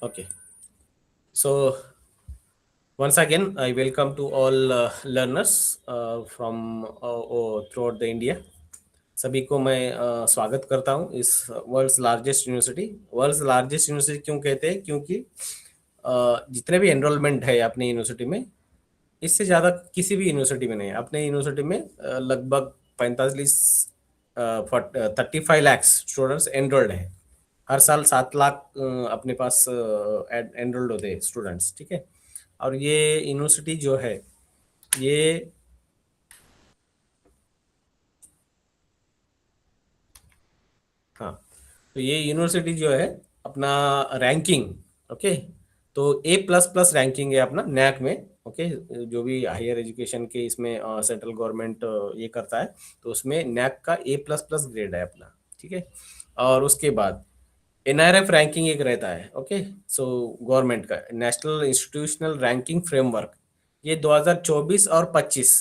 Okay. So once again, I welcome to all learners from throughout the India. सभी को मैं स्वागत करता हूँ इस world's largest university. World's largest university क्यों कहते हैं? क्योंकि जितने भी एनरोलमेंट है अपनी यूनिवर्सिटी में, इससे ज़्यादा किसी भी यूनिवर्सिटी में नहीं है। अपने यूनिवर्सिटी में लगभग 45 35 लाख स्टूडेंट्स एनरोल्ड है। हर साल 7 लाख अपने पास एनरोल्ड होते हैं स्टूडेंट्स, ठीक है। और ये यूनिवर्सिटी जो है, ये हाँ, तो ये यूनिवर्सिटी जो है अपना रैंकिंग, ओके, तो A++ रैंकिंग है अपना नैक में। ओके, जो भी हायर एजुकेशन के इसमें सेंट्रल गवर्नमेंट ये करता है, तो उसमें नैक का A++ ग्रेड है अपना, ठीक है। और उसके बाद NRF रैंकिंग एक रहता है, ओके। सो गवर्नमेंट का नेशनल इंस्टीट्यूशनल रैंकिंग फ्रेमवर्क, ये 2024 और 25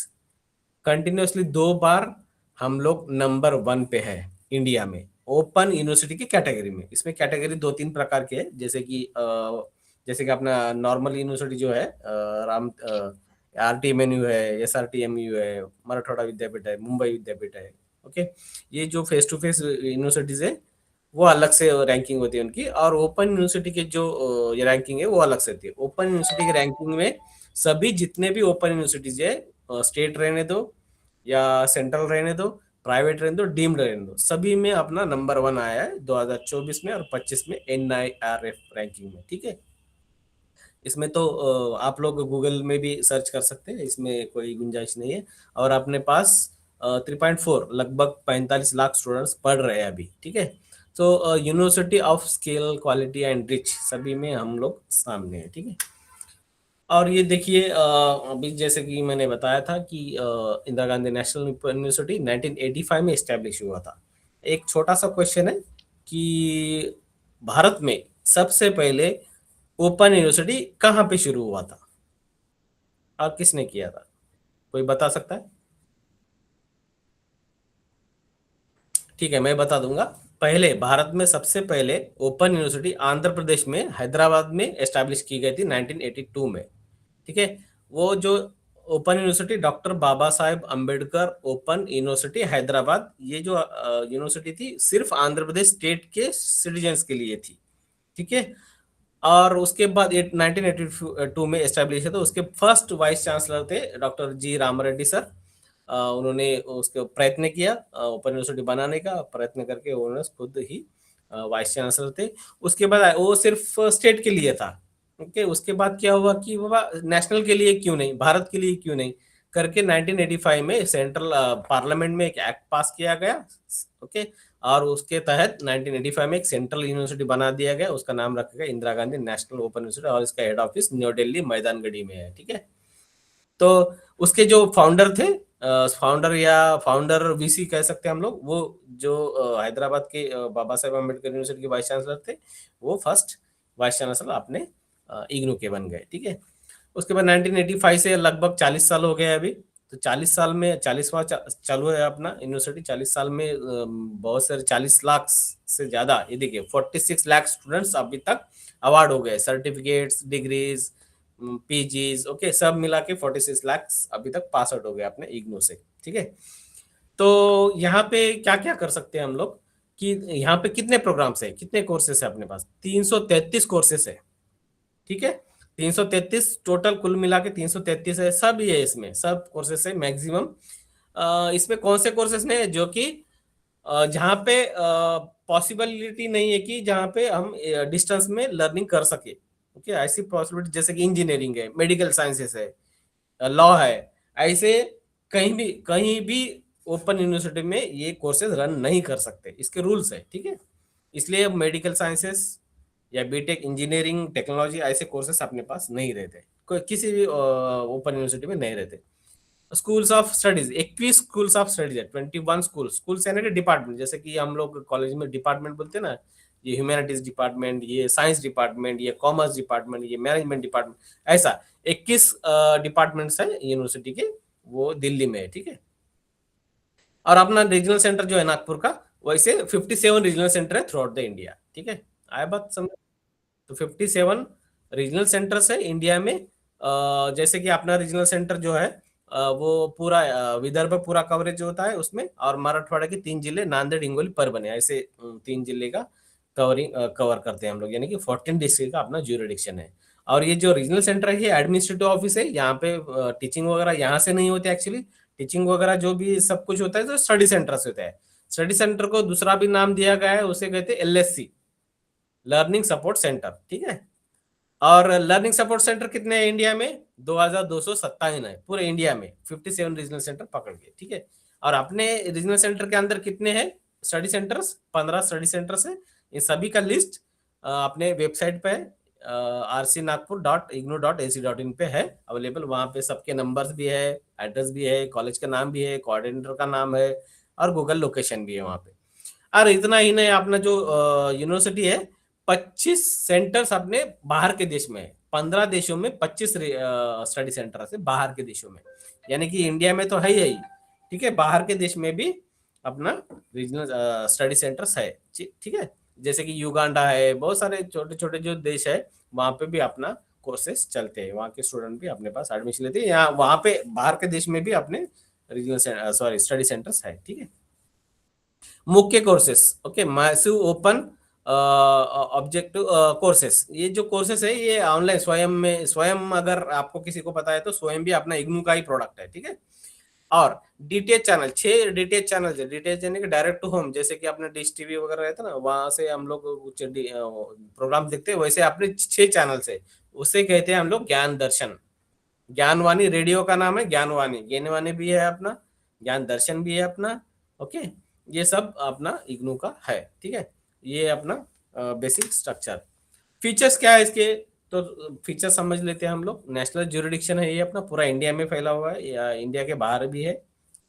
कंटिन्यूअसली 2 बार हम लोग नंबर 1 पे है इंडिया में ओपन यूनिवर्सिटी की कैटेगरी में। इसमें कैटेगरी 2-3 प्रकार के है, जैसे कि अपना नॉर्मल यूनिवर्सिटी जो है, राम RTMNU है, SRTMU है, मराठवाड़ा विद्यापीठ है, मुंबई विद्यापीठ है, ओके। ये जो फेस टू फेस यूनिवर्सिटीज है, वो अलग से रैंकिंग होती है उनकी। और ओपन यूनिवर्सिटी की जो ये रैंकिंग है, वो अलग से होती है। ओपन यूनिवर्सिटी की रैंकिंग में सभी जितने भी ओपन यूनिवर्सिटीज है, स्टेट रहने दो या सेंट्रल रहने दो, प्राइवेट रहने दो, डीम्ड रहने दो, सभी में अपना नंबर 1 आया है 2024 में और 25 में NIRF रैंकिंग में, ठीक है। इसमें तो आप लोग गूगल में भी सर्च कर सकते हैं, इसमें कोई गुंजाइश नहीं है। और अपने पास 3.4 लगभग 45 लाख स्टूडेंट्स पढ़ रहे हैं अभी, ठीक है। तो university of scale, quality and rich, सभी में हम लोग सामने हैं, ठीक है। और ये देखिए, अभी जैसे कि मैंने बताया था कि इंदिरा गांधी नेशनल यूनिवर्सिटी 1985 में इस्टेब्लिश हुआ था। एक छोटा सा क्वेश्चन है कि भारत में सबसे पहले ओपन यूनिवर्सिटी कहाँ पे शुरू हुआ था और किसने किया था? कोई बता सकता है? ठीक है, मैं बता दूंगा। पहले भारत में सबसे पहले ओपन यूनिवर्सिटी आंध्र प्रदेश में हैदराबाद में एस्टैब्लिश की गई थी 1982 में, ठीक है। वो जो open university doctor Baba Saheb Ambedkar open university Hyderabad, ये जो यूनिवर्सिटी थी सिर्फ आंध्र प्रदेश स्टेट के सिटीजन्स के लिए थी, ठीक है। और उसके बाद 1982 में एस्टेब्लिश है, तो उसके फर्स्ट वाइस चांसलर थे डॉक्टर जी रामारेड्डी सर। उन्होंने उसके प्रयत्न किया, ओपन यूनिवर्सिटी बनाने का प्रयत्न करके उन्होंने खुद ही वाइस चांसलर थे। उसके बाद वो सिर्फ स्टेट के लिए था, ओके। उसके बाद क्या हुआ कि बाबा नेशनल के लिए क्यों नहीं, भारत के लिए क्यों नहीं करके 1985 में सेंट्रल पार्लियामेंट में एक एक्ट पास किया गया, ओके। और उसके तहत 1985 में एक सेंट्रल यूनिवर्सिटी बना दिया गया, उसका नाम रखा गया Indira Gandhi national open university, और इसका head office new Delhi Maidangarhi में है, ठीक है। तो उसके जो फाउंडर थे, फाउंडर या फाउंडर VC कह सकते हैं हम लोग, वो जो हैदराबाद के बाबा साहेब अम्बेडकर यूनिवर्सिटी के वाइस चांसलर थे, वो फर्स्ट वाइस चांसलर अपने इग्नू के बन गए, ठीक है। उसके बाद 1985 से लगभग 40 साल हो गए अभी। तो 40 साल में 40वां चालू है अपना यूनिवर्सिटी। 40 साल में बहुत सारे 40 लाख से ज्यादा, ये देखिए 46 लाख स्टूडेंट्स अभी तक अवार्ड हो गए, सर्टिफिकेट्स, डिग्रीज, PGs, ओके, सब मिला के 46 लाख अभी तक पास आउट हो गए अपने इग्नू से, ठीक है। तो यहाँ पे क्या क्या कर सकते हैं हम लोग कि यहाँ पे कितने प्रोग्राम्स है, कितने कोर्सेस है अपने पास? 333 कोर्सेस है, ठीक है। 333 टोटल, कुल मिला के 333 है। सब ये है, इसमें सब कोर्सेस है मैक्सिमम। इसमें कौन से कोर्सेस ने जो कि जहाँ पे पॉसिबिलिटी नहीं है कि जहाँ पे हम डिस्टेंस में लर्निंग कर सके, ओके। ऐसी पॉसिबिलिटी जैसे कि इंजीनियरिंग है, मेडिकल साइंसेस है, लॉ है, ऐसे कहीं भी ओपन यूनिवर्सिटी में ये कोर्सेज रन नहीं कर सकते, इसके रूल्स है, ठीक है। इसलिए मेडिकल साइंसेस या बीटेक, इंजीनियरिंग, टेक्नोलॉजी, ऐसे कोर्सेस अपने पास नहीं रहते, कोई किसी भी ओपन यूनिवर्सिटी में नहीं रहते। Schools of studies 21 schools of studies है, 21 स्कूल्स यानी कि डिपार्टमेंट, जैसे कि हम लोग कॉलेज में डिपार्टमेंट बोलते हैं ना, ये ह्यूमैनिटीज डिपार्टमेंट, ये साइंस डिपार्टमेंट, ये कॉमर्स डिपार्टमेंट, ये मैनेजमेंट डिपार्टमेंट, ऐसा 21 डिपार्टमेंट्स है यूनिवर्सिटी के, वो दिल्ली में है, ठीक है। और अपना रीजनल सेंटर जो है नागपुर का, वैसे 57 रीजनल सेंटर है थ्रू आउट द इंडिया, ठीक है। आया बात समझ? तो 57 रीजनल सेंटर्स है इंडिया में। जैसे कि अपना रीजनल सेंटर जो है वो पूरा विदर्भ पूरा कवरेज होता है उसमें, और मराठवाड़ा के 3 जिले नांदेड़, हिंगोली, परभणी, ऐसे 3 जिले का कवर करते हैं हम लोग, यानी कि 14 डिस्ट्रिक्ट का अपना ज्यूरिडिक्शन है। और ये जो रीजनल सेंटर है ये एडमिनिस्ट्रेटिव ऑफिस है, यहाँ पे टीचिंग वगैरह यहाँ से नहीं होती एक्चुअली। टीचिंग वगैरह जो भी सब कुछ होता है तो स्टडी सेंटर से होता है। स्टडी सेंटर को दूसरा भी नाम दिया गया है, उसे कहते हैं LSC, लर्निंग सपोर्ट सेंटर, ठीक है। और लर्निंग सपोर्ट सेंटर कितने हैं इंडिया में? 2257 है पूरे इंडिया में, 57 रीजनल सेंटर पकड़ के, ठीक है। और अपने रीजनल सेंटर के अंदर कितने हैं स्टडी सेंटर्स? 15 स्टडी सेंटर्स है। इन सभी का लिस्ट अपने वेबसाइट पे rcnagpur.ignou.ac.in पे है अवेलेबल। वहां पे सबके नंबर्स भी है, एड्रेस भी है, कॉलेज का नाम भी है, कोऑर्डिनेटर का नाम है, और गूगल लोकेशन भी है वहां पे। और इतना ही नहीं, अपना जो यूनिवर्सिटी है 25 सेंटर्स अपने बाहर के देश में है। 15 देशों में 25 स्टडी सेंटर है बाहर के देशों में, यानी कि इंडिया में तो है ही, ठीक है, बाहर के देश में भी अपना रीजनल स्टडी सेंटर्स है, ठीक है। जैसे कि युगांडा है, बहुत सारे छोटे छोटे जो देश है वहां पे भी अपना कोर्सेस चलते हैं, वहां के स्टूडेंट भी अपने पास एडमिशन लेते हैं। यहाँ वहां पे बाहर के देश में भी अपने रीजनल सॉरी स्टडी सेंटर्स है, ठीक है। मुख्य courses, okay, massive open objective courses. ये जो कोर्सेस है ये ऑनलाइन स्वयं अगर आपको किसी को पता है तो स्वयं भी अपना इग्नू का ही प्रोडक्ट है, ठीक है। और डीटीएच चैनल, 6 डीटीएच चैनल है। डीटीएच यानी कि डायरेक्ट टू होम, जैसे कि अपने डिश टीवी वगैरह रहता है ना, वहां से हम लोग कुछ प्रोग्राम देखते हैं, वैसे अपने 6 चैनल से, उसे कहते हैं हम लोग ज्ञान दर्शन। ज्ञानवाणी रेडियो का नाम है ज्ञानवाणी, ज्ञानवाणी भी है अपना, ज्ञान दर्शन भी है अपना, ओके। ये सब अपना इग्नू का है, ठीक है। ये अपना बेसिक स्ट्रक्चर। फीचर्स क्या है इसके? तो फीचर समझ लेते हैं हम लोग। नेशनल ज्यूरिडिक्शन है ये अपना, पूरा इंडिया में फैला हुआ है या इंडिया के बाहर भी है,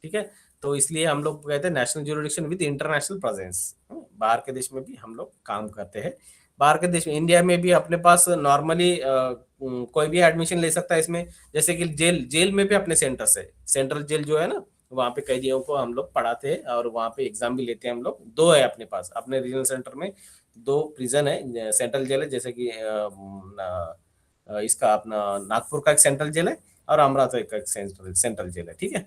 ठीक है। तो इसलिए हम लोग कहते हैं national jurisdiction with international presence. बाहर के देश में भी हम लोग काम करते हैं। बाहर के देश में, इंडिया में भी अपने पास नॉर्मली कोई भी एडमिशन ले सकता है इसमें। जैसे कि जेल जेल में भी अपने सेंटर्स है, सेंट्रल जेल जो है ना, वहाँ पे कैदियों को हम लोग पढ़ाते हैं और वहाँ पे एग्जाम भी लेते हैं हम लोग। 2 है अपने पास, अपने रीजनल सेंटर में 2 प्रिजन है, सेंट्रल जेल है, जैसे कि इसका अपना नागपुर का एक सेंट्रल जेल है और अमरावती का एक सेंट्रल जेल है, ठीक है।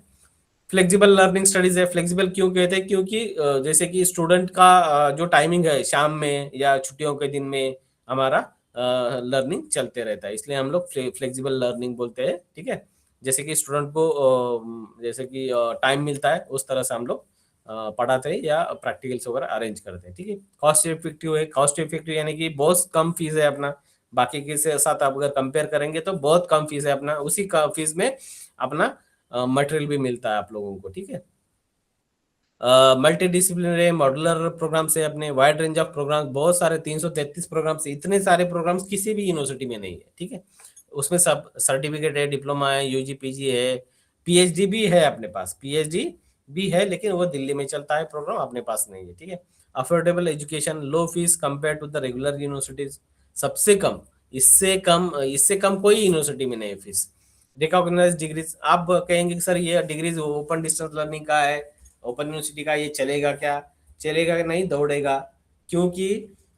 फ्लेक्सिबल लर्निंग स्टडीज है। फ्लेक्सिबल क्यों कहते हैं? क्योंकि जैसे कि स्टूडेंट का जो टाइमिंग है शाम में या छुट्टियों के दिन में हमारा लर्निंग चलते रहता है, इसलिए हम लोग फ्लेक्सिबल लर्निंग बोलते हैं, ठीक है। जैसे कि स्टूडेंट को जैसे कि टाइम मिलता है उस तरह से हम लोग पढ़ाते हैं या प्रैक्टिकल्स वगैरह अरेंज करते हैं, ठीक है। कॉस्ट इफेक्टिव है। कॉस्ट इफेक्टिव यानी कि बहुत कम फीस है अपना, बाकी के साथ आप अगर कंपेयर करेंगे तो बहुत कम फीस है अपना, उसी का फीस में अपना मटेरियल भी मिलता है आप लोगों को, ठीक है। मल्टी डिसिप्लिनरी मॉड्यूलर प्रोग्राम से अपने वाइड रेंज ऑफ प्रोग्राम, बहुत सारे 333 प्रोग्राम से, इतने सारे प्रोग्राम्स किसी भी यूनिवर्सिटी में नहीं है, ठीक है। उसमें सब सर्टिफिकेट है, डिप्लोमा है, यूजी पीजी है, पीएचडी भी है अपने पास, पीएचडी भी है, लेकिन वो दिल्ली में चलता है प्रोग्राम, अपने पास नहीं है, ठीक है। Affordable education, low fees compare to the regular universities, सबसे कम, इससे कम कोई यूनिवर्सिटी में नहीं है फीस। रिकॉग्नाइज डिग्रीज, आप कहेंगे कि सर ये डिग्रीज ओपन डिस्टेंस लर्निंग का है, ओपन यूनिवर्सिटी का, ये चलेगा क्या? चलेगा कि नहीं, दौड़ेगा। क्योंकि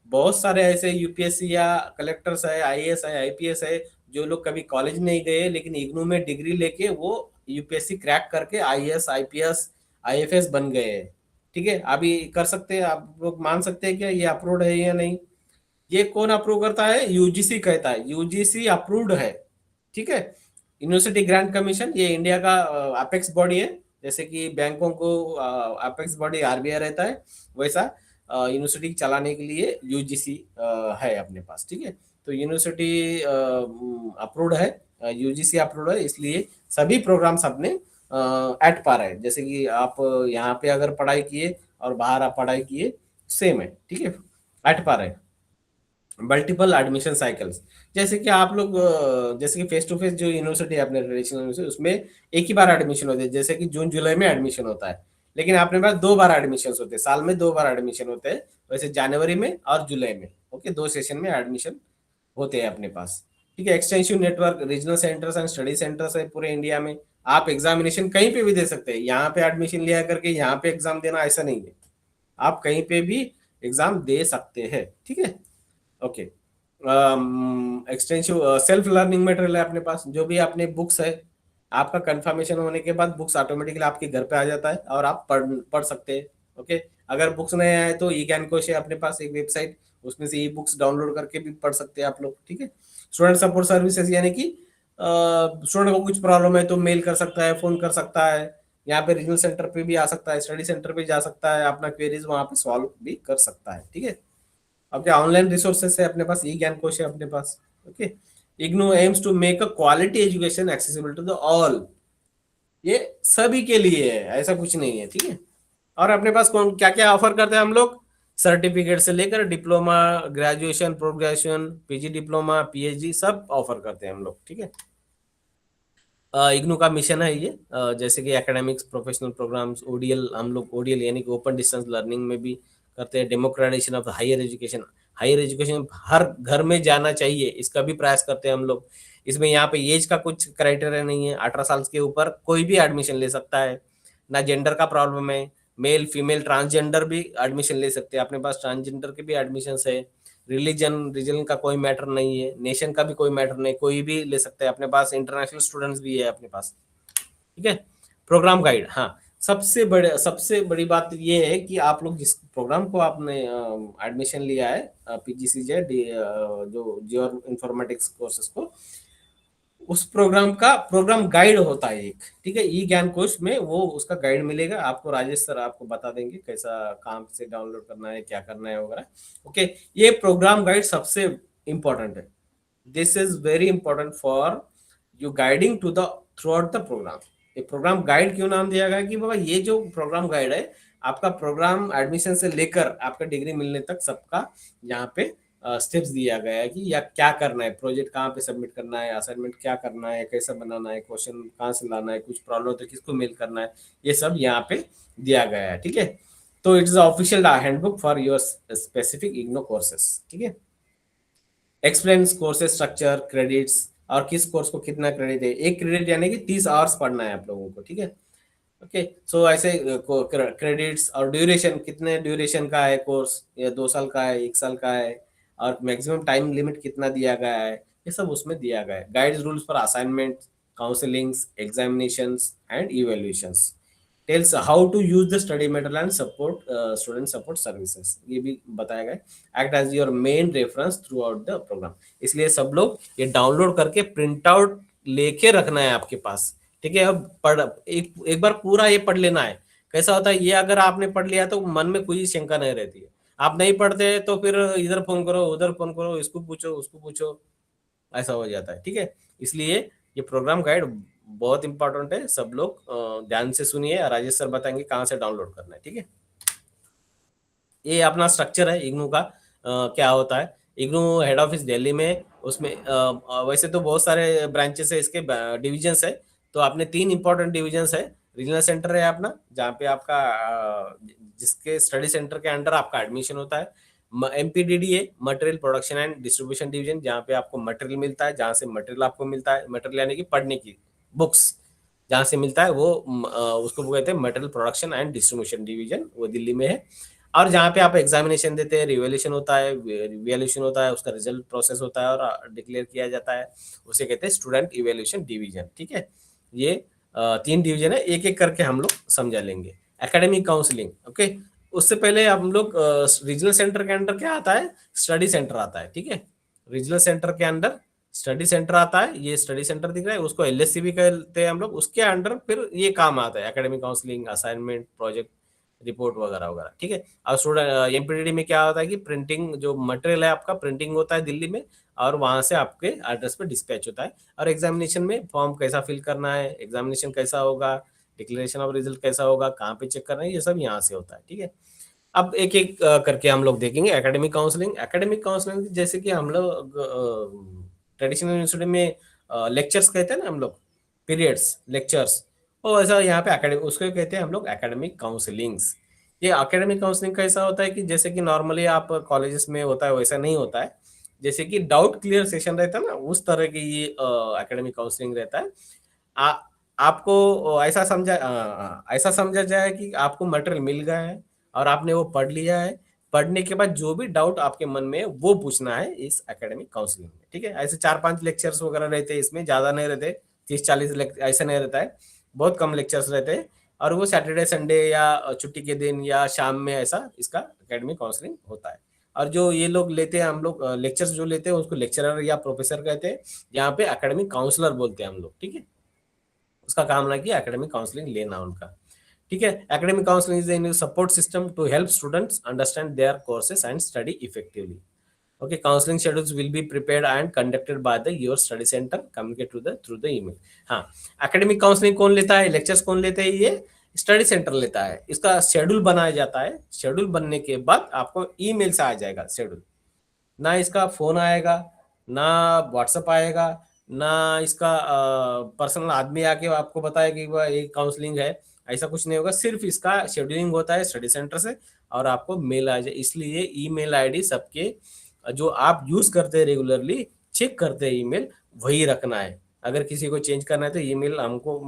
बहुत सारे ऐसे यूपीएससी या कलेक्टर्स है, आईएएस है, आईपीएस है, जो लोग कभी कॉलेज नहीं गए लेकिन इग्नू में डिग्री लेके वो यूपीएससी क्रैक करके आईएएस, आईपीएस, आईएफएस बन गए हैं, ठीक है। अभी कर सकते हैं, आप लोग मान सकते हैं क्या ये अप्रूव्ड है या नहीं? ये कौन अप्रूव करता है? यूजीसी कहता है, यूजीसी अप्रूव्ड है, ठीक है। यूनिवर्सिटी ग्रांट कमीशन, ये इंडिया का अपेक्स बॉडी है, जैसे कि बैंकों को अपेक्स बॉडी आरबीआई रहता है, वैसा यूनिवर्सिटी चलाने के लिए यूजीसी है अपने पास, ठीक है। तो यूनिवर्सिटी अप्रूव्ड है, यूजीसी अप्रूव्ड है, इसलिए सभी प्रोग्राम्स अपने एट पार है। जैसे कि आप यहाँ पे अगर पढ़ाई किए और बाहर आप पढ़ाई किए, सेम है, ठीक है, एट पार है। मल्टीपल एडमिशन साइकिल्स, जैसे कि आप लोग जैसे कि फेस टू फेस जो यूनिवर्सिटी है अपने ट्रेडिशनल यूनिवर्सिटी, उसमें एक ही बार एडमिशन होते हैं, जैसे कि जून जुलाई में एडमिशन होता है। लेकिन अपने पास 2 बार एडमिशन होते हैं, साल में 2 बार एडमिशन होते हैं, वैसे जनवरी में और जुलाई में, ओके, 2 सेशन में एडमिशन होते हैं अपने पास, ठीक है। Extensive network, regional centres and study centres है पूरे इंडिया में। आप एग्जामिनेशन कहीं पे भी दे सकते हैं, यहाँ पे एडमिशन लिया करके यहाँ पे एग्जाम देना ऐसा नहीं है, आप कहीं पे भी एग्जाम दे सकते हैं, ठीक है, okay. Extensive self learning material है अपने पास, जो भी अपने बुक्स है, आपका कंफर्मेशन होने के बाद बुक्स ऑटोमेटिकली आपके घर पे आ जाता है और आप पढ़ पढ़ सकते हैं। ओके, अगर बुक्स नहीं आए तो ई ज्ञान कोश है अपने पास एक वेबसाइट, उसमें से ई बुक्स डाउनलोड करके भी पढ़ सकते हैं आप लोग। ठीक है, स्टूडेंट सपोर्ट सर्विसेज यानी कि स्टूडेंट को कुछ प्रॉब्लम है तो मेल कर सकता है, फोन कर सकता है, यहाँ पे रीजनल सेंटर पे भी आ सकता है, स्टडी सेंटर पे जा सकता है, अपना क्वेरीज वहां पे सॉल्व भी कर सकता है। ठीक है, अब क्या ऑनलाइन रिसोर्सेस है अपने पास, ई ज्ञान कोश है अपने पास। Okay, IGNOU aims to make a quality education accessible to the all, ये सभी के लिए है, ऐसा कुछ नहीं है। ठीक है, और अपने पास कौन क्या क्या ऑफर करते हैं हम लोग, सर्टिफिकेट से लेकर diploma, graduation, post graduation, PG diploma, PhD सब ऑफर करते हैं हम लोग। ठीक है, इग्नू का मिशन है ये, जैसे कि एकेडमिक्स, प्रोफेशनल प्रोग्राम्स, ओडीएल, हम लोग ओडीएल यानी कि ओपन डिस्टेंस लर्निंग में भी करते हैं, democratisation of higher education, higher education हर घर में जाना चाहिए, इसका भी प्रयास करते हैं हम लोग। इसमें यहाँ पे एज का कुछ क्राइटेरिया नहीं है, 18 साल के ऊपर कोई भी एडमिशन ले सकता है, ना जेंडर का प्रॉब्लम है, मेल फीमेल ट्रांसजेंडर भी एडमिशन ले सकते हैं, अपने पास ट्रांसजेंडर के भी एडमिशन है, रिलीजन रिलीजन का कोई मैटर नहीं है, नेशन का भी कोई मैटर नहीं, कोई भी ले सकते हैं, अपने पास इंटरनेशनल स्टूडेंट्स भी है अपने पास। ठीक है, प्रोग्राम गाइड, हाँ, सबसे बड़ी बात ये है कि आप लोग जिस प्रोग्राम को आपने एडमिशन लिया है, पीजीसीजे जो जियो इन्फॉर्मेटिक्स कोर्सेज को, उस प्रोग्राम का प्रोग्राम गाइड होता है एक। ठीक है, ई ज्ञान कोश में वो उसका गाइड मिलेगा आपको, राजेश सर आपको बता देंगे कैसा काम से डाउनलोड करना है, क्या करना है वगैरह। ओके, ये प्रोग्राम गाइड सबसे इंपॉर्टेंट है, this is very important for you guiding to the throughout the programme. ये प्रोग्राम गाइड क्यों नाम दिया गया कि बाबा ये जो प्रोग्राम गाइड है, आपका प्रोग्राम एडमिशन से लेकर आपका डिग्री मिलने तक सबका यहाँ पे स्टेप्स दिया गया है कि या क्या करना है, प्रोजेक्ट कहाँ पे सबमिट करना है, असाइनमेंट क्या करना है, कैसा बनाना है, क्वेश्चन कहाँ से लाना है, कुछ प्रॉब्लम तो किसको मेल करना है, ये सब यहाँ पे दिया गया है। ठीक है, तो it is official handbook for your specific IGNOU courses. ठीक है, एक्सप्लेन कोर्सेज स्ट्रक्चर, क्रेडिट्स, और किस कोर्स को कितना क्रेडिट है, एक क्रेडिट यानी कि 30 आवर्स पढ़ना है आप लोगों को। ठीक है, ओके, सो ऐसे क्रेडिट्स और ड्यूरेशन, कितने ड्यूरेशन का है कोर्स, या 2 साल का है, 1 साल का है, और मैक्सिमम टाइम लिमिट कितना दिया गया है, ये सब उसमें दिया गया है। Guides rules for assignment, counsellings, examinations and evaluations, tells how to use the study material and support student support services, ये भी बताया गया। Act as your main reference throughout the programme, इसलिए सब लोग ये डाउनलोड करके प्रिंट आउट लेके रखना है आपके पास। ठीक है, अब पढ़ एक बार पूरा ये पढ़ लेना है। कैसा होता है ये, अगर आपने पढ़ लिया तो मन में कोई शंका नहीं रहती है, आप नहीं पढ़ते तो फिर इधर फोन करो, उधर फोन करो, इसको पूछो, उसको पूछो, ऐसा हो जाता है। ठीक है, इसलिए ये प्रोग्राम गाइड बहुत इंपॉर्टेंट है, सब लोग ध्यान से सुनिए, राजेश सर बताएंगे कहाँ से डाउनलोड करना है। ठीक है, ये अपना स्ट्रक्चर है इग्नू का, क्या होता है, इग्नू हेड ऑफिस दिल्ली में, उसमें वैसे तो बहुत सारे ब्रांचेस है, इसके डिविजन्स है, तो आपने 3 इंपॉर्टेंट डिविजन्स है। रीजनल सेंटर है अपना, जहाँ पे आपका जिसके स्टडी सेंटर के अंडर आपका एडमिशन होता है। एमपीडीडी है, material production and distribution division, जहाँ पे आपको मटेरियल मिलता है, जहाँ से मटेरियल आपको मिलता है, मटेरियल यानी कि पढ़ने की बुक्स जहाँ से मिलता है वो उसको कहते हैं material production and distribution division, वो दिल्ली में है। और जहाँ पे आप एग्जामिनेशन देते हैं, रिवैल्यूएशन होता है, रिवैल्यूएशन होता है, उसका रिजल्ट प्रोसेस होता है और डिक्लेयर किया जाता है, उसे कहते हैं स्टूडेंट इवैल्यूएशन डिवीजन। ठीक है, ये 3 डिवीजन है, एक एक करके हम लोग समझा लेंगे। एकेडमिक काउंसलिंग, ओके, उससे पहले हम लोग रीजनल सेंटर के अंडर क्या आता है, स्टडी सेंटर आता है। ठीक है, रीजनल सेंटर के अंडर स्टडी सेंटर आता है, ये स्टडी सेंटर दिख रहा है, उसको एलएससी भी कहते हैं हम लोग, उसके अंडर फिर ये काम आता है, academic counselling, assignment, project report वगैरह वगैरह। ठीक है, और स्टूडेंट एमपीडीडी में क्या होता है कि प्रिंटिंग जो मटेरियल है आपका, प्रिंटिंग होता है दिल्ली में, और वहां से आपके एड्रेस पे डिस्पैच होता है। और एग्जामिनेशन में फॉर्म कैसा फिल करना है, एग्जामिनेशन कैसा होगा, डिक्लेरेशन ऑफ रिजल्ट कैसा होगा, कहाँ पे चेक करना है, ये सब यहाँ से होता है। ठीक है, अब एक एक करके हम लोग देखेंगे। एकेडमिक काउंसलिंग, एकेडमिक काउंसलिंग जैसे कि हम लोग ट्रेडिशनल यूनिवर्सिटी में लेक्चर्स कहते हैं ना हम लोग, पीरियड्स लेक्चर्स, और ऐसा यहाँ पे एकेडमिक, उसको कहते हैं हम लोग एकेडमिक काउंसलिंग्स। ये एकेडमिक काउंसलिंग कैसा होता है कि जैसे कि नॉर्मली आप कॉलेजेस में होता है वैसा नहीं होता है, जैसे कि डाउट क्लियर सेशन रहता है ना, उस तरह की ये एकेडमिक काउंसलिंग रहता है। आ, आपको ऐसा समझा जाए कि आपको मटेरियल मिल गया है और आपने वो पढ़ लिया है, पढ़ने के बाद जो भी डाउट आपके मन में है वो पूछना है इस एकेडमिक काउंसलिंग में, ठीक है। ऐसे 4-5 लेक्चर्स वगैरह रहते हैं, इसमें ज्यादा नहीं रहते, 30-40 ऐसा नहीं रहता है, बहुत कम लेक्चर्स रहते हैं। और वो सैटरडे संडे या छुट्टी के दिन या शाम में ऐसा इसका एकेडमिक काउंसलिंग होता है। और जो ये लोग लेते हैं, हम लोग लेक्चर्स जो लेते हैं उसको लेक्चरर या प्रोफेसर कहते हैं, यहाँ पे एकेडमिक काउंसलर बोलते हैं हम लोग, ठीक है। उसका काम ना कि एकेडमिक काउंसलिंग लेना उनका, ठीक है। Academic counselling is in support system to help students understand their courses and study effectively. Okay, counseling schedules will be prepared and conducted by the your study center, communicate to the through the email। हाँ, academic counselling कौन लेता है, lectures कौन लेते हैं, ये study centre लेता है। इसका शेड्यूल बनाया जाता है, शेड्यूल बनने के बाद आपको ईमेल से आ जाएगा शेड्यूल, ना इसका फोन आएगा, ना व्हाट्सएप आएगा, ना इसका पर्सनल आदमी आके आपको बताएगा कि वह एक काउंसलिंग है, ऐसा कुछ नहीं होगा। सिर्फ इसका शेड्यूलिंग होता है स्टडी सेंटर से और आपको मेल आ जाए। इसलिए ईमेल आईडी सबके जो आप यूज करते हैं रेगुलरली, चेक करते हैं ईमेल, वही रखना है। अगर किसी को चेंज करना है तो ईमेल हमको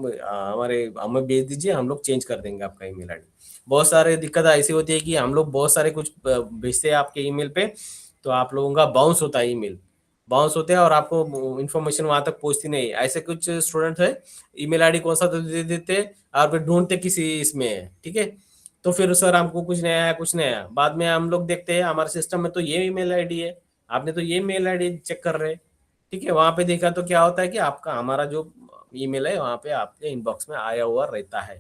हमें भेज दीजिए, हम लोग चेंज कर देंगे आपका ईमेल आईडी। बहुत सारे दिक्कत ऐसी होती है कि हम लोग बहुत सारे कुछ भेजते हैं आपके ईमेल पे, तो आप लोगों का बाउंस होता है, ईमेल बाउंस होते हैं और आपको इन्फॉर्मेशन वहां तक पहुंचती नहीं। ऐसे कुछ स्टूडेंट है, ईमेल आईडी कौन सा तो दे देते हैं और फिर ढूंढते किसी इसमें है, ठीक है। तो फिर सर हमको कुछ नहीं आया, कुछ नहीं आया, बाद में हम लोग देखते हैं हमारे सिस्टम में तो ये ईमेल आईडी है, आपने तो ये मेल आईडी चेक कर रहे हैं, ठीक है। वहां पे देखा तो क्या होता है कि आपका हमारा जो ईमेल है वहां पे आपके इनबॉक्स में आया हुआ रहता है,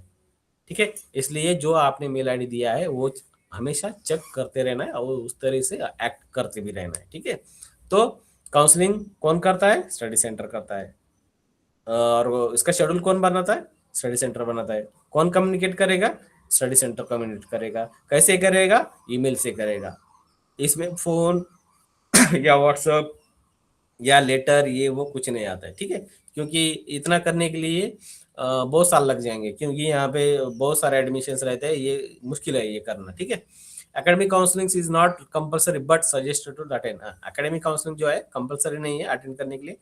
ठीक है। इसलिए जो आपने मेल आईडी दिया है वो हमेशा चेक करते रहना है और उस तरह से एक्ट करते भी रहना है, ठीक है। तो काउंसलिंग कौन करता है, स्टडी सेंटर करता है। और इसका शेड्यूल कौन बनाता है, स्टडी सेंटर बनाता है। कौन कम्युनिकेट करेगा, स्टडी सेंटर कम्युनिकेट करेगा। कैसे करेगा, ईमेल से करेगा। इसमें फोन या व्हाट्सएप या लेटर ये वो कुछ नहीं आता है, ठीक है। क्योंकि इतना करने के लिए बहुत साल लग जाएंगे, क्योंकि यहाँ पे बहुत सारे एडमिशन्स रहते हैं, ये मुश्किल है ये करना, ठीक है। Academic counselling is not compulsory but suggested to attend. Academic counselling जो है कंपलसरी नहीं है अटेंड करने के लिए,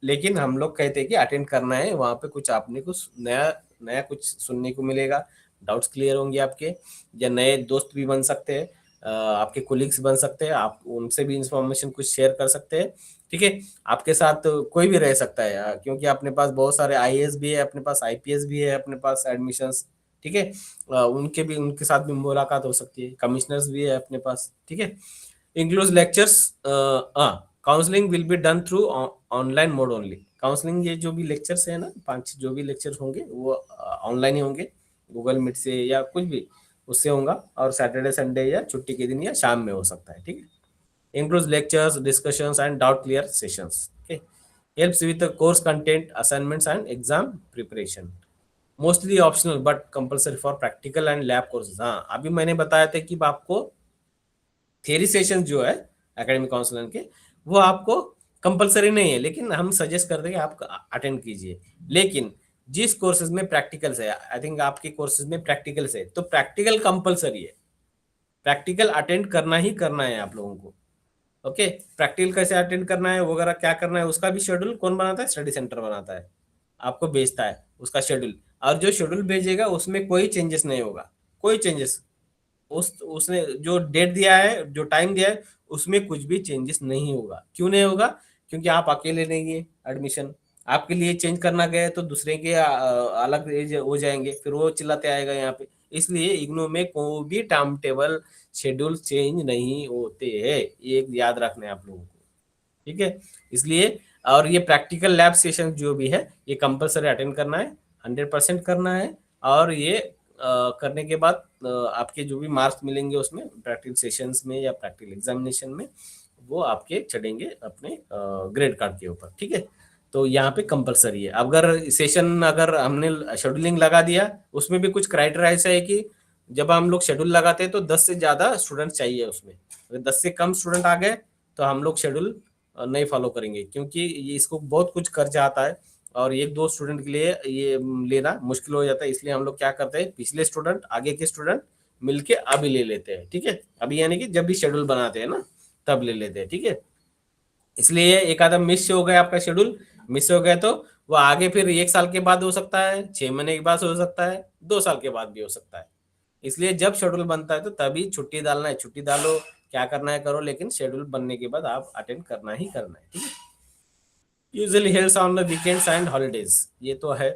लेकिन हम लोग कहते हैं कि अटेंड करना है। वहाँ पे कुछ आपने कुछ नया नया कुछ सुनने को मिलेगा, डाउट्स क्लियर होंगे आपके, या नए दोस्त भी बन सकते हैं, आपके कोलिग्स बन सकते हैं, आप उनसे भी इंफॉर्मेशन कुछ शेयर कर सकते हैं, ठीक है। आपके साथ कोई भी रह सकता है, क्योंकि अपने पास बहुत सारे आईएएस भी है, अपने पास आईपीएस भी है, अपने पास एडमिशंस, ठीक है। उनके साथ भी मुलाकात हो सकती है, कमिश्नर्स भी है अपने पास, ठीक है। Include lectures, counselling will be done through online mode only. Counselling ये जो भी लेक्चर्स है ना, 5 जो भी लेक्चर्स होंगे वो ऑनलाइन ही होंगे, गूगल मीट से या कुछ भी उससे होगा, और सैटरडे संडे या छुट्टी के दिन या शाम में हो सकता है, ठीक है। includes lectures, discussions, and doubt clear sessions. Okay, helps with the course content, assignments, and exam preparation. Mostly optional but compulsory for practical and lab courses। हाँ, अभी मैंने बताया था कि आपको थियरी सेशन जो है एकेडमिक काउंसलर के, वो आपको कंपलसरी नहीं है, लेकिन हम सजेस्ट करते हैं कि आप अटेंड कीजिए। लेकिन जिस कोर्सेज में प्रैक्टिकल्स है, आई थिंक आपके कोर्सेज में प्रैक्टिकल्स है, तो प्रैक्टिकल कंपलसरी है, प्रैक्टिकल अटेंड करना ही करना है आप लोगों को। ओके, प्रैक्टिकल कैसे अटेंड करना है वगैरह क्या करना है, उसका भी शेड्यूल कौन बनाता है, स्टडी सेंटर बनाता है, आपको भेजता है उसका शेड्यूल। और जो शेड्यूल भेजेगा उसमें कोई चेंजेस नहीं होगा, कोई चेंजेस, उसने जो डेट दिया है, जो टाइम दिया है, उसमें कुछ भी चेंजेस नहीं होगा। क्यों नहीं होगा, क्योंकि आप अकेले नहीं है, एडमिशन आपके लिए चेंज करना गए तो दूसरे के अलग एज हो जाएंगे, फिर वो चिल्लाते आएगा यहाँ पे। इसलिए इग्नू में कोई भी टाइम टेबल शेड्यूल चेंज नहीं होते हैं, ये एक याद रखना है आप लोगों को, ठीक है। इसलिए और ये प्रैक्टिकल लैब सेशन जो भी है ये कंपलसरी अटेंड करना है, 100% करना है। और ये करने के बाद आपके जो भी मार्क्स मिलेंगे उसमें प्रैक्टिकल सेशंस में या प्रैक्टिकल एग्जामिनेशन में, वो आपके चढ़ेंगे अपने ग्रेड कार्ड के ऊपर, ठीक है। तो यहाँ पे कंपलसरी है। अगर सेशन अगर हमने शेड्यूलिंग लगा दिया, उसमें भी कुछ क्राइटेरिया ऐसा है कि जब हम लोग शेड्यूल लगाते हैं तो 10 से ज्यादा स्टूडेंट चाहिए उसमें, अगर 10 से कम स्टूडेंट आ गए तो हम लोग शेड्यूल नहीं फॉलो करेंगे, क्योंकि ये इसको बहुत कुछ खर्चा आता है और एक दो स्टूडेंट के लिए ये लेना मुश्किल हो जाता है। इसलिए हम लोग क्या करते हैं, पिछले स्टूडेंट आगे के स्टूडेंट मिलके अभी ले लेते हैं, ठीक है। अभी यानी कि जब भी शेड्यूल बनाते हैं ना तब ले लेते हैं, ठीक है। इसलिए एक आधा मिस हो गया आपका शेड्यूल, मिस हो गया तो वो आगे फिर 1 साल के बाद हो सकता है, 6 महीने के बाद हो सकता है, 2 साल के बाद भी हो सकता है। इसलिए जब शेड्यूल बनता है तो तभी छुट्टी डालना है, छुट्टी डालो, क्या करना है करो, लेकिन शेड्यूल बनने के बाद आप अटेंड करना ही करना है, ठीक है। Usually held on the weekends and holidays, ये तो है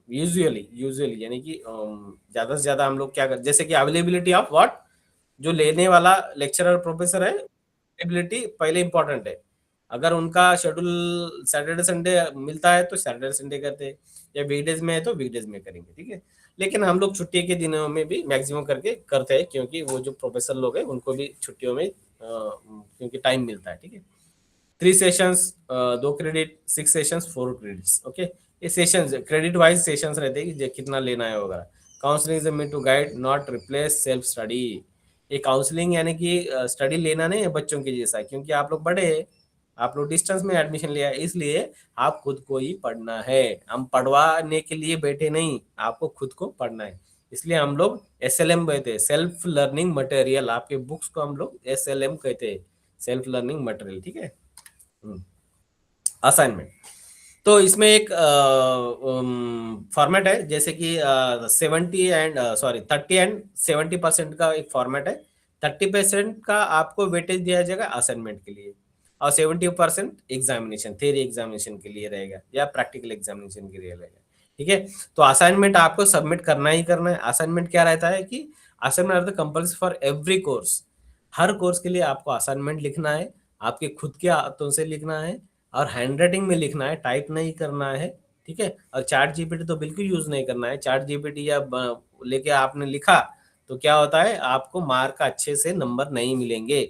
यूजुअली यानी कि ज्यादा से ज्यादा हम लोग क्या कर, जैसे कि अवेलेबिलिटी ऑफ व्हाट, जो लेने वाला लेक्चरर प्रोफेसर है, अवेलेबिलिटी पहले इंपॉर्टेंट है। अगर उनका शेड्यूल सैटरडे संडे मिलता है तो सैटरडे संडे करते हैं, या वीकडेज में है तो वीकडेज में करेंगे, ठीक है। लेकिन हम लोग छुट्टी के दिनों में भी मैक्सिमम करके करते हैं, क्योंकि वो जो प्रोफेसर लोग हैं उनको भी छुट्टियों में क्योंकि टाइम मिलता है, ठीक है। 3 sessions, 2 credit, 6 sessions, 4 credits, okay. ये सेशंस क्रेडिट वाइज सेशंस रहते हैं कि कितना लेना है वगैरह। Counselling is mean to guide not replace self study. ये काउंसलिंग यानी कि स्टडी लेना नहीं है बच्चों के जैसा, क्योंकि आप लोग बड़े हैं, आप लोग डिस्टेंस में एडमिशन लिया है, इसलिए आप खुद को ही पढ़ना है। हम पढ़वाने के लिए बैठे नहीं, आपको खुद को पढ़ना है। इसलिए हम लोग SLM कहते हैं, सेल्फ लर्निंग मटेरियल। आपके बुक्स को हम लोग SLM कहते हैं, सेल्फ लर्निंग मटेरियल, ठीक है। असाइनमेंट, तो इसमें एक फॉर्मेट है, जैसे कि 30% का एक फॉर्मेट है। 30% का आपको वेटेज दिया जाएगा असाइनमेंट के लिए, और 70% एग्जामिनेशन, थ्योरी एग्जामिनेशन के लिए रहेगा या प्रैक्टिकल एग्जामिनेशन के लिए रहेगा, ठीक है। तो असाइनमेंट आपको सबमिट करना ही करना है। असाइनमेंट क्या रहता है कि assignment are the compulsory for every course. हर कोर्स के लिए आपको असाइनमेंट लिखना है, आपके खुद के हाथों से लिखना है, और हैंड राइटिंग में लिखना है, टाइप नहीं करना है, ठीक है। और चैट जीपीटी तो बिल्कुल यूज नहीं करना है। चैट जीपीटी या लेके आपने लिखा तो क्या होता है, आपको मार्क अच्छे से नंबर नहीं मिलेंगे,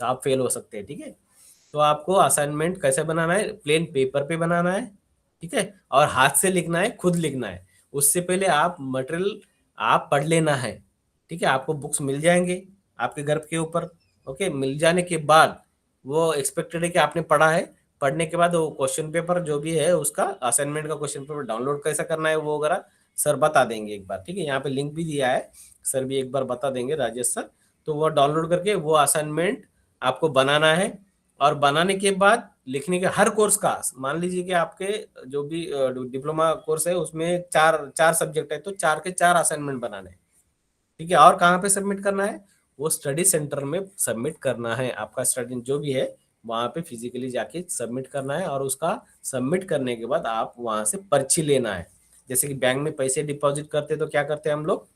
तो आप फेल हो सकते हैं, ठीक है। तो आपको असाइनमेंट कैसे बनाना है, प्लेन पेपर पे बनाना है, ठीक है, और हाथ से लिखना है, खुद लिखना है। उससे पहले आप मटेरियल आप पढ़ लेना है, ठीक है। आपको बुक्स मिल जाएंगे आपके घर के ऊपर, ओके। मिल जाने के बाद वो एक्सपेक्टेड है कि आपने पढ़ा है। पढ़ने के बाद वो क्वेश्चन पेपर जो भी है उसका, असाइनमेंट का क्वेश्चन पेपर डाउनलोड कैसे करना है वो वगैरह सर बता देंगे एक बार, ठीक है। यहाँ पे लिंक भी दिया है, सर भी एक बार बता देंगे, राजेश सर। तो वो डाउनलोड करके वो असाइनमेंट आपको बनाना है, और बनाने के बाद लिखने के हर कोर्स का, मान लीजिए कि आपके जो भी डिप्लोमा कोर्स है उसमें चार चार सब्जेक्ट है, तो 4 के 4 असाइनमेंट बनाने हैं, ठीक है। और कहाँ पे सबमिट करना है, वो स्टडी सेंटर में सबमिट करना है। आपका स्टडी जो भी है वहां पे फिजिकली जाके सबमिट करना है, और उसका सबमिट करने के बाद आप वहां से पर्ची लेना है। जैसे कि बैंक में पैसे डिपॉजिट करते तो क्या करते हैं हम लोग,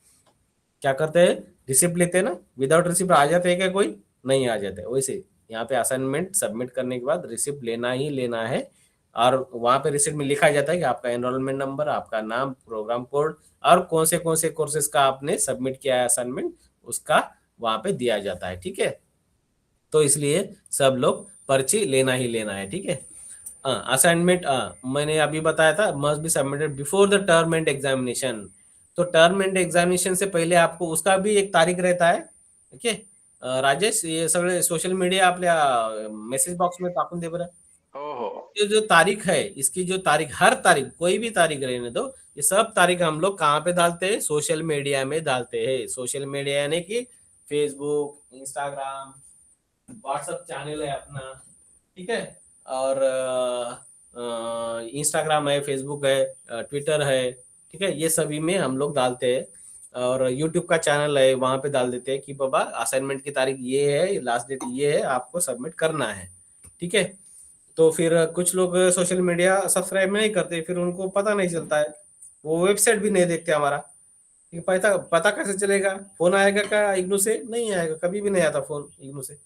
क्या करते हैं, रिसिप्ट लेते हैं ना। विदाउट रिसिप्ट आ जाते हैं क्या कोई, नहीं आ जाते। वैसे यहाँ पे असाइनमेंट सबमिट करने के बाद रिसिप्ट लेना ही लेना है, और वहां पे रिसिप्ट में लिखा जाता है कि आपका एनरोलमेंट नंबर, आपका नाम, प्रोग्राम कोड, और कौन से कोर्सेज का आपने सबमिट किया है असाइनमेंट, उसका वहां पे दिया जाता है, ठीक है। तो इसलिए सब लोग पर्ची लेना ही लेना है, ठीक है। असाइनमेंट मैंने अभी बताया था, must be submitted before the term and examination. तो टर्म एंड एग्जामिनेशन से पहले आपको उसका भी एक तारीख रहता है, ओके। राजेश, ये सगळे सोशल मीडिया आपल्या मेसेज बॉक्स में टाकून दे बरं। हो हो ये जो तारीख है, इसकी जो तारीख, हर तारीख, कोई भी तारीख रहने दो, ये सब तारीख हम लोग कहाँ पे डालते हैं, सोशल मीडिया में डालते हैं। सोशल मीडिया यानी कि फेसबुक, इंस्टाग्राम, व्हाट्सएप चैनल है अपना, ठीक है। और इंस्टाग्राम है, फेसबुक है, ट्विटर है, ठीक है। ये सभी में हम लोग डालते हैं, और यूट्यूब का चैनल है, वहां पे डाल देते हैं कि बाबा असाइनमेंट की तारीख ये है, लास्ट डेट ये है, आपको सबमिट करना है, ठीक है। तो फिर कुछ लोग सोशल मीडिया सब्सक्राइब नहीं करते, फिर उनको पता नहीं चलता है, वो वेबसाइट भी नहीं देखते हमारा। ये पता पता कैसे चलेगा, फोन आएगा क्या इग्नू से, नहीं आएगा, कभी भी नहीं आता फोन इग्नू से।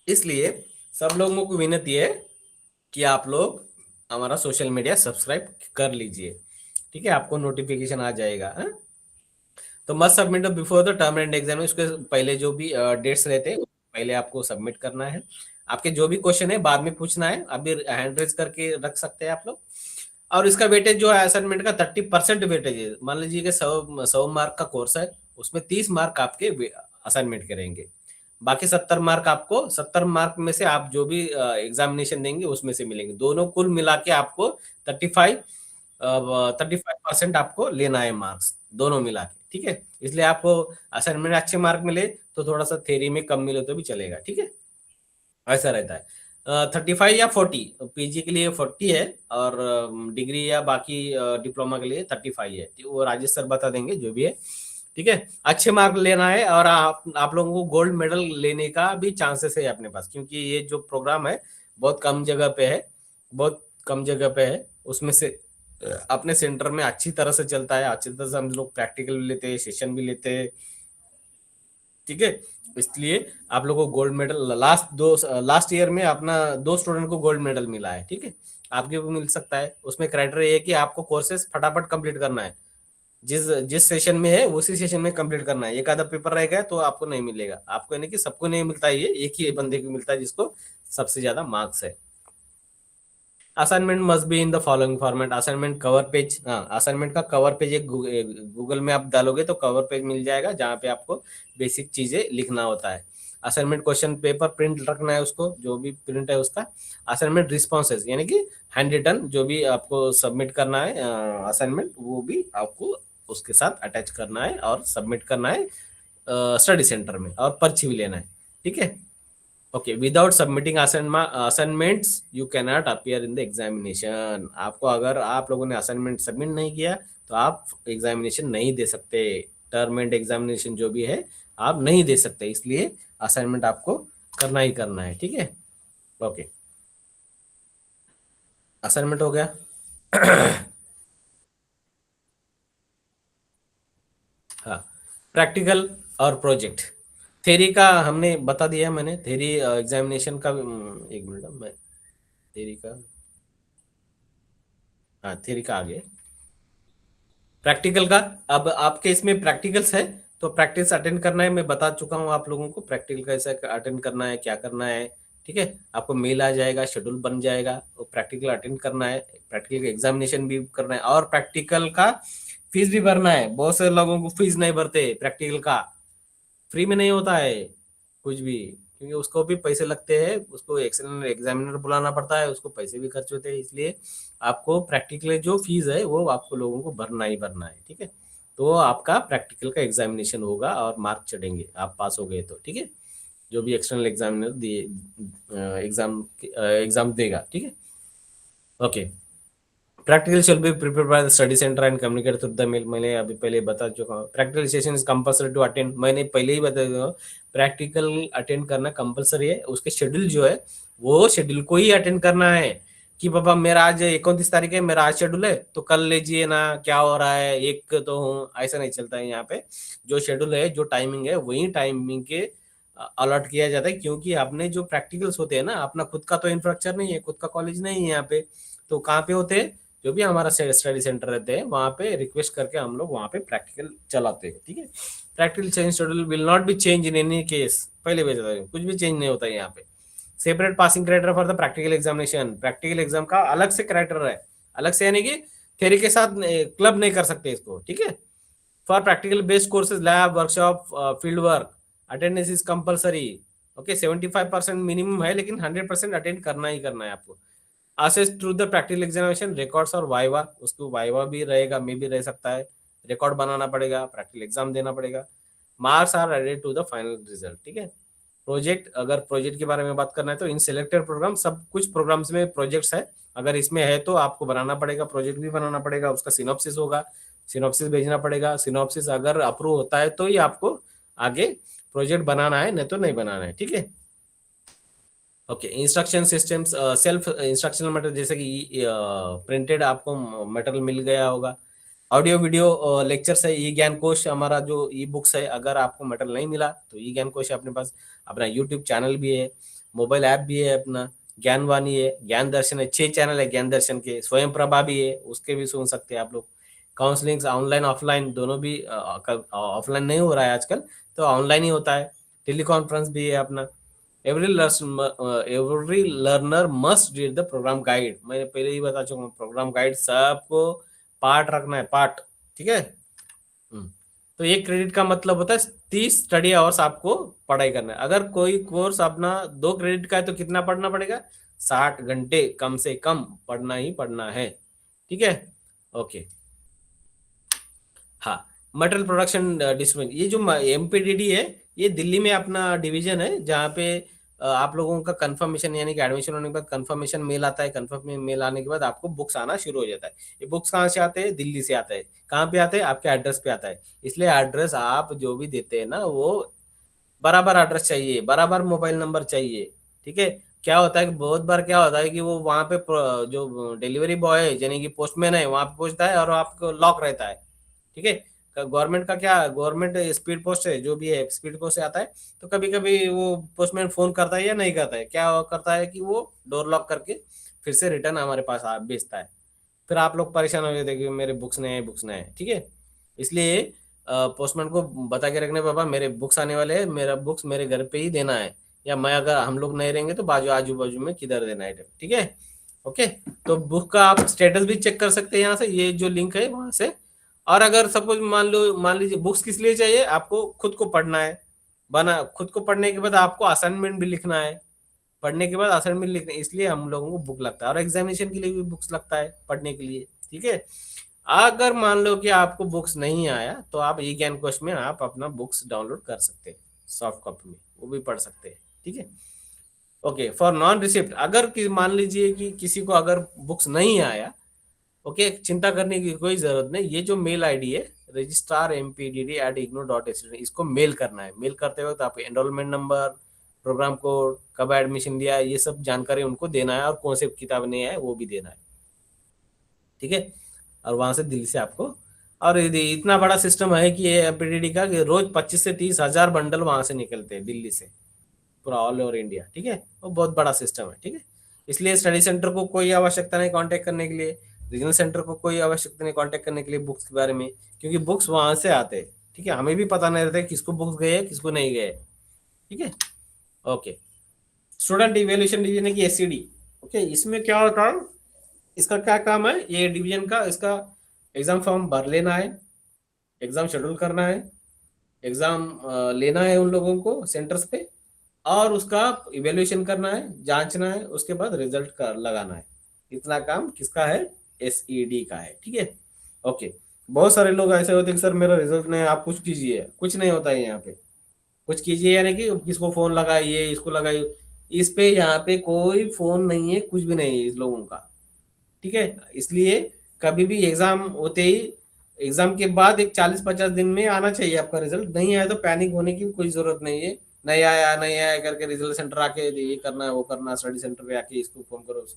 इसलिए सब लोगों को विनती है कि आप लोग हमारा सोशल मीडिया सब्सक्राइब कर लीजिए, ठीक है। आपको नोटिफिकेशन आ जाएगा, हाँ? तो must submit before the term and exam, उसके पहले जो भी डेट्स रहते हैं पहले आपको सबमिट करना है। आपके जो भी क्वेश्चन है बाद में पूछना है, अभी हैंड रेज करके रख सकते हैं आप लोग। और इसका वेटेज जो है असाइनमेंट का 30% वेटेज है। मान लीजिए कि 100 मार्क का कोर्स है, उसमें 30 मार्क आपके असाइनमेंट के रहेंगे। बाकी 70 मार्क आपको, 70 मार्क में से आप जो भी एग्जामिनेशन देंगे उसमें से मिलेंगे। दोनों कुल मिला के आपको 35% आपको लेना है मार्क्स, दोनों मिला के, ठीक है। इसलिए आपको असाइनमेंट अच्छे मार्क मिले तो थोड़ा सा थ्योरी में कम मिले तो भी चलेगा, ठीक है। ऐसा रहता है। 35 या 40, पीजी के लिए 40 है, और डिग्री या बाकी डिप्लोमा के लिए 35 है। वो राजेश सर बता देंगे जो भी है, ठीक है। अच्छे मार्क लेना है, और आप लोगों को गोल्ड मेडल लेने का भी चांसेस है अपने पास, क्योंकि ये जो प्रोग्राम है बहुत कम जगह पे है, बहुत कम जगह पे है। उसमें से अपने सेंटर में अच्छी तरह से चलता है, अच्छी तरह से हम लोग प्रैक्टिकल भी लेते हैं, सेशन भी लेते हैं, ठीक है। इसलिए आप लोगों को गोल्ड मेडल लास्ट ईयर में अपना 2 स्टूडेंट को गोल्ड मेडल मिला है, ठीक है। आपके को मिल सकता है। उसमें क्राइटेरिया है कि आपको कोर्सेज फटाफट कंप्लीट करना है, जिस जिस सेशन में है उसी सेशन में कंप्लीट करना है। एक आधा पेपर रह गया तो आपको नहीं मिलेगा, आपको यानी कि सबको नहीं मिलता है, ये एक ही बंदे को मिलता है जिसको सबसे ज्यादा मार्क्स है। Assignment must be in the following format. Assignment cover page, हाँ असाइनमेंट का कवर पेज एक गूगल में आप डालोगे तो कवर पेज मिल जाएगा, जहाँ पे आपको बेसिक चीजें लिखना होता है। असाइनमेंट क्वेश्चन पेपर प्रिंट रखना है, उसको जो भी प्रिंट है उसका। असाइनमेंट रिस्पॉन्सेज यानी कि हैंड रिटन जो भी आपको सबमिट करना है असाइनमेंट, वो भी आपको उसके साथ अटैच करना है और सबमिट करना है स्टडी सेंटर में, और पर्ची भी लेना है, ठीक है। Okay, without submitting assignments you can not appear in the examination. आपको अगर आप लोगों ने असाइनमेंट सबमिट नहीं किया तो आप एग्जामिनेशन नहीं दे सकते। टर्म एंड एग्जामिनेशन जो भी है आप नहीं दे सकते, इसलिए असाइनमेंट आपको करना ही करना है, ठीक है। ओके, असाइनमेंट हो गया। हाँ, प्रैक्टिकल और प्रोजेक्ट। थ्योरी का हमने बता दिया, मैंने थ्योरी एग्जामिनेशन का एक मिनट मैं थ्योरी का, हाँ थ्योरी का आगे प्रैक्टिकल का। अब आपके इसमें प्रैक्टिकल्स है, तो प्रैक्टिस अटेंड करना है, मैं बता चुका हूँ आप लोगों को प्रैक्टिकल कैसे अटेंड करना है, क्या करना है, ठीक है। आपको मेल आ जाएगा, शेड्यूल बन जाएगा, तो प्रैक्टिकल अटेंड करना है, प्रैक्टिकल का एग्जामिनेशन भी करना है, और प्रैक्टिकल का फीस भी भरना है। बहुत से लोगों को फीस नहीं भरते प्रैक्टिकल का, फ्री में नहीं होता है कुछ भी, क्योंकि उसको भी पैसे लगते हैं, उसको एक्सटर्नल एग्जामिनर बुलाना पड़ता है, उसको पैसे भी खर्च होते हैं, इसलिए आपको प्रैक्टिकल जो फीस है वो आपको लोगों को भरना ही भरना है, ठीक है। तो आपका प्रैक्टिकल का एग्जामिनेशन होगा और मार्क चढ़ेंगे, आप पास हो गए तो, ठीक है। जो भी एक्सटर्नल एग्जामिनर दिए एग्जाम देगा, ठीक है। Okay, practical shall be prepared by the study centre and communicate through the mail. मैंने अभी पहले बता चुका हूँ। Practical session is compulsory to attend, मैंने पहले ही बता दिया, प्रैक्टिकल अटेंड करना कंपलसरी है। उसके शेड्यूल जो है वो शेड्यूल को ही अटेंड करना है, कि पापा मेरा आज 29 तारीख है, मेरा आज शेड्यूल है तो कल लीजिए ना, क्या हो रहा है, एक तो हूँ, ऐसा नहीं चलता है यहाँ पे। जो शेड्यूल है, जो टाइमिंग है, वही टाइमिंग के अलॉट किया जाता है, क्योंकि आपने जो प्रैक्टिकल्स होते हैं ना, अपना खुद का तो इंफ्रास्ट्रक्चर नहीं है, खुद का कॉलेज नहीं है यहाँ पे, तो कहाँ पे होते हैं, जो भी हमारा स्टडी सेंटर रहते हैं वहाँ पे रिक्वेस्ट करके हम लोग वहाँ पे प्रैक्टिकल चलाते हैं, ठीक है। Practical change schedule will not be change in any case, पहले भी बता दूं, कुछ भी चेंज नहीं होता है यहाँ पे। Separate passing criteria for the practical examination, practical exam का अलग से क्राइटेरिया है, अलग से, यानी कि थ्योरी के साथ क्लब नहीं कर सकते इसको, ठीक है। For practical based courses, lab workshop, field work, attendance is compulsory. Okay, 75% minimum है, लेकिन 100% अटेंड करना ही करना है आपको। Assess through the practical examination, records और वाइवा, उसको वाइवा भी रहेगा, मे भी रह सकता है, रिकॉर्ड बनाना पड़ेगा, प्रैक्टिकल एग्जाम देना पड़ेगा। Marks are added to the final result, ठीक है। प्रोजेक्ट, अगर प्रोजेक्ट के बारे में बात करना है तो इन सिलेक्टेड प्रोग्राम, सब कुछ प्रोग्राम्स में प्रोजेक्ट्स है, अगर इसमें है तो आपको बनाना पड़ेगा, प्रोजेक्ट भी बनाना पड़ेगा, उसका सिनॉप्सिस होगा, सिनॉप्सिस भेजना पड़ेगा। सिनॉप्सिस अगर अप्रूव होता है तो ही आपको आगे प्रोजेक्ट बनाना है, नहीं तो नहीं बनाना है, ठीक है। Okay, instruction systems, self instructional material, जैसे कि प्रिंटेड आपको मटेरियल मिल गया होगा। ऑडियो वीडियो लेक्चर्स है, ई ज्ञान कोश हमारा जो ई बुक्स है, अगर आपको मटेरियल नहीं मिला तो ई ज्ञान कोश है अपने पास। अपना यूट्यूब चैनल भी है, मोबाइल ऐप भी है, अपना ज्ञानवाणी है, ज्ञान दर्शन है, 6 चैनल है ज्ञान दर्शन के, स्वयं प्रभा भी है, उसके भी सुन सकते हैं आप लोग। काउंसलिंग ऑनलाइन ऑफलाइन दोनों भी, ऑफलाइन नहीं हो रहा है आजकल, तो ऑनलाइन ही होता है। टेली कॉन्फ्रेंस भी है अपना। Every learner must read the programme guide, मैंने पहले ही बता चुका हूँ, प्रोग्राम गाइड सबको पार्ट रखना है, पार्ट, ठीक है। हम्म। तो एक क्रेडिट का मतलब होता है 30 स्टडी आवर्स आपको पढ़ाई करना है। अगर कोई कोर्स अपना 2 क्रेडिट का है तो कितना पढ़ना पड़ेगा, 60 घंटे कम से कम पढ़ना ही पढ़ना है, ठीक है। ओके, हाँ, मटेरियल प्रोडक्शन डिस्ट्रीब्यूशन, ये जो एमपीडीडी है, ये दिल्ली में अपना डिवीजन है, जहाँ पे आप लोगों का कंफर्मेशन यानी कि एडमिशन होने के बाद कंफर्मेशन मेल आता है। कंफर्मेशन मेल आने के बाद आपको बुक्स आना शुरू हो जाता है। ये बुक्स कहाँ से आते हैं? दिल्ली से आते हैं। कहाँ पे आते हैं? आपके एड्रेस पे आता है। इसलिए एड्रेस आप जो भी देते हैं ना, वो बराबर एड्रेस चाहिए, बराबर मोबाइल नंबर चाहिए। ठीक है। क्या होता है कि बहुत बार क्या होता है कि वो वहां पे जो डिलीवरी बॉय है यानी कि पोस्टमैन है वहां पे पहुंचता है और आपको लॉक रहता है। ठीक है। गवर्नमेंट का क्या, गवर्नमेंट स्पीड पोस्ट है जो भी है, स्पीड पोस्ट से आता है। तो कभी कभी वो पोस्टमैन फोन करता है या नहीं करता है, क्या करता है कि वो डोर लॉक करके फिर से रिटर्न हमारे पास भेजता है। फिर आप लोग परेशान हो जाते हैं कि मेरे बुक्स नहीं है, बुक्स नहीं है। ठीक है। इसलिए पोस्टमैन को बता के रखने, पापा मेरे बुक्स आने वाले हैं, मेरा बुक्स मेरे घर पे ही देना है, या मैं अगर हम लोग नहीं रहेंगे तो बाजू आजू बाजू में किधर देना है। ठीक है। ओके। तो बुक का आप स्टेटस भी चेक कर सकते हैं यहाँ से, ये जो लिंक है वहां से। और अगर सपोज मान लीजिए बुक्स किस लिए चाहिए, आपको खुद को पढ़ना है, बना खुद को पढ़ने के बाद आपको असाइनमेंट भी लिखना है। पढ़ने के बाद असाइनमेंट लिखने, इसलिए हम लोगों को बुक लगता है, और एग्जामिनेशन के लिए भी बुक्स लगता है पढ़ने के लिए। ठीक है। अगर मान लो कि आपको बुक्स नहीं आया तो आप ई ज्ञान कोश में आप अपना बुक्स डाउनलोड कर सकते हैं सॉफ्ट कॉपी में, वो भी पढ़ सकते हैं। ठीक है। ओके। फॉर नॉन रिसिप्ट, अगर मान लीजिए कि किसी को अगर बुक्स नहीं आया, ओके, चिंता करने की कोई जरूरत नहीं। ये जो मेल आईडी है registrar.mpdd@ignou.ac, इसको मेल करना है। मेल करते वक्त आप एनरोलमेंट नंबर, प्रोग्राम कोड, कब एडमिशन लिया है, ये सब जानकारी उनको देना है, और कौन से किताब नहीं है वो भी देना है। ठीक है। और वहां से दिल्ली से आपको, और इतना बड़ा सिस्टम है कि ये एमपीडीडी का, कि रोज 25 से 30 हजार बंडल वहां से निकलते हैं दिल्ली से, पूरा ऑल ओवर इंडिया। ठीक है। वो बहुत बड़ा सिस्टम है। ठीक है। इसलिए स्टडी सेंटर को कोई आवश्यकता नहीं कांटेक्ट करने के लिए, रीजनल सेंटर को कोई आवश्यकता नहीं कांटेक्ट करने के लिए बुक्स के बारे में, क्योंकि बुक्स वहां से आते हैं। ठीक है। हमें भी पता नहीं रहता है किसको बुक्स गए हैं किसको नहीं गए। ठीक है। ओके। स्टूडेंट इवेल्युएशन डिवीजन की एससीडी। ओके। इसमें क्या होता है, इसका क्या काम है, ये डिवीजन का, इसका एग्जाम फॉर्म भर लेना है, एग्जाम शेड्यूल करना है, एग्जाम लेना है उन लोगों को सेंटर्स पे, और उसका इवेल्युएशन करना है, जांचना है, उसके बाद रिजल्ट का लगाना है। इतना काम किसका है? एसईडी का है। ठीक है। ओके। बहुत सारे लोग ऐसे होते हैं कि सर मेरा रिजल्ट नहीं है, आप कुछ कीजिए। कुछ नहीं होता है यहाँ पे। कुछ कीजिए यानी कि किसको फोन लगाइए, इसको लगाइए, इस पे यहाँ पे कोई फोन नहीं है, कुछ भी नहीं है इस लोगों का। ठीक है। इसलिए कभी भी एग्जाम होते ही, एग्जाम के बाद एक 40-50 दिन में आना चाहिए आपका रिजल्ट। नहीं आया तो पैनिक होने की कोई जरूरत नहीं है। नहीं आया नहीं आया करके रिजल्ट सेंटर आके ये करना है वो करना, स्टडी सेंटर पे आके इसको फोन करो,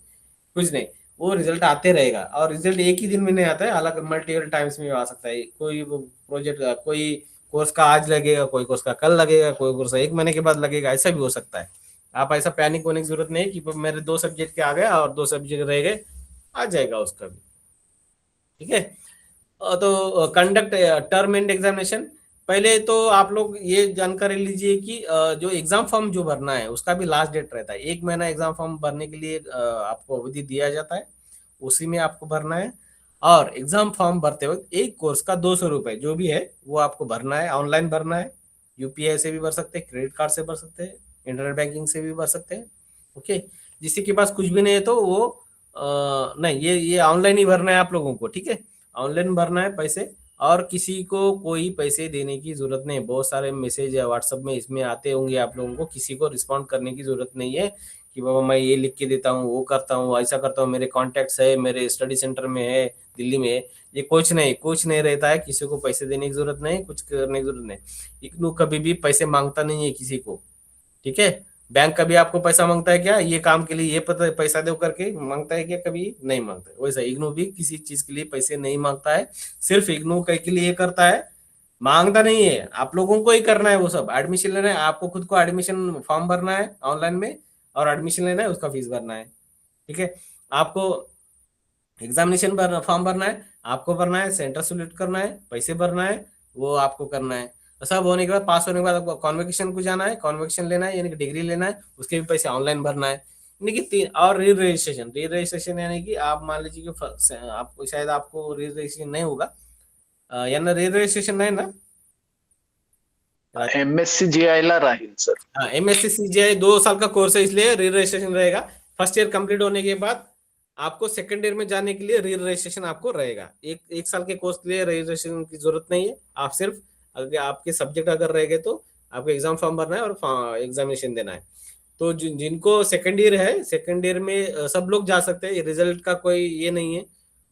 कुछ नहीं। वो रिजल्ट आते रहेगा, और रिजल्ट एक ही दिन में नहीं आता है, अलग मल्टीपल टाइम्स में आ सकता है। कोई प्रोजेक्ट, कोई कोर्स का आज लगेगा, कोई कोर्स का कल लगेगा, कोई कोर्स का 1 महीने के बाद लगेगा, ऐसा भी हो सकता है। आप ऐसा पैनिक होने की जरूरत नहीं कि मेरे 2 सब्जेक्ट के आ गया और 2 सब्जेक्ट रह गए, आ जाएगा उसका भी। ठीक है। तो कंडक्ट टर्म एंड एग्जामिनेशन, पहले तो आप लोग ये जानकारी लीजिए कि जो एग्जाम फॉर्म जो भरना है उसका भी लास्ट डेट रहता है। 1 महीना एग्जाम फॉर्म भरने के लिए आपको अवधि दिया जाता है, उसी में आपको भरना है। और एग्जाम फॉर्म भरते वक्त एक कोर्स का 200 रुपये जो भी है वो आपको भरना है, ऑनलाइन भरना है। यूपीआई से भी भर सकते हैं, क्रेडिट कार्ड से भर सकते हैं, इंटरनेट बैंकिंग से भी भर सकते हैं। ओके। जिसके के पास कुछ भी नहीं है तो वो नहीं, ये ऑनलाइन ही भरना है आप लोगों को। ठीक है। ऑनलाइन भरना है पैसे, और किसी को कोई पैसे देने की जरूरत नहीं। बहुत सारे मैसेज या व्हाट्सएप में इसमें आते होंगे आप लोगों को, किसी को रिस्पॉन्ड करने की जरूरत नहीं है कि बाबा मैं ये लिख के देता हूँ, वो करता हूँ, ऐसा करता हूँ, मेरे कॉन्टैक्ट्स है, मेरे स्टडी सेंटर में है, दिल्ली में है। ये कुछ नहीं, कुछ नहीं रहता है। किसी को पैसे देने की जरूरत नहीं, कुछ करने की जरूरत नहीं। इग्नू कभी भी पैसे मांगता नहीं है किसी को। ठीक है। बैंक कभी आपको पैसा मांगता है क्या, ये काम के लिए ये पता पैसा दो करके मांगता है क्या? कभी नहीं मांगता है। वैसा इग्नू भी किसी चीज के लिए पैसे नहीं मांगता है। सिर्फ इग्नू के लिए ये करता है, मांगता नहीं है। आप लोगों को ही करना है वो सब। एडमिशन लेना है आपको, खुद को एडमिशन फॉर्म भरना है ऑनलाइन में, और एडमिशन लेना है, उसका फीस भरना है। ठीक है। आपको एग्जामिनेशन फॉर्म भरना है, आपको भरना है, सेंटर सेलेक्ट करना है, पैसे भरना है, वो आपको करना है। तो सब होने के बाद, पास होने के बाद आपको कॉन्वोकेशन को जाना है, कॉन्वोकेशन लेना है यानी कि डिग्री लेना है, उसके भी पैसे ऑनलाइन भरना है। यानी कि 3, और री रजिस्ट्रेशन, री रजिस्ट्रेशन यानी कि आप मान लीजिए कि आपको शायद आपको री रजिस्ट्रेशन नहीं होगा, यानी री रजिस्ट्रेशन नहीं ना? एमएससी जीआय ला राहील सर. हाँ, एमएससी सीजीआई 2 साल का कोर्स है, इसलिए री रजिस्ट्रेशन रहेगा। फर्स्ट ईयर कंप्लीट होने के बाद आपको सेकंड ईयर में जाने के लिए री रजिस्ट्रेशन आपको रहेगा। एक साल के कोर्स के लिए रजिस्ट्रेशन की जरूरत नहीं है। आप सिर्फ, अगर आपके सब्जेक्ट अगर रह गए तो आपको एग्जाम फॉर्म भरना है और एग्जामिनेशन देना है। तो जिनको सेकंड ईयर है, सेकंड ईयर में सब लोग जा सकते हैं, रिजल्ट का कोई ये नहीं है,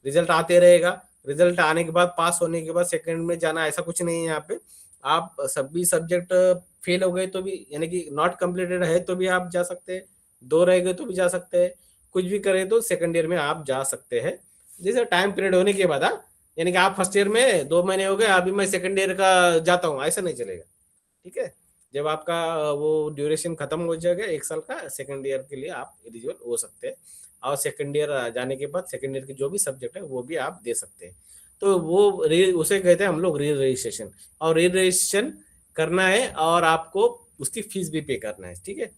रिजल्ट आते रहेगा, रिजल्ट आने के बाद पास होने के बाद सेकंड में जाना ऐसा कुछ नहीं है यहाँ पे। आप सभी सब्जेक्ट फेल हो गए तो भी, यानी कि नॉट कंप्लीटेड है तो भी आप जा सकते हैं, 2 रह गए तो भी जा सकते हैं, कुछ भी करें तो सेकंड ईयर में आप जा सकते हैं, जैसे टाइम पीरियड होने के बाद। यानी कि आप फर्स्ट ईयर में 2 महीने हो गए, अभी मैं सेकंड ईयर का जाता हूँ, ऐसा नहीं चलेगा। ठीक है, जब आपका वो ड्यूरेशन खत्म हो जाएगा 1 साल का, सेकंड ईयर के लिए आप एलिजिबल हो सकते हैं, और सेकंड ईयर जाने के बाद सेकंड ईयर के जो भी सब्जेक्ट है वो भी आप दे सकते हैं। तो वो उसे कहते हैं हम लोग री रजिस्ट्रेशन, और री रजिस्ट्रेशन करना है और आपको उसकी फीस भी पे करना है। ठीक है,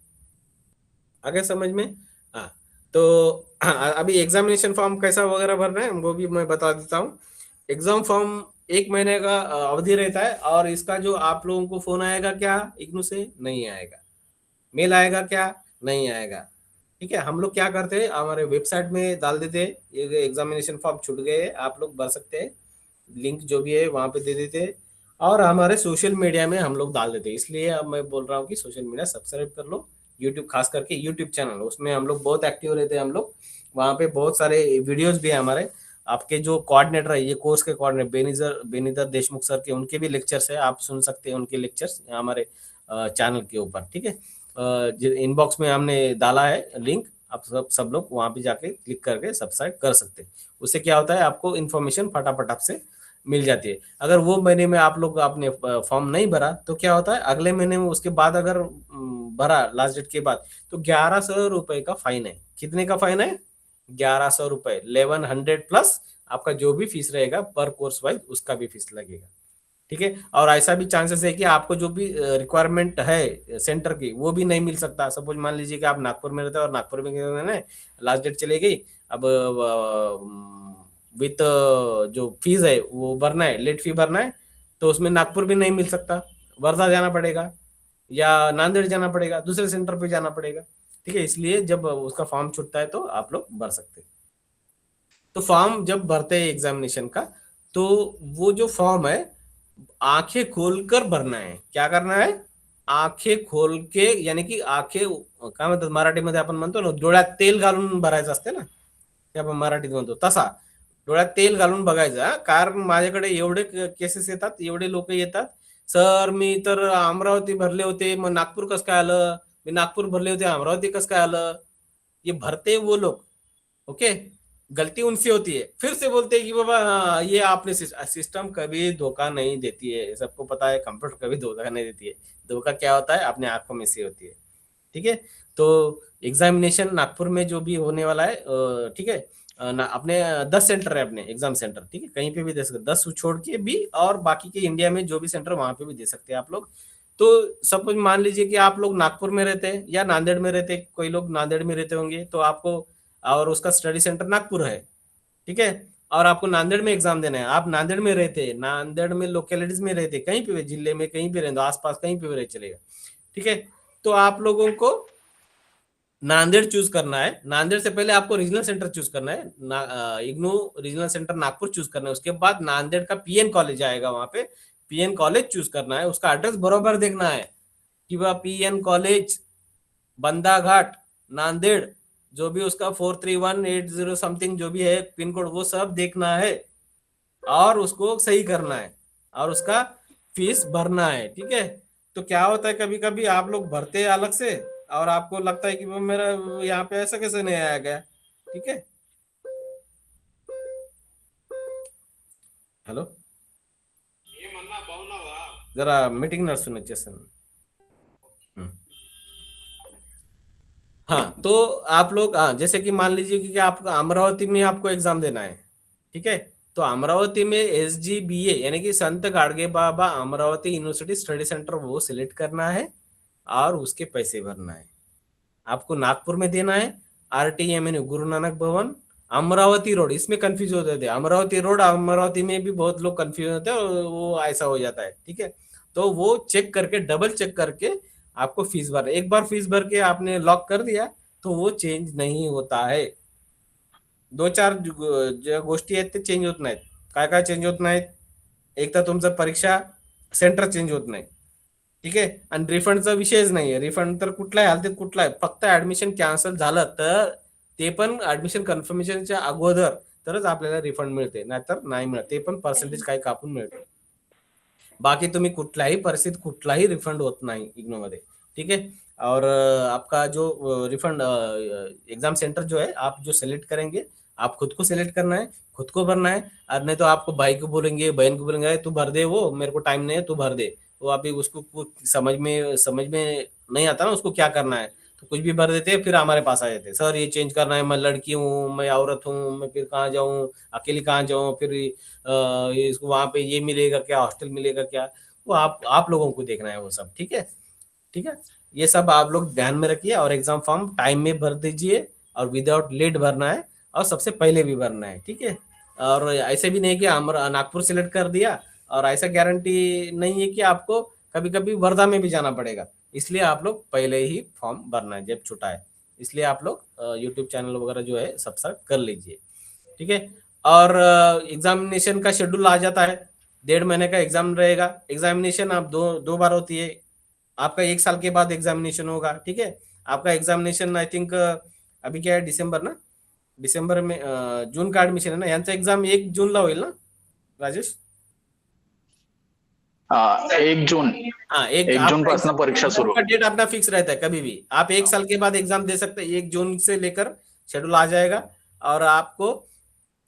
आगे समझ में? हाँ, तो अभी एग्जामिनेशन फॉर्म कैसा वगैरह भरना है वो भी मैं बता देता हूँ। एग्जाम फॉर्म 1 महीने का अवधि रहता है, और इसका जो आप लोगों को फोन आएगा क्या इग्नू से? नहीं आएगा। मेल आएगा क्या? नहीं आएगा। ठीक है, हम लोग क्या करते हैं, हमारे वेबसाइट में डाल देते हैं, ये एग्जामिनेशन फॉर्म छूट गए हैं, आप लोग भर सकते हैं, लिंक जो भी है वहां पे दे देते हैं, और हमारे सोशल मीडिया में हम लोग डाल देते हैं। इसलिए अब मैं बोल रहा हूँ कि सोशल मीडिया सब्सक्राइब कर लो, यूट्यूब, खास करके यूट्यूब चैनल, उसमें हम लोग बहुत एक्टिव रहते हैं। हम लोग वहाँ पे बहुत सारे वीडियोज भी है हमारे, आपके जो कोऑर्डिनेटर है, ये कोर्स के कोऑर्डिनेटर बेनिधर बेनिधर देशमुख सर के, उनके भी लेक्चर्स है, आप सुन सकते हैं उनके लेक्चर्स हमारे चैनल के ऊपर। ठीक है, इनबॉक्स में हमने डाला है लिंक, आप सब लोग वहां पे जाके क्लिक करके सब्सक्राइब कर सकते हैं। उससे क्या होता है, आपको इन्फॉर्मेशन फटाफट आपसे मिल जाती है। अगर वो महीने में आप लोग आपने फॉर्म नहीं भरा तो क्या होता है, अगले महीने में उसके बाद अगर भरा लास्ट डेट के बाद, तो 1100 रुपए का फाइन है। कितने का फाइन है? 1100 रुपए, 1100 प्लस आपका जो भी फीस रहेगा पर कोर्स वाइज, उसका भी फीस लगेगा। ठीक है, और ऐसा भी चांसेस है कि आपको जो भी रिक्वायरमेंट है सेंटर की वो भी नहीं मिल सकता। सपोज मान लीजिए कि आप नागपुर में रहते हैं और नागपुर में लास्ट डेट चली गई, अब विथ जो फीस है वो भरना है, लेट फी भरना है, तो उसमें नागपुर भी नहीं मिल सकता, वर्धा जाना पड़ेगा या नांदेड़ जाना पड़ेगा, दूसरे सेंटर पे जाना पड़ेगा। ठीक है, इसलिए जब उसका फॉर्म छूटता है तो आप लोग भर सकते हैं। तो फॉर्म जब भरते हैं एग्जामिनेशन का, तो वो जो फॉर्म है आंखें खोलकर भरना है। क्या करना है? आंखें खोल के, यानी कि आंखें काय म्हणतात मराठीमध्ये आपण म्हणतो ना, डोळ्यात तेल घालून भरायचं असते ना, ते आपण मराठीत म्हणतो तसा, डोळ्यात तेल घालून बघायचं हा. कारण माझ्याकडे एवढे केसेस येतात, एवढे लोक येतात, सर मी तर अमरावती भरले होते, मग नागपूर कसं काय आलं, मी नागपूर भरले होते, अमरावती कसं काय आलं, ये भरते वो लोग। ओके, गलती उनसे होती है, फिर से बोलते हैं कि बाबा हाँ, ये आपने सिस्टम कभी धोखा नहीं देती है, सबको पता है, कंप्यूटर कभी धोखा नहीं देती है। धोखा क्या होता है, अपने आंखों में से होती है। ठीक है, तो एग्जामिनेशन नागपुर में जो भी होने वाला है, ठीक है, अपने 10 सेंटर है, अपने एग्जाम सेंटर। ठीक है, कहीं पे भी दे सकते, 10 छोड़ के भी, और बाकी के इंडिया में जो भी सेंटर वहां पे भी दे सकते हैं आप लोग। तो सपोज मान लीजिए कि आप लोग नागपुर में रहते हैं या नांदेड़ में रहते हैं, कोई लोग नांदेड़ में रहते होंगे, तो आपको, और उसका स्टडी सेंटर नागपुर है, ठीक है, और आपको नांदेड़ में एग्जाम देना है, आप नांदेड़ में रहते हैं, नांदेड़ में लोकेलिटीज में रहते, कहीं पे भी जिले में कहीं पे रहते, आसपास कहीं पे भी रह चलेगा। ठीक है, तो आप लोगों को नांदेड़ चूज करना है। नांदेड़ से पहले आपको रीजनल सेंटर चूज करना है, IGNOU regional centre Nagpur choose करना है। उसके बाद नांदेड़ का पीएन कॉलेज आएगा, वहां पे पीएन कॉलेज चूज करना है, उसका एड्रेस बरोबर देखना है कि वह पीएन कॉलेज बंदा घाट नांदेड़, जो भी उसका 43180 समथिंग जो भी है पिन कोड, वो सब देखना है और उसको सही करना है, और उसका फीस भरना है। ठीक है, तो क्या होता है, कभी कभी आप लोग भरते हैं अलग से, और आपको लगता है कि वो मेरा यहाँ पे ऐसा कैसे नहीं आया गया। ठीक है, हेलो, जरा मीटिंग नर्स వచ్చేసాను। हाँ, तो आप लोग, हाँ, जैसे कि मान लीजिए कि आप अमरावती में आपको एग्जाम देना है। ठीक है, तो अमरावती में SGBA यानी कि संत Gadge Baba Amravati university study centre वो सिलेक्ट करना है, और उसके पैसे भरना है। आपको नागपुर में देना है RTMN गुरु नानक भवन, अमरावती रोड, इसमें कंफ्यूज होते थे, अमरावती रोड, अमरावती में भी बहुत लोग कंफ्यूज होते हैं, और वो ऐसा हो जाता है। ठीक है, तो वो चेक करके, डबल चेक करके आपको फीस भर, एक बार फीस भर के आपने लॉक कर दिया तो वो चेंज नहीं होता है। 2-4 ज्या गोष्टी आहेत ते चेंज होत नाहीत। काय काय चेंज होत नाहीत? एक तर तुमचं परीक्षा सेंटर चेंज होत नाही। ठीक आहे. आणि रिफंडचा विषयच नाहीये. रिफंड तर कुठल्याही हालतीत कुठला आहे, फक्त ऍडमिशन कॅन्सल झालं तर ते पण ऍडमिशन कन्फर्मेशनच्या अगोदर तरच आपल्याला रिफंड मिळते, नाहीतर नाही मिळत. ते पण पर्सेंटेज काही कापून मिळते. बाकी तुम्ही कुठल्याही परिस्थितीत कुठलाही रिफंड होत नहीं इग्नू मध्ये. ठीक है. और आपका जो रिफंड एग्जाम सेंटर जो है, आप जो सेलेक्ट करेंगे, आप खुद को सेलेक्ट करना है, खुद को भरना है। और नहीं तो आपको भाई को बोलेंगे, बहन को बोलेंगे, तू भर दे, वो मेरे को टाइम नहीं है, तू भर दे। वो अभी उसको कुछ समझ में नहीं आता ना उसको क्या करना है, तो कुछ भी भर देते हैं, फिर हमारे पास आ जाते हैं, सर ये चेंज करना है, मैं लड़की हूँ, मैं औरत हूँ, मैं फिर कहाँ जाऊँ, अकेली कहाँ जाऊँ, फिर इसको वहां पे ये मिलेगा क्या, हॉस्टल मिलेगा क्या, वो आप लोगों को देखना है वो सब। ठीक है। ठीक है। ये सब आप लोग ध्यान में रखिए, और एग्जाम फॉर्म टाइम में भर दीजिए, और विदाउट लेट भरना है, और सबसे पहले भी भरना है। ठीक है। और ऐसे भी नहीं कि हम नागपुर सिलेक्ट कर दिया और ऐसा गारंटी नहीं है कि आपको कभी कभी वर्धा में भी जाना पड़ेगा, इसलिए आप लोग पहले ही फॉर्म भरना है जब छुटा है। इसलिए आप लोग यूट्यूब चैनल वगैरह जो है सब्सक्राइब कर लीजिए। ठीक है। और एग्जामिनेशन का शेड्यूल आ जाता है, 1.5 महीने का एग्जाम रहेगा। एग्जामिनेशन आप दो दो बार होती है। आपका 1 साल के बाद एग्जामिनेशन होगा। ठीक है। आपका एग्जामिनेशन आई थिंक अभी क्या है, दिसंबर ना, दिसंबर में जून का ऍडमिशन आहे ना, यांचा एक्झाम 1 जूनला होईल ना राजेश? 1 जून, हाँ, एक 1 जून आपका पासून परीक्षा एग्जाम सुरू का होईल. डेट अपना फिक्स रहता है, कभी भी आप 1 साल के बाद एग्जाम दे सकते हैं। 1 जून से लेकर शेड्यूल आ जाएगा, और आपको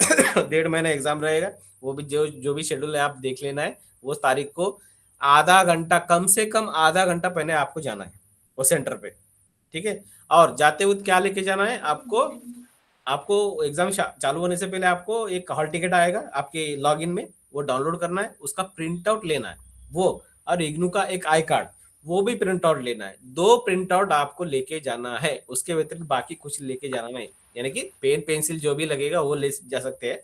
1.5 महीना एग्जाम रहेगा। वो भी जो जो भी शेड्यूल है आप देख लेना है, वो तारीख को आधा घंटा, कम से कम आधा घंटा पहले आपको जाना है वो सेंटर पे। ठीक है। और जाते हुए क्या लेके जाना है आपको, आपको एग्जाम चालू होने से पहले आपको एक हॉल टिकट आएगा आपके लॉगिन में, वो डाउनलोड करना है, उसका प्रिंट आउट लेना है वो, और इग्नू का एक आई कार्ड, वो भी प्रिंट आउट लेना है। 2 प्रिंट आउट आपको लेके जाना है, उसके व्यतिरिक्त बाकी कुछ लेके जाना नहीं। यानी कि पेन पेंसिल जो भी लगेगा वो ले जा सकते हैं।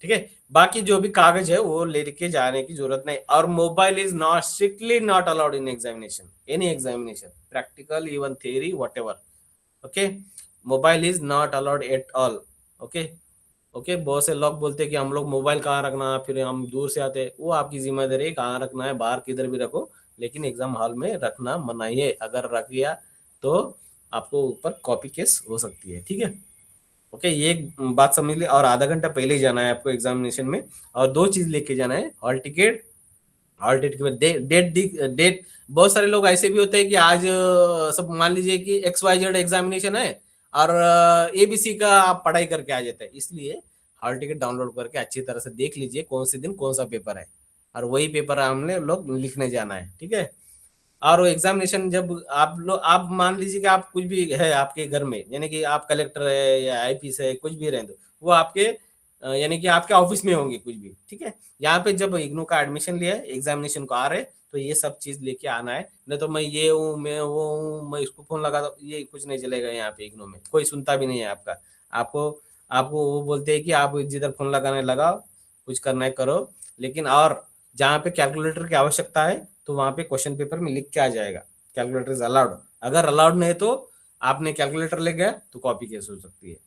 ठीक है। बाकी जो भी कागज है वो लेके जाने की जरूरत नहीं। और mobile is not strictly not allowed in examination, any examination, practical even theory what ever. Okay. Mobile is not allowed at all. Okay. Okay. बहुत से लोग बोलते हैं कि हम लोग मोबाइल कहाँ रखना, फिर हम दूर से आते हैं, वो आपकी जिम्मेदारी है, कहाँ रखना है, बाहर किधर भी रखो, लेकिन एग्जाम हॉल में रखना मनाही है। अगर रख दिया तो आपको ऊपर कॉपी केस हो सकती है। ठीक है। ओके। ये एक बात समझ ली। और आधा घंटा पहले ही जाना है आपको एग्जामिनेशन में। और 2 चीज लेके जाना है, हॉल टिकट, हॉल टिकट के बाद डेट। बहुत सारे लोग ऐसे भी होते हैं कि आज सब मान लीजिए कि XYZ एग्जामिनेशन है, और ABC का आप पढ़ाई करके आ जाते हैं, इसलिए हॉल टिकट डाउनलोड करके अच्छी तरह से देख लीजिए कौन से दिन कौन सा पेपर है, और वही पेपर हमने लोग लिखने जाना है। ठीक है। और वो एग्जामिनेशन जब आप मान लीजिए कि आप कुछ भी है आपके घर में, यानी कि आप कलेक्टर है या IPS है, कुछ भी रहे, तो वो आपके यानी कि आपके ऑफिस में होंगे कुछ भी। ठीक है। यहाँ पे जब इग्नू का एडमिशन लिया है, एग्जामिनेशन को आ रहे, तो ये सब चीज लेके आना है। नहीं तो मैं ये हूँ, मैं वो हूँ, मैं इसको फोन लगा दो, ये कुछ नहीं चलेगा। यहाँ पे इग्नू में कोई सुनता भी नहीं है आपका। आपको आपको वो बोलते हैं कि आप जिधर फोन लगाने लगाओ, कुछ करना है करो, लेकिन और जहाँ पे कैलकुलेटर की आवश्यकता है, तो वहां पे क्वेश्चन पेपर में लिख के आ जाएगा कैलकुलेटर इज अलाउड। अगर अलाउड नहीं तो आपने कैलकुलेटर ले गया तो कॉपी केस हो सकती है।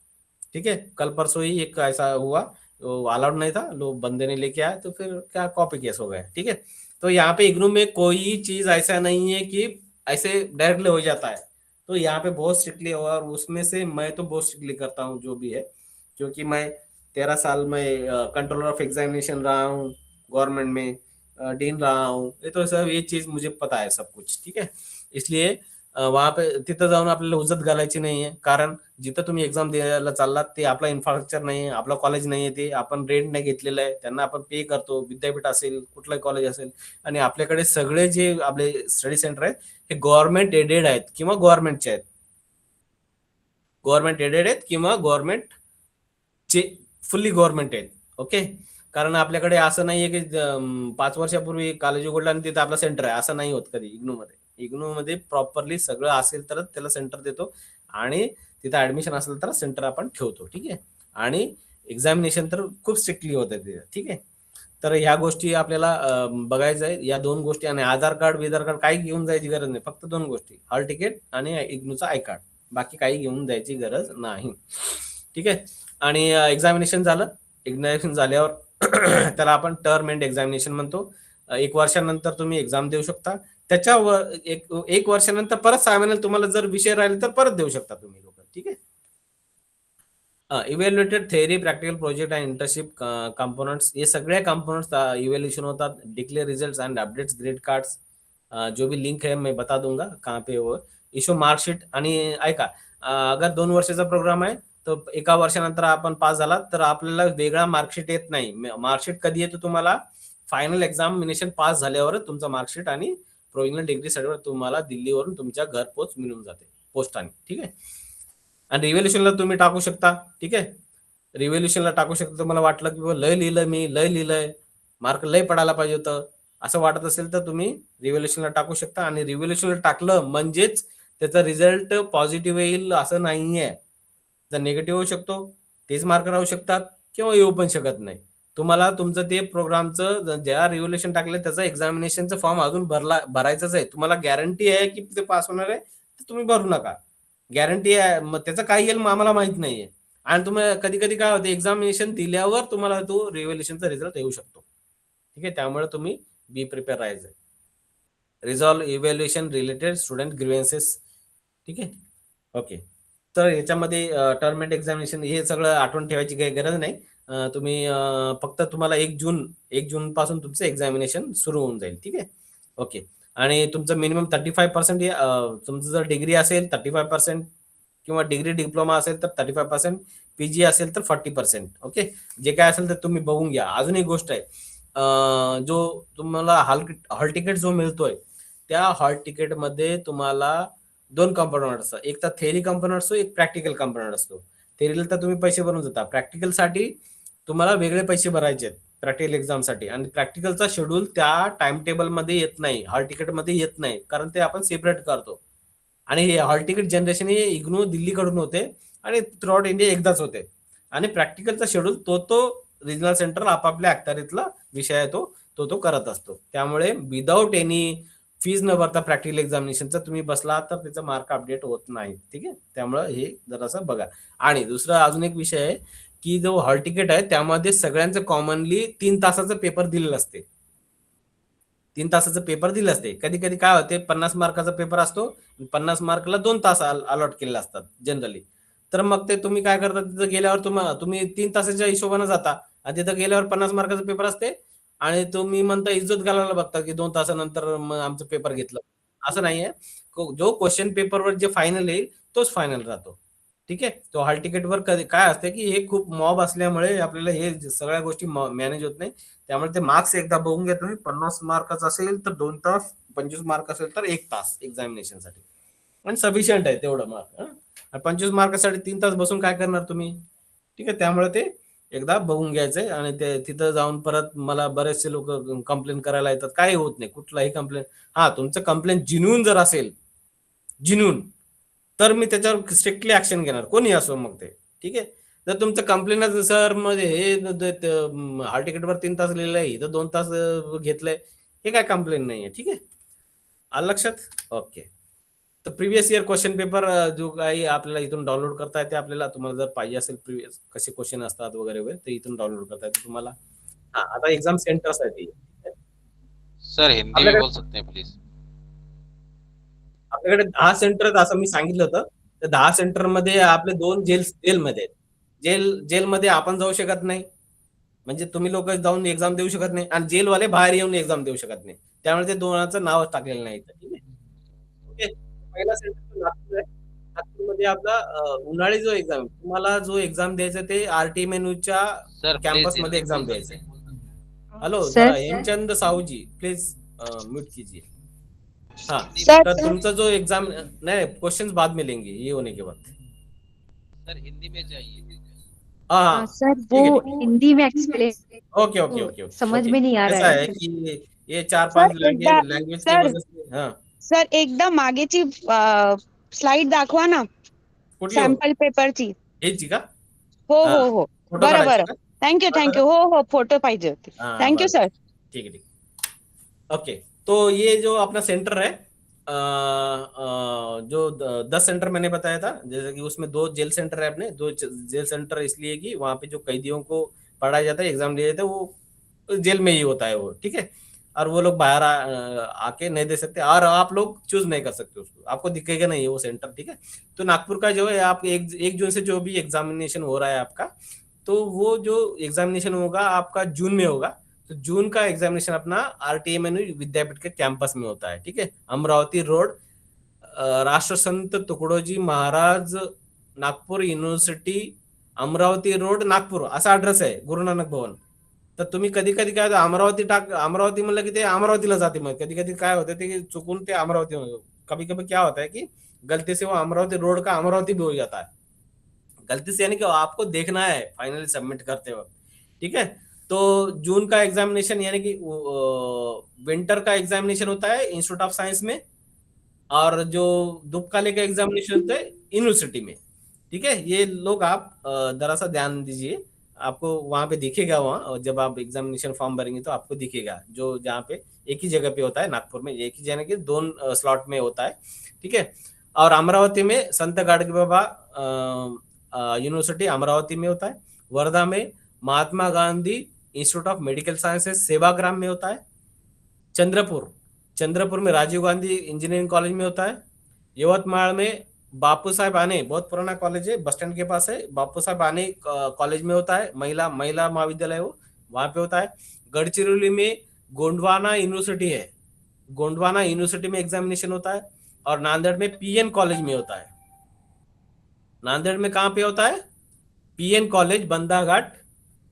ठीक है। कल परसों ही एक ऐसा हुआ, तो अलाउड नहीं था, लोग बंदे ने लेके आए, तो फिर क्या कॉपी केस हो गया। ठीक है। तो यहाँ पे इग्नू में कोई चीज ऐसा नहीं है कि ऐसे डायरेक्टली हो जाता है, तो यहाँ पे बहुत स्ट्रिक्टली, और उसमें से मैं तो बहुत स्ट्रिक्टली करता हूँ जो भी है, क्योंकि मैं 13 साल में कंट्रोलर ऑफ एग्जामिनेशन रहा हूँ गवर्नमेंट में, डीन रहा हूँ, ये तो सब ये चीज मुझे पता है सब कुछ। ठीक है। इसलिए वहां पे तिथं जाऊन आपल्याला उजत घालायची नाहीये, कारण जिथं तुम्ही एक्झाम द्यायला चाललात ते आपला इन्फ्रास्ट्रक्चर नाही आहे, आपला कॉलेज नाही आहे, ते आपण रेंट नाही घेतलेलं आहे, त्यांना आपण पे करतो, विद्यापीठ असेल कुठलंही कॉलेज असेल, आणि आपल्याकडे सगळे जे आपले स्टडी सेंटर आहेत हे गव्हर्नमेंट एडेड आहेत किंवा गव्हर्नमेंटचे आहेत, गव्हर्नमेंट एडेड आहेत किंवा गव्हर्नमेंट चे फुल्ली गव्हर्नमेंट आहेत। ओके। कारण आपल्याकडे असं नाहीये की 5 वर्षापूर्वी कॉलेज उघडलं आणि तिथं आपला सेंटर आहे, असं नाही होत कधी इग्नू मध्ये। इग्नू मध्ये प्रॉपरली सगळं असेल तरच त्याला सेंटर देतो, आणि तिथं ऍडमिशन असेल तर सेंटर आपण ठेवतो। ठीक आहे। आणि एक्झामिनेशन तर खूप स्ट्रिक्टली होतं तिथे। ठीक आहे। तर ह्या गोष्टी आपल्याला बघायचं आहे, या 2 गोष्टी, आणि आधार कार्ड विधार कार्ड काही घेऊन जायची गरज नाही, फक्त 2 गोष्टी, हॉल तिकीट आणि इग्नूचा आय कार्ड, बाकी काही घेऊन जायची गरज नाही। ठीक आहे। आणि एक्झामिनेशन झालं, एक्झामिनेशन झाल्यावर त्याला आपण टर्म एंड एक्झामिनेशन म्हणतो। 1 वर्षानंतर तुम्ही एक्झाम देऊ शकता, त्याच्यावर एक वर्षानंतर परत 6 महिन्याला तुम्हाला जर विषय राहिले तर परत देऊ शकता तुम्ही लोक. ठीक आहे. Evaluated theory, practical project and internship components, ये सगळे कंपोनेंट्स इव्हॅल्युएशन होतात. Declare results and updates grade cards, जो भी लिंक है मैं बता दूंगा कहाँ पे वो इशू मार्कशीट. आणि ऐका, अगर 2 वर्षाचा प्रोग्राम आहे तर एका वर्षानंतर आपण पास झाला तर आपल्याला वेगळा मार्कशीट येत नाही. मार्कशीट कधी येतो तुम्हाला? फायनल एक्झामिनेशन पास झाल्यावर तुमचं मार्कशीट आणि प्रोव्हिजनल डिग्री सर्टिफिकेट तुम्हाला दिल्लीवरून तुमच्या घरपोच मिळून जाते पोस्टाने. ठीक आहे. आणि रिव्होल्युशनला तुम्ही टाकू शकता. ठीक आहे. रिव्होल्युशनला टाकू शकता. तुम्हाला वाटलं की बाबा लय लिहिलं, मी लय लिहिलंय, मार्क लय पडायला पाहिजे होतं, असं वाटत असेल तर तुम्ही रिव्होल्युशनला टाकू शकता. आणि रिव्होल्युशनला टाकलं म्हणजेच त्याचा रिझल्ट पॉझिटिव्ह येईल असं नाहीये. जर निगेटिव्ह होऊ शकतो, तेच मार्क राहू शकतात किंवा येऊ पण शकत नाही. तुम्हाला तुमचं ते प्रोग्रामचं ज्या रिव्होल्युशन टाकलं त्याचं एक्झामिनेशनचं फॉर्म अजून भरायचंच आहे. तुम्हाला गॅरंटी आहे की ते पास होणार आहे तर तुम्ही भरू नका. गॅरंटी आहे, मग त्याचं काय येईल आम्हाला माहित नाहीये. आणि तुम्ही कधी कधी काय होते, एक्झामिनेशन दिल्यावर तुम्हाला तो रिव्होल्युशनचा रिझल्ट येऊ शकतो. ठीक आहे. त्यामुळे तुम्ही बी प्रिपेअर राहायचं. Resolve evaluation related student grievances. ठीक आहे. ओके. तर याच्यामध्ये टर्म एंड एक्झामिनेशन हे सगळं आठवण ठेवायची काही गरज नाही. तुम्ही फक्त तुम्हाला 1 जून पासून तुमचं एक्झामिनेशन सुरू होऊन जाईल. ठीक आहे. ओके. आणि तुमचं मिनिमम 35% तुमचं जर डिग्री असेल 35%, किंवा डिग्री डिप्लोमा असेल तर 35%, पीजी असेल तर 40%. ओके. जे काय असेल तर तुम्ही बघून घ्या. अजून एक गोष्ट आहे, जो तुम्हाला हॉल तिकीट जो मिळतोय त्या हॉल तिकीटमध्ये तुम्हाला 2 कंपोनंट असतात. एक तर थेअरी कंपोनंट असतो, एक प्रॅक्टिकल कंपोनंट असतो. थेअरीला तर तुम्ही पैसे भरून जाता, प्रॅक्टिकलसाठी तुम्हाला वेगळे पैसे भरायचे आहेत प्रॅक्टिकल एक्झामसाठी. आणि प्रॅक्टिकलचा शेड्यूल त्या टाइम टेबलमध्ये येत नाही, हॉल तिकीटमध्ये येत नाही, कारण ते आपण सेपरेट करतो. आणि हे हॉल तिकीट जनरेशन हे इग्नू दिल्लीकडून होते आणि थ्रू आउट इंडिया एकदाच होते. आणि प्रॅक्टिकलचा शेड्यूल तो रिजनल सेंटर आपापल्या अखत्यारीतला विषय आहे तो करत असतो. त्यामुळे विदाऊट एनी फीज न भरता प्रॅक्टिकल एक्झामिनेशनचा तुम्ही बसला तर त्याचा मार्क अपडेट होत नाही. ठीक आहे. त्यामुळे हे जरासं बघा. आणि दुसरा अजून एक विषय आहे की जो हॉल तिकीट आहे त्यामध्ये सगळ्यांचं कॉमनली 3 तासाचं पेपर दिलेलं असते. 3 तासाचं पेपर दिलं असते. कधी कधी काय होते, 50 मार्काचा पेपर असतो, 50 मार्कला 2 तास अलॉट केलेले असतात जनरली. तर मग ते तुम्ही काय करता, तिथं गेल्यावर तुम्ही 3 तासाच्या हिशोबाने जाता आणि तिथं गेल्यावर 50 मार्काचा पेपर असते आणि तुम्ही म्हणता इज्जत घालायला बघता की 2 तासानंतर मग आमचं पेपर घेतलं. असं नाहीये. जो क्वेश्चन पेपरवर जे फायनल येईल तोच फायनल राहतो. ठीक आहे. तो हॉल तिकीटवर कधी काय असते की हे खूप मॉब असल्यामुळे आपल्याला हे सगळ्या गोष्टी मॅनेज होत नाही. त्यामुळे ते मार्क्स एकदा बघून घ्या तुम्ही. 50 मार्काचा असेल तर 2 तास, 25 मार्क असेल तर 1 तास एक्झामिनेशनसाठी, आणि सफिशियंट आहे तेवढं मार्क. 25 मार्कासाठी 3 तास बसून काय करणार तुम्ही? ठीक आहे. त्यामुळे ते एकदा बघून घ्यायचंय. आणि ते तिथं जाऊन परत मला बरेचसे लोक कंप्लेंट करायला येतात, काही होत नाही कुठलाही कंप्लेंट. हा, तुमचं कंप्लेंट जिन्यून जर असेल, जिन्यून, तर मी त्याच्यावर स्ट्रिक्टली ऍक्शन घेणार, कोणी असो मग ते. ठीक आहे. जर तुमचं कंप्लेंट सर मध्ये हे हॉल तिकीटवर 3 तास लिहिलंय, आहे इथं 2 तास घेतलंय, हे काय कंप्लेंट नाहीये. ठीक आहे. आलं लक्षात? ओके. तर प्रिव्हियस इयर क्वेश्चन पेपर जो काही आपल्याला इथून डाउनलोड करता येते, आपल्याला तुम्हाला जर पाहिजे असेल प्रिव्हियस कसे क्वेश्चन असतात वगैरे वगैरे, तर इथून डाउनलोड करता येते तुम्हाला. हा, आता एक्झाम सेंटरसाठी सर हिंदी में बोल सकते हैं प्लीज. आपल्याकडे 10 सेंटर आहेत असं मी सांगितलं होतं. तर 10 सेंटर मध्ये आपले 2 जेलमध्ये आहेत. जेलमध्ये आपण जाऊ शकत नाही, म्हणजे तुम्ही लोक जाऊन एक्झाम देऊ शकत नाही, आणि जेलवाले बाहेर येऊन एक्झाम देऊ शकत नाही. त्यामुळे ते दोनाचं नावच टाकलेलं नाही. ठीक आहे. ओके. पहिला सेंटर नागपूर आहे. नागपूरमध्ये आपला उन्हाळी जो एक्झाम, तुम्हाला जो एक्झाम द्यायचा ते आरटी मेनूच्या सर कॅम्पस प्लीज मध्ये हिंदी एक्झाम बोल सकते द्यायचं. हैं. हॅलो, सर जरा हेमचंद साहूजी प्लीज म्यूट कीजिए. हाँ, सर तो तुमचा जो एग्जाम, नहीं क्वेश्चंस बाद में लेंगे ये होने के बाद. सर हिंदी में चाहिए. हाँ हाँ हाँ, सर, ठीक वो है ठीक हिंदी में एक्सप्लेन है. ओके ओके ओके ओके समझ ओके. में नहीं आ रहा ऐसा है है. कि ये 4-5 सर एकदा लँग्वेज की सर वजह से. हाँ, सर एकदा मागेची स्लाइड दाखवा ना, कुठली हो? सॅम्पल पेपरची. हेची का? हो हाँ, हो हो, फोटो बरं काढायचे बरं. का? Thank you thank you. हो हो, फोटो पाहिजे होते. हाँ थँक्यू बस सर. ठीक है ठीक. ओके. तो ये जो अपना सेंटर है, जो 10 सेंटर मैंने बताया था, जैसे कि उसमें 2 जेल सेंटर है अपने, 2 जेल सेंटर इसलिए कि वहाँ पे जो कैदियों को पढ़ाया जाता है, एग्जाम लिया जाता है, वो जेल में ही होता है वो. ठीक है. और वो लोग बाहर आके नहीं दे सकते, और आप लोग चूज नहीं कर सकते उसको, आपको दिखेगा नहीं वो सेंटर, ठीक है। तो नागपुर का जो है, आप 1 जून से जो भी एग्जामिनेशन हो रहा है आपका, तो वो जो एग्जामिनेशन होगा आपका जून में होगा। तो जून का एग्जामिनेशन अपना आरटीएमएनयू विद्यापीठ के कैंपस में होता है, ठीक है। अमरावती रोड, राष्ट्रसंत तुकडोजी महाराज नागपूर युनिव्हर्सिटी, अमरावती रोड नागपूर असा ऍड्रेस आहे, गुरु नानक भवन। तर तुम्ही कधी कधी काय होतं, अमरावती म्हणलं की ते अमरावतीला जाते, मग कधी कधी काय होतं ते चुकून ते अमरावती, कभी कभी क्या होता है कि गलती से वो अमरावती रोड का अमरावती भी हो जाता है, गलती से, यानी कि आपको देखना है फाइनली सबमिट करते वक्त, ठीक है। तो जून का एग्जामिनेशन यानी कि विंटर का एग्जामिनेशन होता है इंस्टीट्यूट ऑफ साइंस में, और जो दुपकाले का एग्जामिनेशन होता है यूनिवर्सिटी में, ठीक है। ये लोग आप दरअसल ध्यान दीजिए, आपको वहां पे दिखेगा, वहां जब आप एग्जामिनेशन फॉर्म भरेंगे तो आपको दिखेगा, जो जहाँ पे एक ही जगह पे होता है नागपुर में, एक ही जगह के 2 स्लॉट में होता है, ठीक है। और अमरावती में संत गाडगे बाबा यूनिवर्सिटी अमरावती में होता है। वर्धा में Mahatma Gandhi institute of medical sciences Sevagram में होता है। चंद्रपुर में राजीव गांधी इंजीनियरिंग कॉलेज में होता है। यवतमाल में बापू साहेब आने, बहुत पुराना कॉलेज है, बस स्टैंड के पास है, बापू साहेब आने कॉलेज में होता है, महिला महाविद्यालय हो, वहां पे होता है। गढ़चिरौली में गोंडवाना यूनिवर्सिटी है, गोंडवाना यूनिवर्सिटी में एग्जामिनेशन होता है। और नांदेड़ में पीएन कॉलेज में होता है। नांदेड़ में कहाँ पे होता है? पीएन कॉलेज बंदाघाट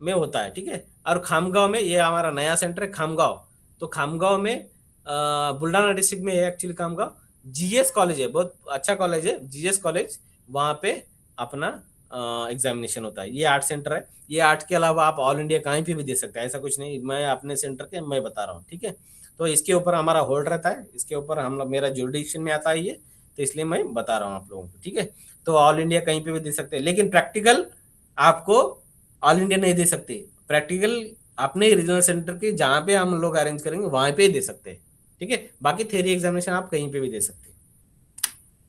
में होता है, ठीक है। और खामगांव में, ये हमारा नया सेंटर है खामगांव, तो खामगांव में बुल्ढाना डिस्ट्रिक्ट में है एक्चुअली खामगांव। जीएस कॉलेज है, बहुत अच्छा कॉलेज है जीएस कॉलेज, वहां पे अपना एग्जामिनेशन होता है। ये 8 सेंटर है। ये 8 के अलावा आप ऑल इंडिया कहीं पे भी दे सकते हैं, ऐसा कुछ नहीं, मैं अपने सेंटर के मैं बता रहा हूँ, ठीक है। तो इसके ऊपर हमारा होल्ड रहता है, इसके ऊपर हम लोग, मेरा जुरिडिक्शन में आता है ये, तो इसलिए मैं बता रहा हूँ आप लोगों को, ठीक है। तो ऑल इंडिया कहीं पे भी दे सकते हैं, लेकिन प्रैक्टिकल आपको ऑल इंडिया नहीं दे सकते, प्रैक्टिकल अपने रीजनल सेंटर के जहाँ पे हम लोग अरेंज करेंगे वहां पे दे सकते हैं, ठीक है। बाकी थ्योरी एग्जामिनेशन आप कहीं पे भी दे सकते हैं।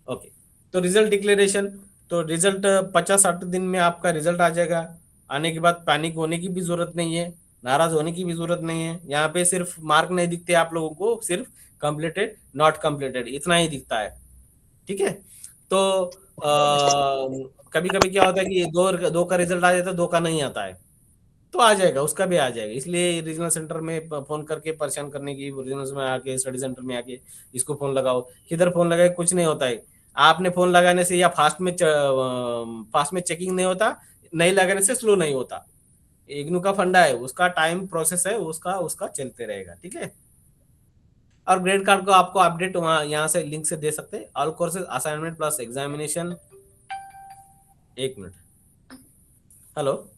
ओके, तो रिजल्ट डिक्लेरेशन, तो रिजल्ट 50-60 दिन में आपका रिजल्ट आ जाएगा। आने के बाद पैनिक होने की भी जरूरत नहीं है, नाराज होने की भी जरूरत नहीं है। यहाँ पे सिर्फ मार्क नहीं दिखते आप लोगों को, सिर्फ कंप्लीटेड नॉट कंप्लीटेड इतना ही दिखता है, ठीक है। तो कभी कभी क्या होता है कि दो का रिजल्ट आ जाता है, 2 का नहीं आता है, तो आ जाएगा, उसका भी आ जाएगा। इसलिए रीजनल सेंटर में फोन करके परेशान करने की, रीजनल में आके, स्टडी सेंटर में आके इसको फोन लगाओ, किधर फोन लगाए, कुछ नहीं होता है। आपने फोन लगाने से या फास्ट में चेकिंग नहीं होता, नहीं लगाने से स्लो नहीं होता। इग्नू का फंडा है, उसका टाइम प्रोसेस है, उसका उसका चलते रहेगा, ठीक है। और ग्रेड कार्ड को आपको अपडेट वहां यहाँ से लिंक से दे सकते हैं। All courses assignment plus examination. 1 minute, hello.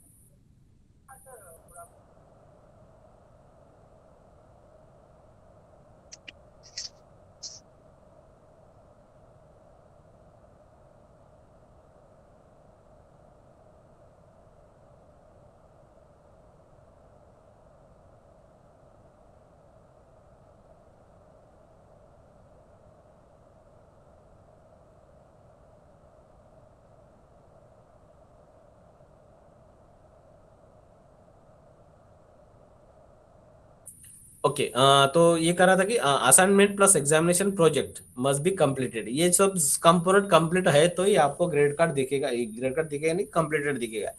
Okay, तो ये कह रहा था कि assignment plus examination project must be completed. ये सब कंपोनेंट कंप्लीट है तो ही आपको ग्रेड कार्ड दिखेगा, ग्रेड कार्ड दिखेगा नहीं, कंप्लीटेड दिखेगा।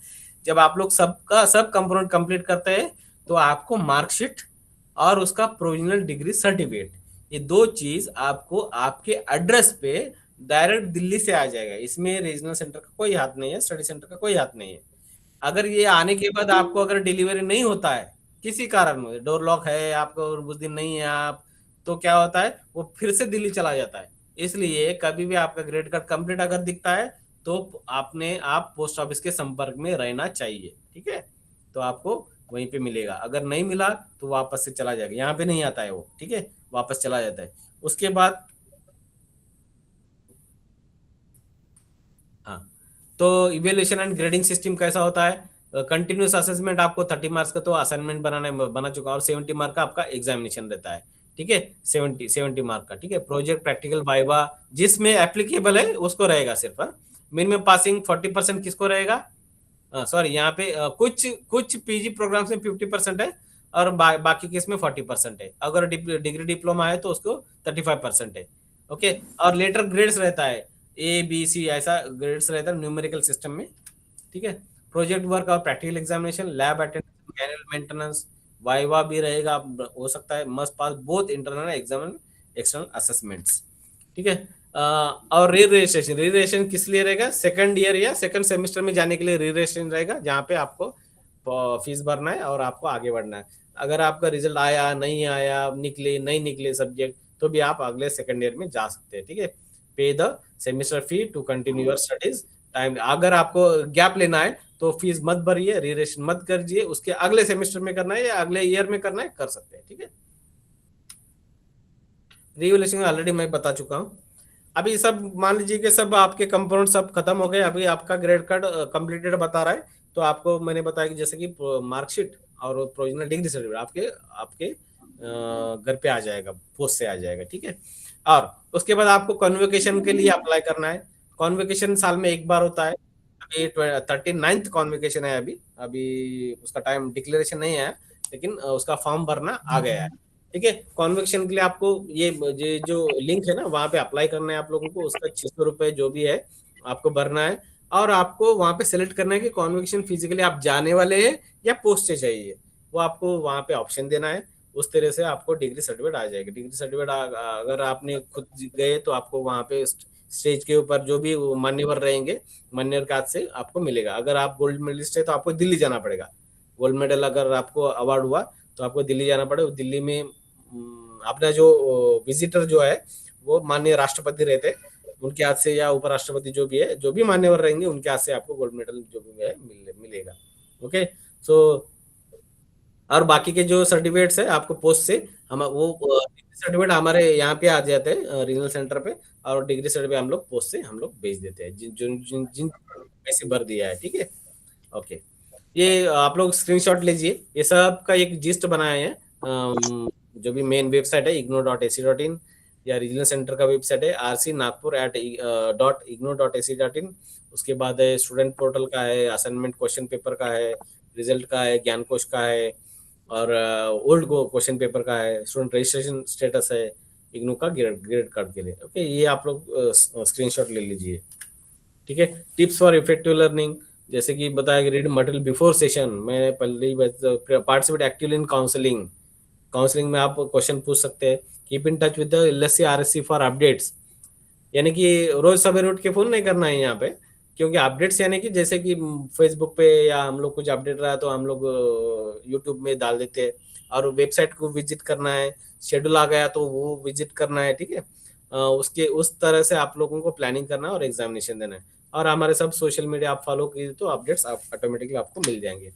जब आप लोग सबका सब कंपोनेंट कंप्लीट करते हैं तो आपको मार्कशीट और उसका प्रोविजनल डिग्री सर्टिफिकेट, ये 2 चीज आपको आपके एड्रेस पे डायरेक्ट दिल्ली से आ जाएगा। इसमें रीजनल सेंटर का कोई हाथ नहीं है, स्टडी सेंटर का कोई हाथ नहीं है। अगर ये आने के बाद आपको अगर डिलीवरी नहीं होता है, किसी कारण में डोर लॉक है आपको, उस दिन नहीं है आप, तो क्या होता है, वो फिर से दिल्ली चला जाता है। इसलिए कभी भी आपका ग्रेड कार्ड कंप्लीट अगर दिखता है तो आप पोस्ट ऑफिस के संपर्क में रहना चाहिए, ठीक है। तो आपको वहीं पे मिलेगा, अगर नहीं मिला तो वापस से चला जाएगा, यहाँ पे नहीं आता है वो, ठीक है, वापस चला जाता है। उसके बाद हाँ, तो इवेल्युएशन एंड ग्रेडिंग सिस्टम कैसा होता है? कंटिन्यूस असेसमेंट आपको 30 मार्क्स का तो असाइनमेंट बना चुका, और 70 मार्क का आपका एग्जामिनेशन रहता है, ठीक है, 70 मार्क का, ठीक है। प्रोजेक्ट, प्रैक्टिकल, वाइवा जिसमें एप्लीकेबल है उसको रहेगा सिर्फ। मिनिमम पासिंग 40% किसको रहेगा? सॉरी, यहाँ पे कुछ पीजी प्रोग्राम्स में 50% है, और बाकी केस में 40% है। अगर डिग्री डिप्लोमा है तो उसको 35% है। ओके, और लेटर ग्रेड्स रहता है A B C, ऐसा ग्रेड्स रहता है न्यूमेरिकल सिस्टम में। ठीक है, प्रोजेक्ट वर्क और practical examination, lab attendance, manual maintenance, viva भी रहेगा, हो सकता है must pass both internal exam and external assessments. ठीक है, और री रजिस्ट्रेशन किस लिए रहेगा? सेकंड ईयर या सेकंड सेमेस्टर में जाने के लिए री रजिस्ट्रेशन रहेगा, जहाँ पे आपको फीस भरना है और आपको आगे बढ़ना है। अगर आपका रिजल्ट आया, नहीं आया, निकले नहीं निकले सब्जेक्ट, तो भी आप अगले सेकंड ईयर में जा सकते हैं। ठीक है, pay the semester fee to continue your studies time. अगर आपको गैप लेना है तो फीस मत भरिए, री रजिस्ट्रेशन मत करिए, उसके अगले सेमेस्टर में करना है या अगले ईयर में करना है, कर सकते हैं। ठीक है, रिवैल्यूएशन ऑलरेडी मैं बता चुका हूँ। अभी सब मान लीजिए कि सब आपके कंपोनेंट सब खत्म हो गए, अभी आपका ग्रेड कार्ड कंप्लीटेड बता रहा है, तो आपको मैंने बताया कि जैसे कि मार्कशीट और प्रोविजनल डिग्री सर्टिफिकेट आपके आपके घर पे आ जाएगा, पोस्ट से आ जाएगा। ठीक है, और उसके बाद आपको कॉन्वोकेशन के लिए अप्लाई करना है। कॉन्वोकेशन साल में एक बार होता है। अभी 39th कॉन्वोकेशन है। अभी अभी उसका टाइम डिक्लेरेशन नहीं है, लेकिन उसका फॉर्म भरना आ गया है। ठीक है, कॉन्वेक्शन के लिए आपको ये जो लिंक है ना, वहां पे अप्लाई करना है आप लोगों को। उसका 600 रुपए जो भी है आपको भरना है, और आपको वहां पे सेलेक्ट करना है कि कॉन्वेक्शन फिजिकली आप जाने वाले हैं या पोस्ट से चाहिए, वो आपको वहां पे ऑप्शन देना है। उस तरह से आपको डिग्री सर्टिफिकेट आ जाएगी। डिग्री सर्टिफिकेट अगर आपने खुद गए तो आपको वहां पे स्टेज के ऊपर जो भी मान्यवर रहेंगे, मान्यवर के हाथ से आपको मिलेगा। अगर आप गोल्ड मेडलिस्ट है तो आपको दिल्ली जाना पड़ेगा। गोल्ड मेडल अगर आपको अवार्ड हुआ तो आपको दिल्ली जाना पड़ेगा। दिल्ली में अपना जो विजिटर जो है वो माननीय राष्ट्रपति रहते हैं, उनके हाथ से, या उपराष्ट्रपति जो भी है, जो भी मान्यवर रहेंगे उनके हाथ से आपको गोल्ड मेडल जो भी है मिलेगा। ओके, सो और बाकी के जो सर्टिफिकेट्स है आपको पोस्ट से हम वो सर्टिफिकेट हमारे यहाँ पे आ जाते हैं रीजनल सेंटर पे, और डिग्री सर्टिफिकेट हम लोग पोस्ट से हम लोग भेज देते हैं जिन जिन जिन जिन पैसे भर दिया है। ठीक है, ओके, ये आप लोग स्क्रीनशॉट लीजिए। ये सब का एक जिस्ट बनाए हैं। जो भी मेन वेबसाइट है igno.ac.in, या रीजनल सेंटर का वेबसाइट है rcnagpur@igno.ac.in। उसके बाद है स्टूडेंट पोर्टल का है, असाइनमेंट क्वेश्चन पेपर का है, रिजल्ट का है, ज्ञान कोश का है, और ओल्ड क्वेश्चन पेपर का है, स्टूडेंट रजिस्ट्रेशन स्टेटस है इग्नू का ग्रेड कार्ड के लिए। ओके, ये आप लोग स्क्रीनशॉट ले लीजिए। ठीक है, टिप्स फॉर इफेक्टिव लर्निंग, जैसे कि बताया कि रीड मटेरियल बिफोर सेशन, मैं पहले ही participate actively in counselling. Counselling में आप क्वेश्चन पूछ सकते हैं। Keep in touch with the LSC RSC for updates, यानी कि रोज सवेरे उठ के फोन नहीं करना है यहाँ पे, क्योंकि अपडेट्स यानी कि जैसे कि फेसबुक पे या हम लोग कुछ अपडेट रहा है तो हम लोग यूट्यूब में डाल देते हैं, और वेबसाइट को विजिट करना है, शेड्यूल आ गया तो वो विजिट करना है। ठीक है, उसके उस तरह से आप लोगों को प्लानिंग करना है और एग्जामिनेशन देना है। और हमारे सब सोशल मीडिया आप फॉलो कीजिए तो अपडेट्स आप ऑटोमेटिकली आपको मिल जाएंगे।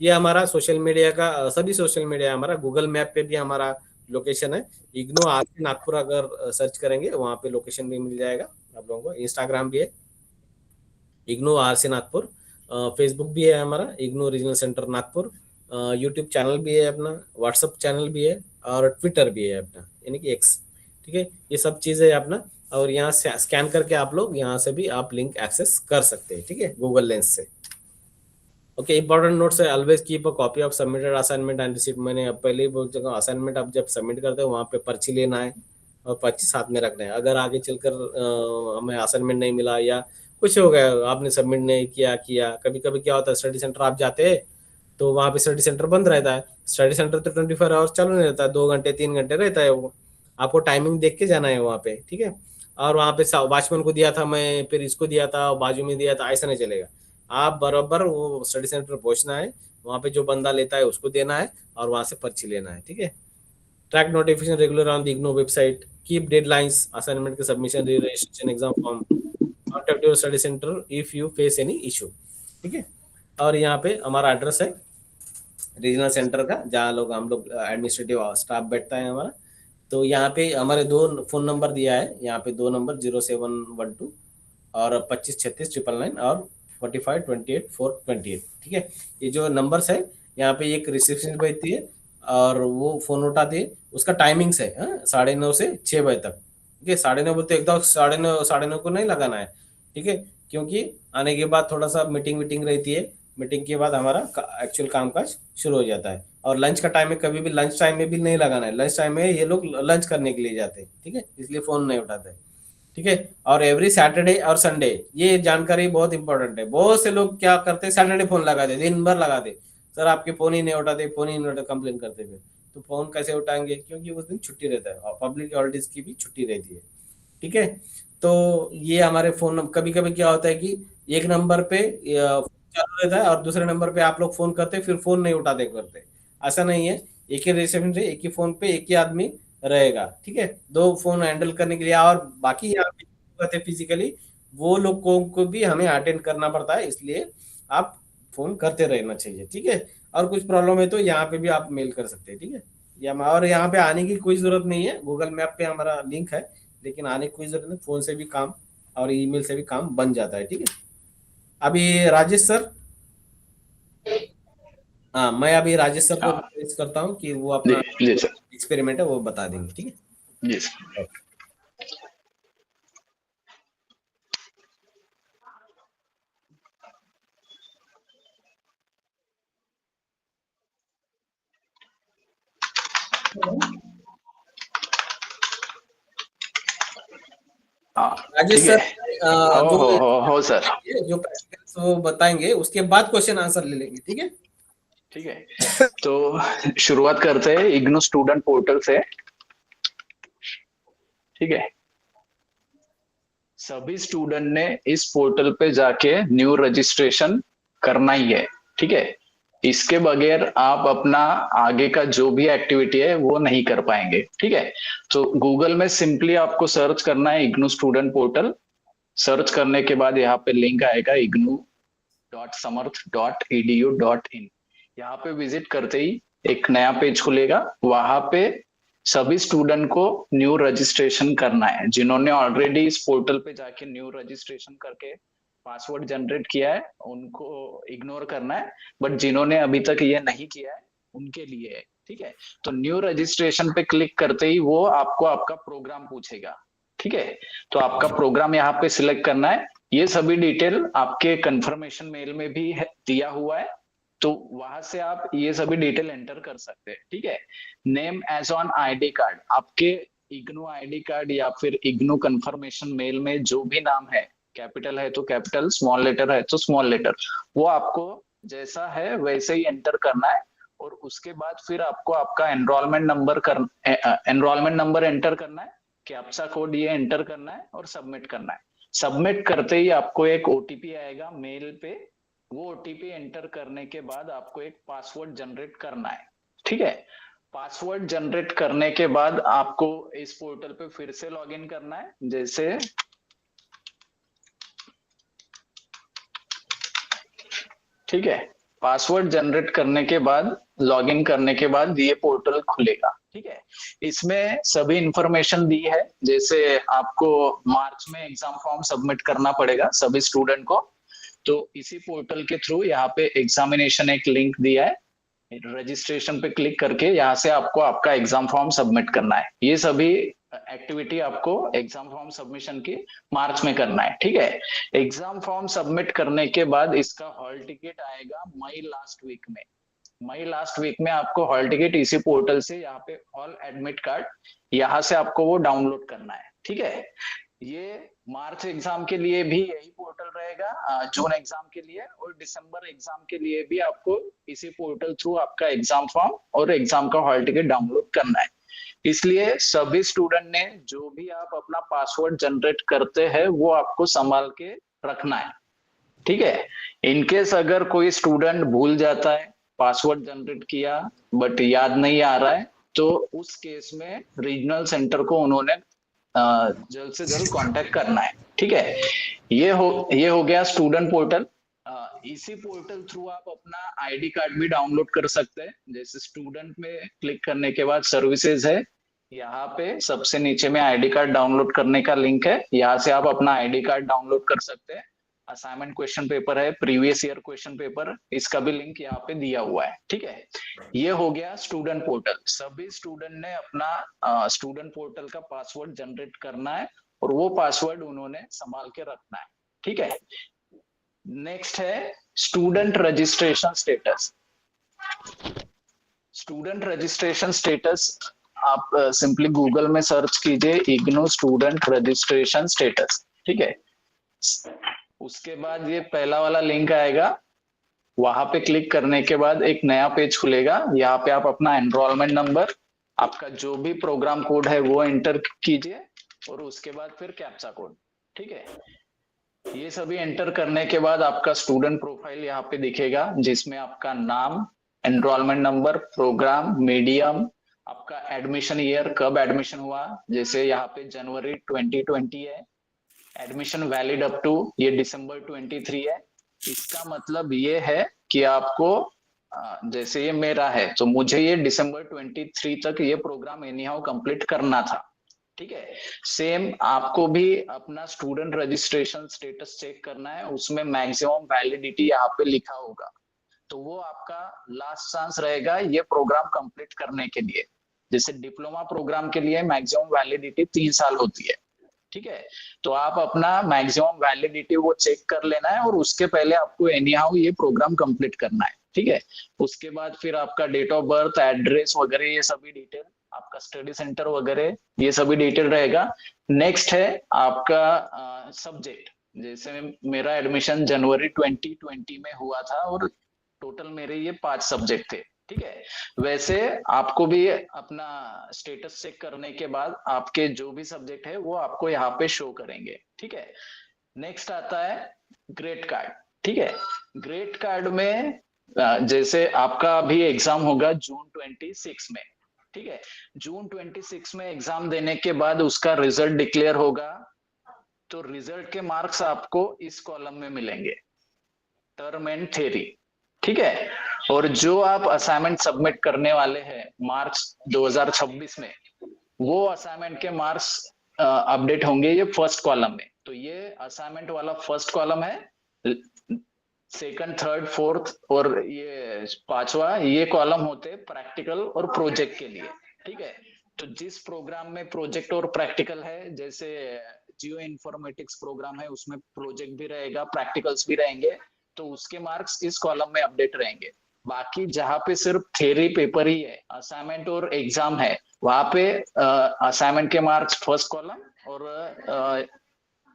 ये हमारा सोशल मीडिया का सभी सोशल मीडिया, हमारा गूगल मैप पे भी हमारा लोकेशन है इग्नो आरसी नागपुर, अगर सर्च करेंगे वहाँ पे लोकेशन भी मिल जाएगा आप लोगों को। इंस्टाग्राम भी है इग्नो आरसी नागपुर, फेसबुक भी है हमारा IGNOU regional centre Nagpur, YouTube channel भी है अपना, व्हाट्सअप चैनल भी है, और ट्विटर भी है अपना, यानी कि एक्स। ठीक है, ये सब चीज़ है अपना, और यहाँ से स्कैन करके आप लोग यहाँ से भी आप लिंक एक्सेस कर सकते हैं। ठीक है, गूगल लेंस से। ओके, इंपॉर्टेंट नोट्स है, always keep a copy of submitted assignment and receipt. मैंने अब पहले ही बोल चुका हूँ, असाइनमेंट आप जब सबमिट करते हो वहाँ पे पर्ची लेना है और पर्ची साथ में रखना है। अगर आगे चलकर हमें असाइनमेंट नहीं मिला या कुछ हो गया, आपने सबमिट नहीं किया, कभी कभी क्या होता है स्टडी सेंटर आप जाते हैं तो वहाँ पे स्टडी सेंटर बंद रहता है। स्टडी सेंटर तो 24 आवर्स चालू नहीं रहता है, 2 घंटे 3 घंटे रहता है वो, आपको टाइमिंग देख के जाना है वहाँ पे। ठीक है, और वहाँ पे वॉचमैन को दिया था मैं, फिर इसको दिया था, बाजू में दिया था, ऐसा नहीं चलेगा। आप बराबर वो स्टडी सेंटर पहुंचना है, वहाँ पे जो बंदा लेता है उसको देना है, और वहाँ से पर्ची लेना है। ठीक है, track notification regular on the IGNOU website, keep deadlines, assignment के submission, registration, exam form, contact your study centre if you face any issue. ठीक है, और यहाँ पे हमारा एड्रेस है रीजनल सेंटर का, जहाँ हम लोग एडमिनिस्ट्रेटिव स्टाफ बैठता है हमारा। तो यहाँ पे हमारे 2 फोन नंबर दिया है, यहाँ पे 2 नंबर 0712 और 2536 999 और 4528 428। ठीक है, ये जो नंबर्स है यहाँ पे एक रिसेप्शन बैठती है और वो फोन उठाती है। उसका टाइमिंग्स है 9:30 से 6 बजे तक। ठीक है, 9:30 बोलते एकदम 9:30 को नहीं लगाना है। ठीक है, क्योंकि आने के बाद थोड़ा सा मीटिंग रहती है, मीटिंग के बाद हमारा एक्चुअल कामकाज शुरू हो जाता है। और लंच का टाइम में कभी भी लंच टाइम में भी नहीं लगाना है, लंच टाइम में ये लोग लंच करने के लिए जाते हैं, ठीक है, इसलिए फोन नहीं उठाते, ठीक है। और एवरी सैटरडे और संडे, ये जानकारी बहुत इंपॉर्टेंट है। बहुत से लोग क्या करते हैं, सैटरडे फोन लगाते, दिन भर लगाते, सर आपके फोन ही नहीं उठाते, फोन ही नहीं उठाते, कंप्लेन करते थे। तो फोन कैसे उठाएंगे, क्योंकि उस दिन छुट्टी रहता है और पब्लिक हॉलीडेज की भी छुट्टी रहती है, ठीक है। तो ये हमारे फोन, कभी कभी क्या होता है कि एक नंबर पे चालू रहता है और दूसरे नंबर पे आप लोग फोन करते, फिर फोन नहीं उठाते करते, ऐसा नहीं है। एक ही रिसेप्शन से एक ही फोन पे एक ही आदमी रहेगा, ठीक है, दो फोन हैंडल करने के लिए। और बाकी यहाँ पे होते फिजिकली वो लोगों को भी हमें अटेंड करना पड़ता है, इसलिए आप फोन करते रहना चाहिए, ठीक है। और कुछ प्रॉब्लम है तो यहाँ पे भी आप मेल कर सकते हैं, ठीक है। या और यहाँ पे आने की कोई जरूरत नहीं है, गूगल मैप पे हमारा लिंक है, लेकिन आने की कोई जरूरत नहीं, फोन से भी काम और ईमेल से भी काम बन जाता है, ठीक है। अभी राजेश सर, हाँ मैं अभी राजेश सर को हाँ रिक्वेस्ट करता हूँ कि वो जी अपना जी सर, एक्सपेरिमेंट है वो बता देंगे, ठीक जी सर। है। हाँ राजेश ठीक सर है। जो हो सर। जो प्रैक्टिकल्स वो बताएंगे, उसके बाद क्वेश्चन आंसर ले लेंगे, ठीक है। ठीक है, तो शुरुआत करते हैं इग्नू स्टूडेंट पोर्टल से। ठीक है, सभी स्टूडेंट ने इस पोर्टल पे जाके न्यू रजिस्ट्रेशन करना ही है, ठीक है। इसके बगैर आप अपना आगे का जो भी एक्टिविटी है वो नहीं कर पाएंगे, ठीक है। तो गूगल में सिंपली आपको सर्च करना है इग्नू स्टूडेंट पोर्टल। सर्च करने के बाद यहाँ पे लिंक आएगा ignu.samarth.edu.in। यहाँ पे विजिट करते ही एक नया पेज खुलेगा, वहां पे सभी स्टूडेंट को न्यू रजिस्ट्रेशन करना है। जिन्होंने ऑलरेडी इस पोर्टल पे जाके न्यू रजिस्ट्रेशन करके पासवर्ड जनरेट किया है उनको इग्नोर करना है, बट जिन्होंने अभी तक ये नहीं किया है उनके लिए है, ठीक है। तो न्यू रजिस्ट्रेशन पे क्लिक करते ही वो आपको आपका प्रोग्राम पूछेगा, ठीक है। तो आपका प्रोग्राम यहाँ पे सिलेक्ट करना है। ये सभी डिटेल आपके कंफर्मेशन मेल में भी दिया हुआ है, तो वहां से आप ये सभी डिटेल एंटर कर सकते हैं, ठीक है। Name as on ID card, आपके इग्नू आईडी कार्ड या फिर इग्नू कंफर्मेशन मेल में जो भी नाम है, कैपिटल है तो कैपिटल, स्मॉल लेटर है तो स्मॉल लेटर, वो आपको जैसा है वैसे ही एंटर करना है। और उसके बाद फिर आपको आपका एनरोलमेंट नंबर एंटर करना है, कैप्चा कोड ये एंटर करना है और सबमिट करना है। सबमिट करते ही आपको एक ओटीपी आएगा मेल पे, वो ओटीपी एंटर करने के बाद आपको एक पासवर्ड जनरेट करना है, ठीक है। पासवर्ड जनरेट करने के बाद आपको इस पोर्टल पे फिर से लॉगिन करना है। जैसे ठीक है, पासवर्ड जनरेट करने के बाद लॉगिन करने के बाद ये पोर्टल खुलेगा, ठीक है। इसमें सभी इंफॉर्मेशन दी है, जैसे आपको मार्च में एग्जाम फॉर्म सबमिट करना पड़ेगा सभी स्टूडेंट को, तो इसी पोर्टल के थ्रू यहाँ पे एग्जामिनेशन एक लिंक दिया है, रजिस्ट्रेशन पे क्लिक करके यहाँ से आपको आपका एग्जाम फॉर्म सबमिट करना है। ये सभी एक्टिविटी आपको एग्जाम फॉर्म सबमिशन की मार्च में करना है, ठीक है। एग्जाम फॉर्म सबमिट करने के बाद इसका हॉल टिकट आएगा मई लास्ट वीक में। मई लास्ट वीक में आपको हॉल टिकट इसी पोर्टल से, यहाँ पे हॉल एडमिट कार्ड, यहाँ से आपको वो डाउनलोड करना है, ठीक है। ये मार्च एग्जाम के लिए भी यही पोर्टल रहेगा, जून एग्जाम के लिए और दिसंबर एग्जाम के लिए भी आपको इसी पोर्टल थ्रू आपका एग्जाम फॉर्म और एग्जाम का हॉल टिकट डाउनलोड करना है। इसलिए सभी स्टूडेंट ने जो भी आप अपना पासवर्ड जनरेट करते हैं वो आपको संभाल के रखना है, ठीक है। इनकेस अगर कोई स्टूडेंट भूल जाता है, पासवर्ड जनरेट किया बट याद नहीं आ रहा है, तो उस केस में रीजनल सेंटर को उन्होंने जल्द से जल्द कांटेक्ट करना है, ठीक है। ये हो गया स्टूडेंट पोर्टल। इसी पोर्टल थ्रू आप अपना आईडी कार्ड भी डाउनलोड कर सकते हैं। जैसे स्टूडेंट में क्लिक करने के बाद सर्विसेज है, यहाँ पे सबसे नीचे में आईडी कार्ड डाउनलोड करने का लिंक है, यहाँ से आप अपना आईडी कार्ड डाउनलोड कर सकते हैं। असाइनमेंट क्वेश्चन पेपर है, प्रीवियस ईयर क्वेश्चन पेपर, इसका भी लिंक यहाँ पे दिया हुआ है, ठीक है। ये हो गया स्टूडेंट पोर्टल। सभी स्टूडेंट ने अपना स्टूडेंट पोर्टल का पासवर्ड जनरेट करना है और वो पासवर्ड उन्होंने संभाल के रखना है, ठीक है। नेक्स्ट है student registration status. Student registration status आप सिंपली गूगल में सर्च कीजिए इग्नू स्टूडेंट रजिस्ट्रेशन स्टेटस, ठीक है। उसके बाद ये पहला वाला लिंक आएगा, वहां पे क्लिक करने के बाद एक नया पेज खुलेगा। यहाँ पे आप अपना एनरोलमेंट नंबर, आपका जो भी प्रोग्राम कोड है वो एंटर कीजिए और उसके बाद फिर कैप्चा कोड, ठीक है। ये सभी एंटर करने के बाद आपका स्टूडेंट प्रोफाइल यहाँ पे दिखेगा, जिसमें आपका नाम, एनरोलमेंट नंबर, प्रोग्राम, मीडियम, आपका एडमिशन ईयर, कब एडमिशन हुआ, जैसे यहाँ पे जनवरी 2020 है। एडमिशन वैलिड अप टू, ये दिसंबर 23 है। इसका मतलब ये है कि आपको जैसे ये मेरा है तो मुझे ये दिसंबर 23 तक ये प्रोग्राम एनी हाउ कंप्लीट करना था, ठीक है। सेम आपको भी अपना स्टूडेंट रजिस्ट्रेशन स्टेटस चेक करना है, उसमें मैक्सिमम वैलिडिटी यहाँ पे लिखा होगा, तो वो आपका लास्ट चांस रहेगा ये प्रोग्राम कंप्लीट करने के लिए। जैसे डिप्लोमा प्रोग्राम के लिए मैक्सिमम वैलिडिटी 3 साल होती है, ठीक है। तो आप अपना मैक्सिमम वैलिडिटी वो चेक कर लेना है और उसके पहले आपको एनी हाउ ये प्रोग्राम कंप्लीट करना है, ठीक है। उसके बाद फिर आपका डेट ऑफ बर्थ, एड्रेस वगैरह ये सभी डिटेल, आपका स्टडी सेंटर वगैरह ये सभी डिटेल रहेगा। नेक्स्ट है आपका सब्जेक्ट, जैसे मेरा एडमिशन जनवरी 2020 में हुआ था और टोटल मेरे ये 5 सब्जेक्ट थे, ठीक है। वैसे आपको भी अपना स्टेटस चेक करने के बाद आपके जो भी सब्जेक्ट है वो आपको यहाँ पे शो करेंगे, ठीक है। नेक्स्ट आता है ग्रेड कार्ड, ठीक है। ग्रेड कार्ड में जैसे आपका अभी एग्जाम होगा जून 26 में, ठीक है। जून 26 में एग्जाम देने के बाद उसका रिजल्ट डिक्लेयर होगा, तो रिजल्ट के मार्क्स आपको इस कॉलम में मिलेंगे, टर्म एंड थ्योरी, ठीक है। और जो आप असाइनमेंट सबमिट करने वाले हैं मार्च 2026 में, वो असाइनमेंट के मार्क्स अपडेट होंगे ये फर्स्ट कॉलम में। तो ये असाइनमेंट वाला फर्स्ट कॉलम है, सेकंड, थर्ड, फोर्थ और ये 5वां ये कॉलम होते हैं प्रैक्टिकल और प्रोजेक्ट के लिए, ठीक है। तो जिस प्रोग्राम में प्रोजेक्ट और प्रैक्टिकल है, जैसे जियो इन्फॉर्मेटिक्स प्रोग्राम है उसमें प्रोजेक्ट भी रहेगा, प्रैक्टिकल्स भी रहेंगे, तो उसके मार्क्स इस कॉलम में अपडेट रहेंगे। बाकी जहाँ पे सिर्फ थ्योरी पेपर ही है, असाइनमेंट और एग्जाम है, वहां पे असाइनमेंट के मार्क्स फर्स्ट कॉलम और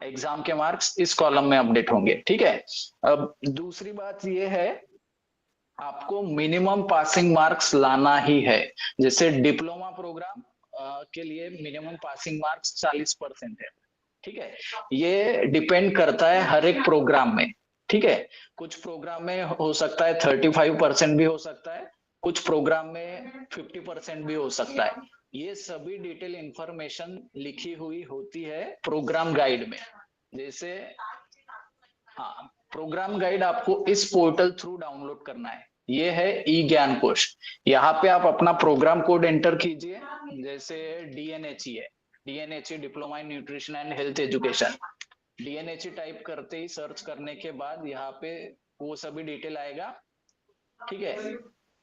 एग्जाम के मार्क्स इस कॉलम में अपडेट होंगे, ठीक है। अब दूसरी बात ये है, आपको मिनिमम पासिंग मार्क्स लाना ही है। जैसे डिप्लोमा प्रोग्राम के लिए मिनिमम पासिंग मार्क्स 40% है, ठीक है। ये डिपेंड करता है हर एक प्रोग्राम में, ठीक है। कुछ प्रोग्राम में हो सकता है 35% भी हो सकता है, कुछ प्रोग्राम में 50% भी हो सकता है। ये सभी डिटेल इंफॉर्मेशन लिखी हुई होती है प्रोग्राम गाइड में। जैसे हाँ, प्रोग्राम गाइड आपको इस पोर्टल थ्रू डाउनलोड करना है, ये है ई ज्ञान कोश। यहाँ पे आप अपना प्रोग्राम कोड एंटर कीजिए, जैसे डीएनएचई है, DNHE diploma in nutrition and health education. DNHE type करते ही सर्च करने के बाद यहाँ पे वो सभी डिटेल आएगा, ठीक है।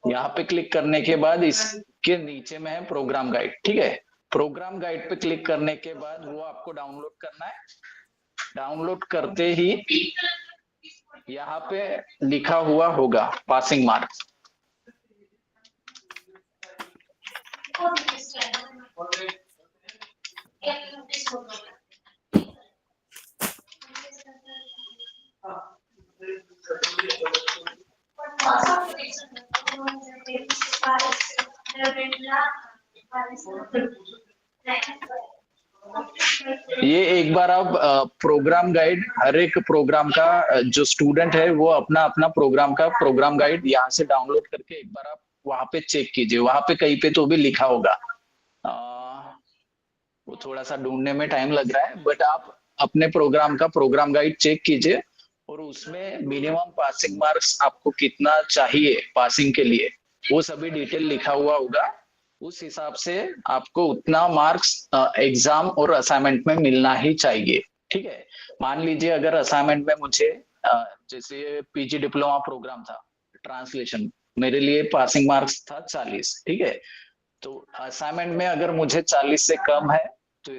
यहाँ पे क्लिक करने के बाद इसके नीचे में है प्रोग्राम गाइड, ठीक है। प्रोग्राम गाइड पे क्लिक करने के बाद वो आपको डाउनलोड करना है। डाउनलोड करते ही यहाँ पे लिखा हुआ होगा पासिंग मार्क्स। ये एक बार आप प्रोग्राम गाइड, हर एक प्रोग्राम का जो स्टूडेंट है वो अपना अपना प्रोग्राम का प्रोग्राम गाइड यहाँ से डाउनलोड करके एक बार आप वहां पे चेक कीजिए। वहां पे कहीं पे तो भी लिखा होगा, वो थोड़ा सा ढूंढने में टाइम लग रहा है, बट आप अपने प्रोग्राम का प्रोग्राम गाइड चेक कीजिए और उसमें मिनिमम पासिंग मार्क्स आपको कितना चाहिए पासिंग के लिए वो सभी डिटेल लिखा हुआ होगा। उस हिसाब से आपको उतना मार्क्स एग्जाम और असाइनमेंट में मिलना ही चाहिए, ठीक है। मान लीजिए अगर असाइनमेंट में मुझे जैसे पीजी डिप्लोमा प्रोग्राम था ट्रांसलेशन, मेरे लिए पासिंग मार्क्स था 40, ठीक है। तो असाइनमेंट में अगर मुझे 40 से कम है तो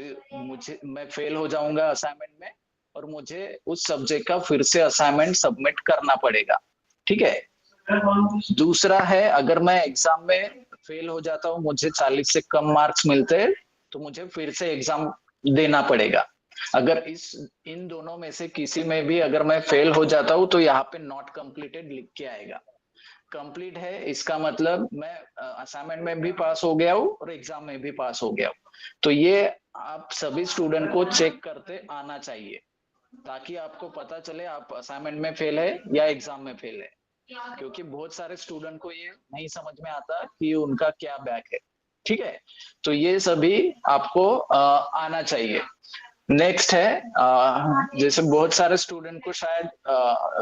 मैं फेल हो जाऊंगा असाइनमेंट में, और और मुझे उस सब्जेक्ट का फिर से असाइनमेंट सबमिट करना पड़ेगा। ठीक है। दूसरा है, अगर मैं एग्जाम में फेल हो जाता हूँ, मुझे 40 से कम मार्क्स मिलते हैं, तो मुझे फिर से एग्जाम देना पड़ेगा। अगर इन दोनों में से किसी में भी अगर मैं फेल हो जाता हूँ, तो यहाँ पे नॉट कंप्लीटेड लिख के आएगा। कंप्लीट है इसका मतलब मैं असाइनमेंट में भी पास हो गया हूँ और एग्जाम में भी पास हो गया हूँ। तो ये आप सभी स्टूडेंट को चेक करते आना चाहिए, ताकि आपको पता चले आप असाइनमेंट में फेल है या एग्जाम में फेल है। क्योंकि बहुत सारे स्टूडेंट को ये नहीं समझ में आता कि उनका क्या बैक है। ठीक है, तो ये सभी आपको आना चाहिए। नेक्स्ट है, जैसे बहुत सारे स्टूडेंट को शायद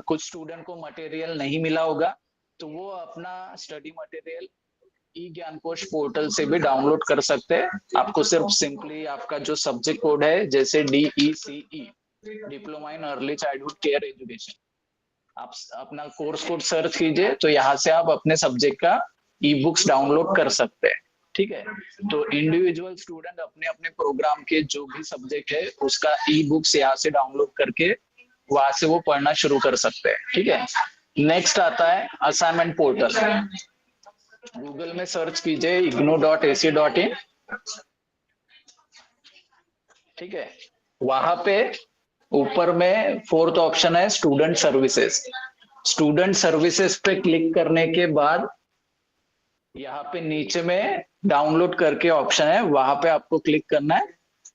कुछ स्टूडेंट को मटेरियल नहीं मिला होगा, तो वो अपना स्टडी मटेरियल ई ज्ञान कोश पोर्टल से भी डाउनलोड कर सकते हैं। आपको सिर्फ सिंपली आपका जो सब्जेक्ट कोड है, जैसे DECE, diploma in early childhood care education, आप अपना कोर्स कोड सर्च कीजिए, तो यहाँ से आप अपने सब्जेक्ट का ई बुक्स डाउनलोड कर सकते हैं। ठीक है, तो इंडिविजुअल स्टूडेंट अपने अपने प्रोग्राम के जो भी सब्जेक्ट है उसका ई बुक्स यहाँ से डाउनलोड करके वहां से वो पढ़ना शुरू कर सकते हैं। ठीक है, नेक्स्ट आता है असाइनमेंट पोर्टल। गूगल में सर्च कीजिए ignou.ac.in। ठीक है, वहां पे ऊपर में 4th ऑप्शन है स्टूडेंट सर्विसेज। स्टूडेंट सर्विसेज पे क्लिक करने के बाद यहाँ पे नीचे में डाउनलोड करके ऑप्शन है, वहां पे आपको क्लिक करना है।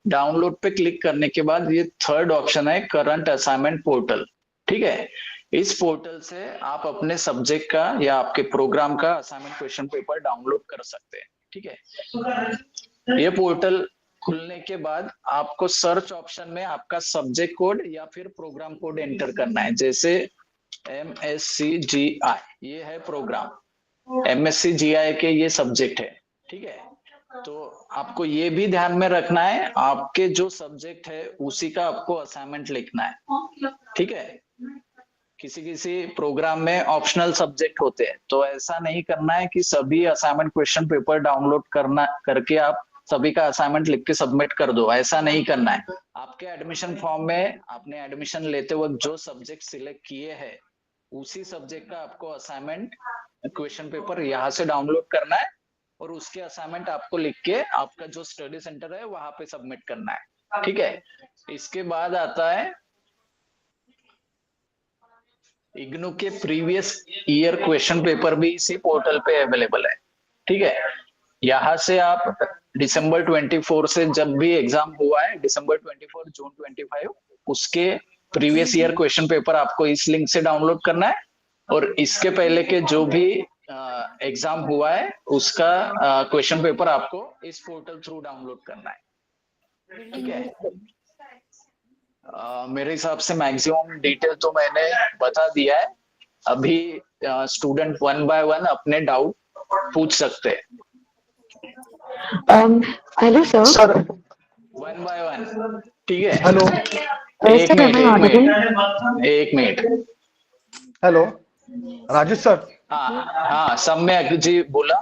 डाउनलोड पे क्लिक करने के बाद ये 3rd ऑप्शन है करंट असाइनमेंट पोर्टल। ठीक है, इस पोर्टल से आप अपने सब्जेक्ट का या आपके प्रोग्राम का असाइनमेंट क्वेश्चन पेपर डाउनलोड कर सकते हैं। ठीक है, ये पोर्टल खुलने के बाद आपको सर्च ऑप्शन में आपका सब्जेक्ट कोड या फिर प्रोग्राम कोड एंटर करना है। जैसे MSCGI ये है प्रोग्राम, MSCGI के ये सब्जेक्ट है। ठीक है, तो आपको ये भी ध्यान में रखना है, आपके जो सब्जेक्ट है उसी का आपको असाइनमेंट लिखना है। ठीक है, किसी किसी प्रोग्राम में ऑप्शनल सब्जेक्ट होते हैं, तो ऐसा नहीं करना है कि सभी असाइनमेंट क्वेश्चन पेपर डाउनलोड करके आप सभी का असाइनमेंट लिख के सबमिट कर दो। ऐसा नहीं करना है। आपके एडमिशन फॉर्म में आपने एडमिशन लेते वक्त जो सब्जेक्ट सिलेक्ट किए हैं उसी सब्जेक्ट का आपको असाइनमेंट क्वेश्चन पेपर यहाँ से डाउनलोड करना है और उसके असाइनमेंट आपको लिख के आपका जो स्टडी सेंटर है वहां पे सबमिट करना है। ठीक है, इसके बाद आता है इग्नू के प्रीवियस ईयर क्वेश्चन पेपर भी इसी पोर्टल पे अवेलेबल है। ठीक है, यहाँ से आप दिसंबर 24 से जब भी एग्जाम हुआ है, दिसंबर 24 जून 25, उसके प्रीवियस ईयर क्वेश्चन पेपर आपको इस लिंक से डाउनलोड करना है और इसके पहले के जो भी एग्जाम हुआ है उसका क्वेश्चन पेपर आपको इस पोर्टल थ्रू डाउनलोड करना है। ठीक है, मेरे हिसाब से मैक्सिमम डिटेल तो मैंने बता दिया है। अभी स्टूडेंट 1 बाय 1 अपने डाउट पूछ सकते हैं। Hello sir. 1 बाय 1। ठीक है, हेलो एक मिनट। Hello Rajesh sir. हाँ सम्यक जी बोला।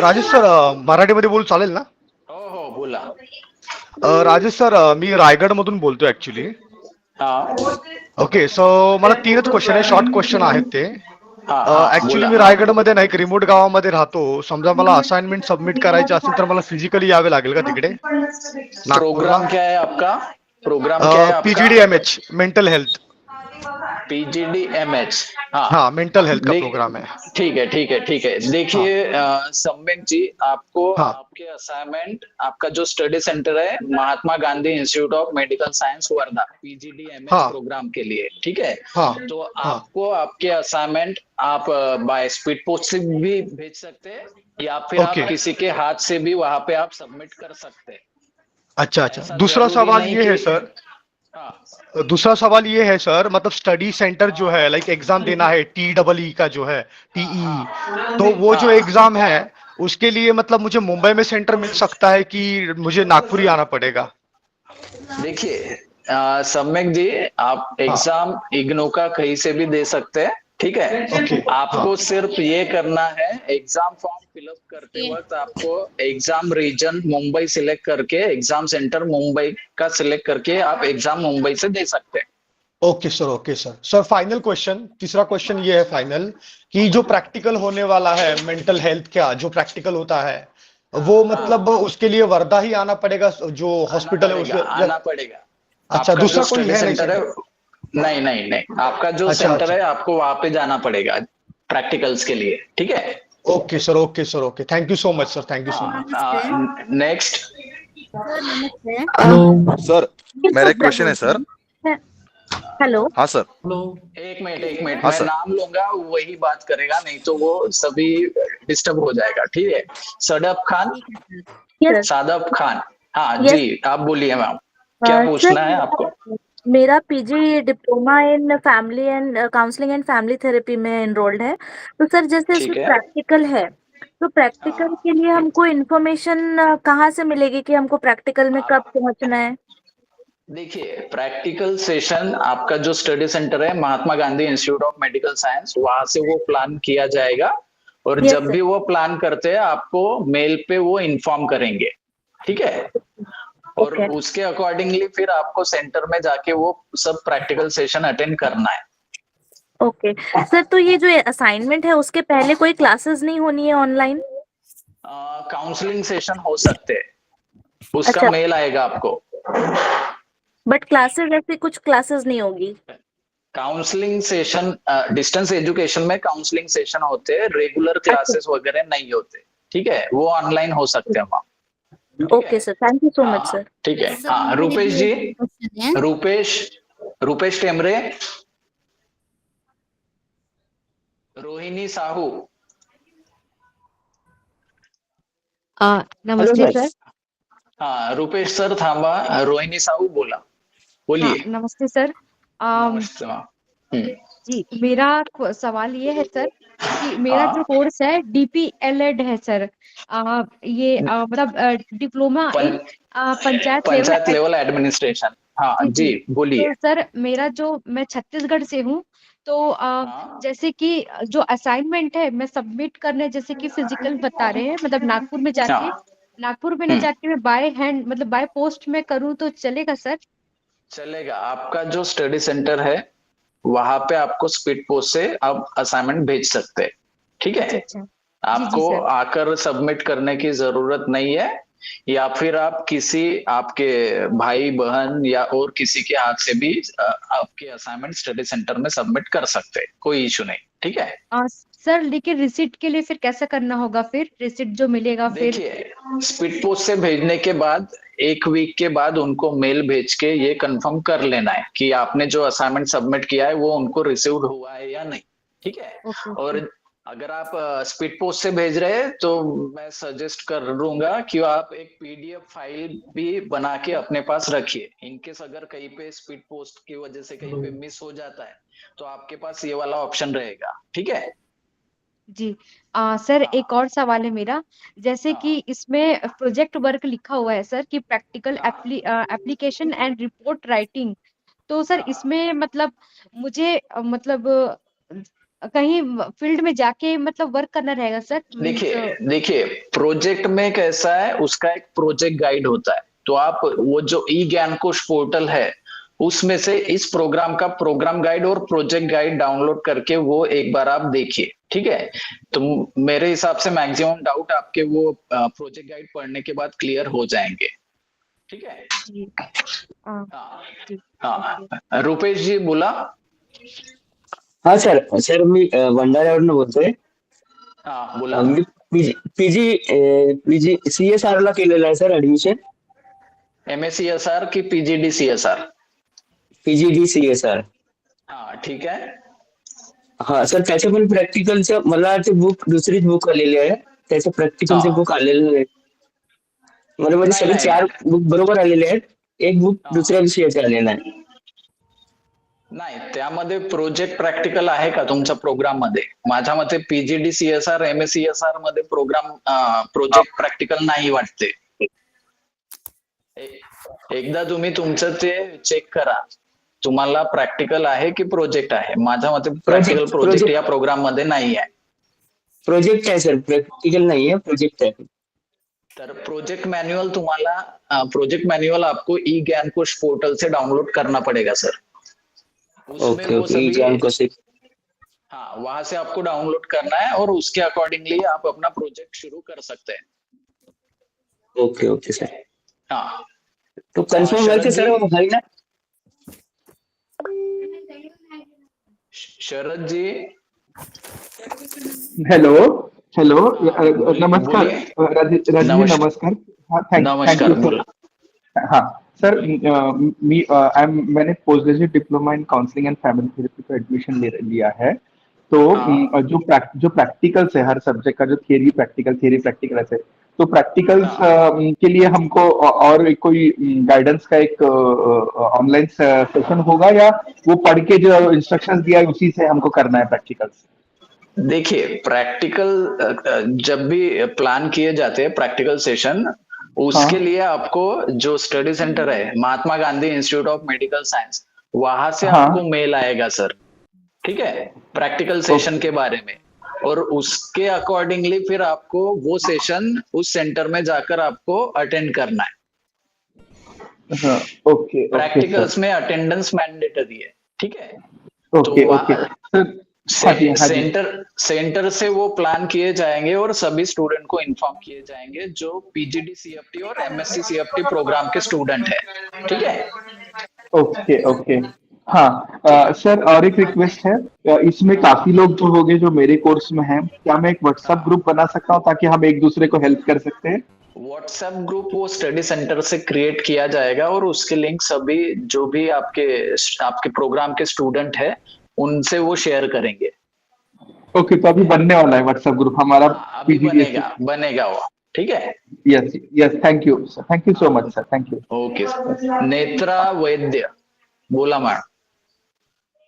राजेश सर मराठीमध्ये बोलू चालेल ना? हो बोला। राजेश सर मी रायगड मधून बोलतोय ऍक्च्युली। ओके, सो मला 3च क्वेश्चन आहे, शॉर्ट क्वेश्चन आहेत ते। ऍक्च्युली मी रायगड मध्ये नाही, एक रिमोट गावामध्ये राहतो। समजा मला असाइनमेंट सबमिट करायचे असेल तर मला फिजिकली यावे लागेल का तिकडे? प्रोग्राम क्या है आपका? प्रोग्राम क्या है आपका? PGDMH mental health. PGDMH, हाँ मेंटल हेल्थ का प्रोग्राम है। ठीक है। देखिए सम्यक जी, आपको आपके असाइनमेंट, आपका जो स्टडी सेंटर है Mahatma Gandhi institute of medical science Wardha, PGDMH programme के लिए। ठीक है, तो आपको आपके असाइनमेंट आप बाय स्पीड पोस्ट से भी भेज सकते हैं या फिर आप किसी के हाथ से भी वहां पे आप सबमिट कर सकते हैं। अच्छा, दूसरा सवाल ये है सर, मतलब स्टडी सेंटर जो है, लाइक एग्जाम देना है TEE का जो है TEE, तो वो जो एग्जाम है उसके लिए मतलब मुझे मुंबई में सेंटर मिल सकता है कि मुझे नागपुर ही आना पड़ेगा? देखिए सम्यक जी, आप एग्जाम इग्नू का कहीं से भी दे सकते हैं। ठीक है। ओके आपको सिर्फ ये करना है, एग्जाम फॉर्म फिलअप करते वक्त आपको एग्जाम रीजन मुंबई सिलेक्ट करके, एग्जाम सेंटर मुंबई का सिलेक्ट करके आप एग्जाम मुंबई से दे सकते हैं। Okay sir, okay sir. Sir final question, तीसरा क्वेश्चन ये है फाइनल, कि जो प्रैक्टिकल होने वाला है मेंटल हेल्थ का जो प्रैक्टिकल होता है, वो मतलब उसके लिए वर्धा ही आना पड़ेगा, जो हॉस्पिटल है उसके? आना पड़ेगा। अच्छा, आपका जो दूसरा कोई स्टडी है नहीं सेंटर है, सर? नहीं नहीं नहीं, आपका जो अच्छा, सेंटर अच्छा। है आपको वहां पे जाना पड़ेगा प्रैक्टिकल्स के लिए, ठीक है। Okay sir, okay sir, okay. Thank you so much sir, thank you so much. Next. नमस्ते। सर मेरा एक क्वेश्चन है सर। हेलो। हाँ सर। एक मिनट, हाँ मैं सर। नाम लूंगा वही बात करेगा, नहीं तो वो सभी डिस्टर्ब हो जाएगा, ठीक है। सदब खान, यस सादब खान। हाँ यस जी, आप बोलिए मैम, क्या पूछना है आपको? मेरा PG diploma in family and counselling and family therapy में एनरोल्ड है। तो सर जैसे इसमें ठीक है। प्रैक्टिकल है, तो प्रैक्टिकल हाँ, के लिए हमको इन्फॉर्मेशन कहाँ से मिलेगी कि हमको प्रैक्टिकल में कब पहुंचना है? देखिए, प्रैक्टिकल सेशन आपका जो स्टडी सेंटर है Mahatma Gandhi institute of medical science, वहां से वो प्लान किया जाएगा, और Yes, जब sir. भी वो प्लान करते हैं आपको मेल पे वो इन्फॉर्म करेंगे, ठीक है। और Okay. उसके अकॉर्डिंगली फिर आपको सेंटर में जाके वो सब प्रैक्टिकल सेशन अटेंड करना है। ओके सर, तो ये जो असाइनमेंट है उसके पहले कोई क्लासेस नहीं होनी है ऑनलाइन? काउंसलिंग सेशन हो सकते हैं, उसका अच्छा, मेल आएगा आपको। बट क्लासेस ऐसे कुछ क्लासेस नहीं होगी? काउंसलिंग सेशन, डिस्टेंस एजुकेशन में काउंसलिंग सेशन होते हैं, रेगुलर क्लासेस वगैरह नहीं होते, ठीक है, वो ऑनलाइन हो सकते हैं वहाँ। Okay sir, thank you so much sir. ठीक है। हाँ, रूपेश जी, रूपेश टेमरे, रोहिणी साहू। नमस्ते सर। हाँ, रूपेश सर थांबा, रोहिणी साहू बोला, बोलिए। नमस्ते सर। नमस्ते मैम। जी, मेरा सवाल ये है सर कि मेरा जो हाँ, कोर्स है DPLED है सर। ये मतलब diploma in panchayat panchayat level. Level administration. हाँ जी जी, जी। बोलिए। तो सर मेरा जो, मैं छत्तीसगढ़ से हूँ, तो हाँ, जैसे कि जो असाइनमेंट है मैं सबमिट करने, जैसे कि फिजिकल बता रहे हैं, मतलब नागपुर में जाके, हाँ, नागपुर में नहीं जाके मैं बाय हैंड मतलब बाय पोस्ट में करूँ तो चलेगा सर? चलेगा। आपका जो स्टडी सेंटर है वहां पे आपको स्पीड पोस्ट से आप असाइनमेंट भेज सकते हैं, ठीक अच्छा है। अच्छा। जी जी आपको सर। आकर सबमिट करने की जरूरत नहीं है, या फिर आप किसी आपके भाई बहन या और किसी के हाथ से भी आपके असाइनमेंट स्टडी सेंटर में सबमिट कर सकते हैं, कोई इशू नहीं, ठीक है। सर लेकिन रिसीट के लिए फिर कैसा करना होगा? फिर रिसीट जो मिलेगा फिर? देखिए, स्पीड पोस्ट से भेजने के बाद 1 वीक के बाद उनको मेल भेज के ये कंफर्म कर लेना है कि आपने जो असाइनमेंट सबमिट किया है वो उनको रिसीव्ड हुआ है या नहीं, ठीक है। ओके और ओके। अगर आप स्पीड पोस्ट से भेज रहे हैं तो मैं सजेस्ट कर दूंगा कि आप एक पीडीएफ फाइल भी बना के अपने पास रखिए, इनकेस अगर कहीं पे स्पीड पोस्ट की वजह से कहीं पे मिस हो जाता है तो आपके पास ये वाला ऑप्शन रहेगा, ठीक है। जी। सर एक और सवाल है मेरा, जैसे कि इसमें प्रोजेक्ट वर्क लिखा हुआ है सर कि practical application and report writing. तो सर इसमें मतलब मुझे मतलब कहीं फील्ड में जाके मतलब वर्क करना रहेगा सर? देखिए प्रोजेक्ट में कैसा है, उसका एक प्रोजेक्ट गाइड होता है, तो आप वो जो ई ज्ञान कोश पोर्टल है उसमें से इस प्रोग्राम का प्रोग्राम गाइड और प्रोजेक्ट गाइड डाउनलोड करके वो एक बार आप देखिए, ठीक है। तो मेरे हिसाब से मैक्सिमम डाउट आपके वो प्रोजेक्ट गाइड पढ़ने के बाद क्लियर हो जाएंगे, ठीक है। जी। हाँ, जी। हाँ, रुपेश जी बोला। हा सर, सर मी भंडाऱ्यावरनं बोलतोय. हाँ, बोला। मी पीजी CSR ला केलेलं आहे सर ऍडमिशन. MSCSR की PGD CSR? PGD CSR. हाँ, ठीक है। हा सर, त्याचं पण प्रॅक्टिकलचं मला ते बुक, दुसरीच बुक आलेली आहे, त्याचं प्रॅक्टिकलचे बुक आलेलं नाही. मला म्हणजे सगळे 4 बुक बरोबर आलेले आहेत, एक बुक दुसऱ्या विषयाचे आलेलं आहे. नाही, त्यामध्ये प्रोजेक्ट प्रॅक्टिकल आहे का तुमच्या प्रोग्राम मध्ये? माझ्या मते PGD CSR MSCSR मध्ये प्रोग्राम प्रोजेक्ट प्रॅक्टिकल नाही वाटते. एकदा तुम्ही तुमचं ते चेक करा, तुम्हाला प्रॅक्टिकल आहे की प्रोजेक्ट आहे? माझ्या मते प्रॅक्टिकल प्रोजेक्ट या प्रोग्राम मध्ये नाही आहे. प्रोजेक्ट आहे सर, प्रॅक्टिकल नाही है, प्रोजेक्ट है. तर प्रोजेक्ट मैन्युअल आपको ई ज्ञान कोश पोर्टल से डाउनलोड करना पड़ेगा सर. उसमें ओके वो ओके, सभी ज्ञान कोश. हाँ, वहां से आपको डाउनलोड करना है और उसके अकॉर्डिंगली आप अपना प्रोजेक्ट शुरू कर सकते हैं. Okay okay sir. हाँ, तो कंफर्म है कि सर वो है ना? शरद जी. हेलो हेलो, नमस्कार बोलिए. राजेश जी, नमस्कार. हाँ, नमस्कार, थँक्यू बोला. सर. हाँ सर, मैंने post graduate diploma in counselling and family therapy का एडमिशन लिया है. तो जो प्रैक्टिकल्स है हर सब्जेक्ट का, जो थियरी प्रैक्टिकल ऐसे, तो प्रैक्टिकल्स के लिए हमको और कोई गाइडेंस का एक ऑनलाइन सेशन होगा, या वो पढ़ के जो इंस्ट्रक्शंस दिया है उसी से हमको करना है प्रैक्टिकल्स? देखिए, प्रैक्टिकल जब भी प्लान किए जाते हैं प्रैक्टिकल सेशन, उसके लिए आपको जो स्टडी सेंटर है Mahatma Gandhi institute of medical science, वहां से आपको मेल आएगा सर. ठीक है, प्रैक्टिकल सेशन के बारे में, और उसके अकॉर्डिंगली फिर आपको वो सेशन उस सेंटर में जाकर आपको अटेंड करना है. ओके. प्रैक्टिकल्स में अटेंडेंस मैंडेटरी है. ठीक है. ओके ओके सेंटर से वो प्लान किए जाएंगे और सभी स्टूडेंट को इन्फॉर्म किए जाएंगे जो पीजीडी सीएफटी और एमएससी सीएफटी प्रोग्राम के स्टूडेंट है. ठीक है. Okay okay. हाँ सर, और एक रिक्वेस्ट है, इसमें काफी लोग जो होंगे जो मेरे कोर्स में हैं, क्या मैं एक व्हाट्सएप ग्रुप बना सकता हूँ ताकि हम एक दूसरे को हेल्प कर सकते हैं? व्हाट्सएप ग्रुप वो स्टडी सेंटर से क्रिएट किया जाएगा और उसके लिंक सभी जो भी आपके प्रोग्राम के स्टूडेंट है उनसे वो शेयर करेंगे. ओके, तो अभी बनने वाला है व्हाट्सएप ग्रुप हमारा. अभी बनेगा वो. ठीक है. Yes, thank you so much sir, thank you. Okay. Netra वैद्य, बोला मॅडम.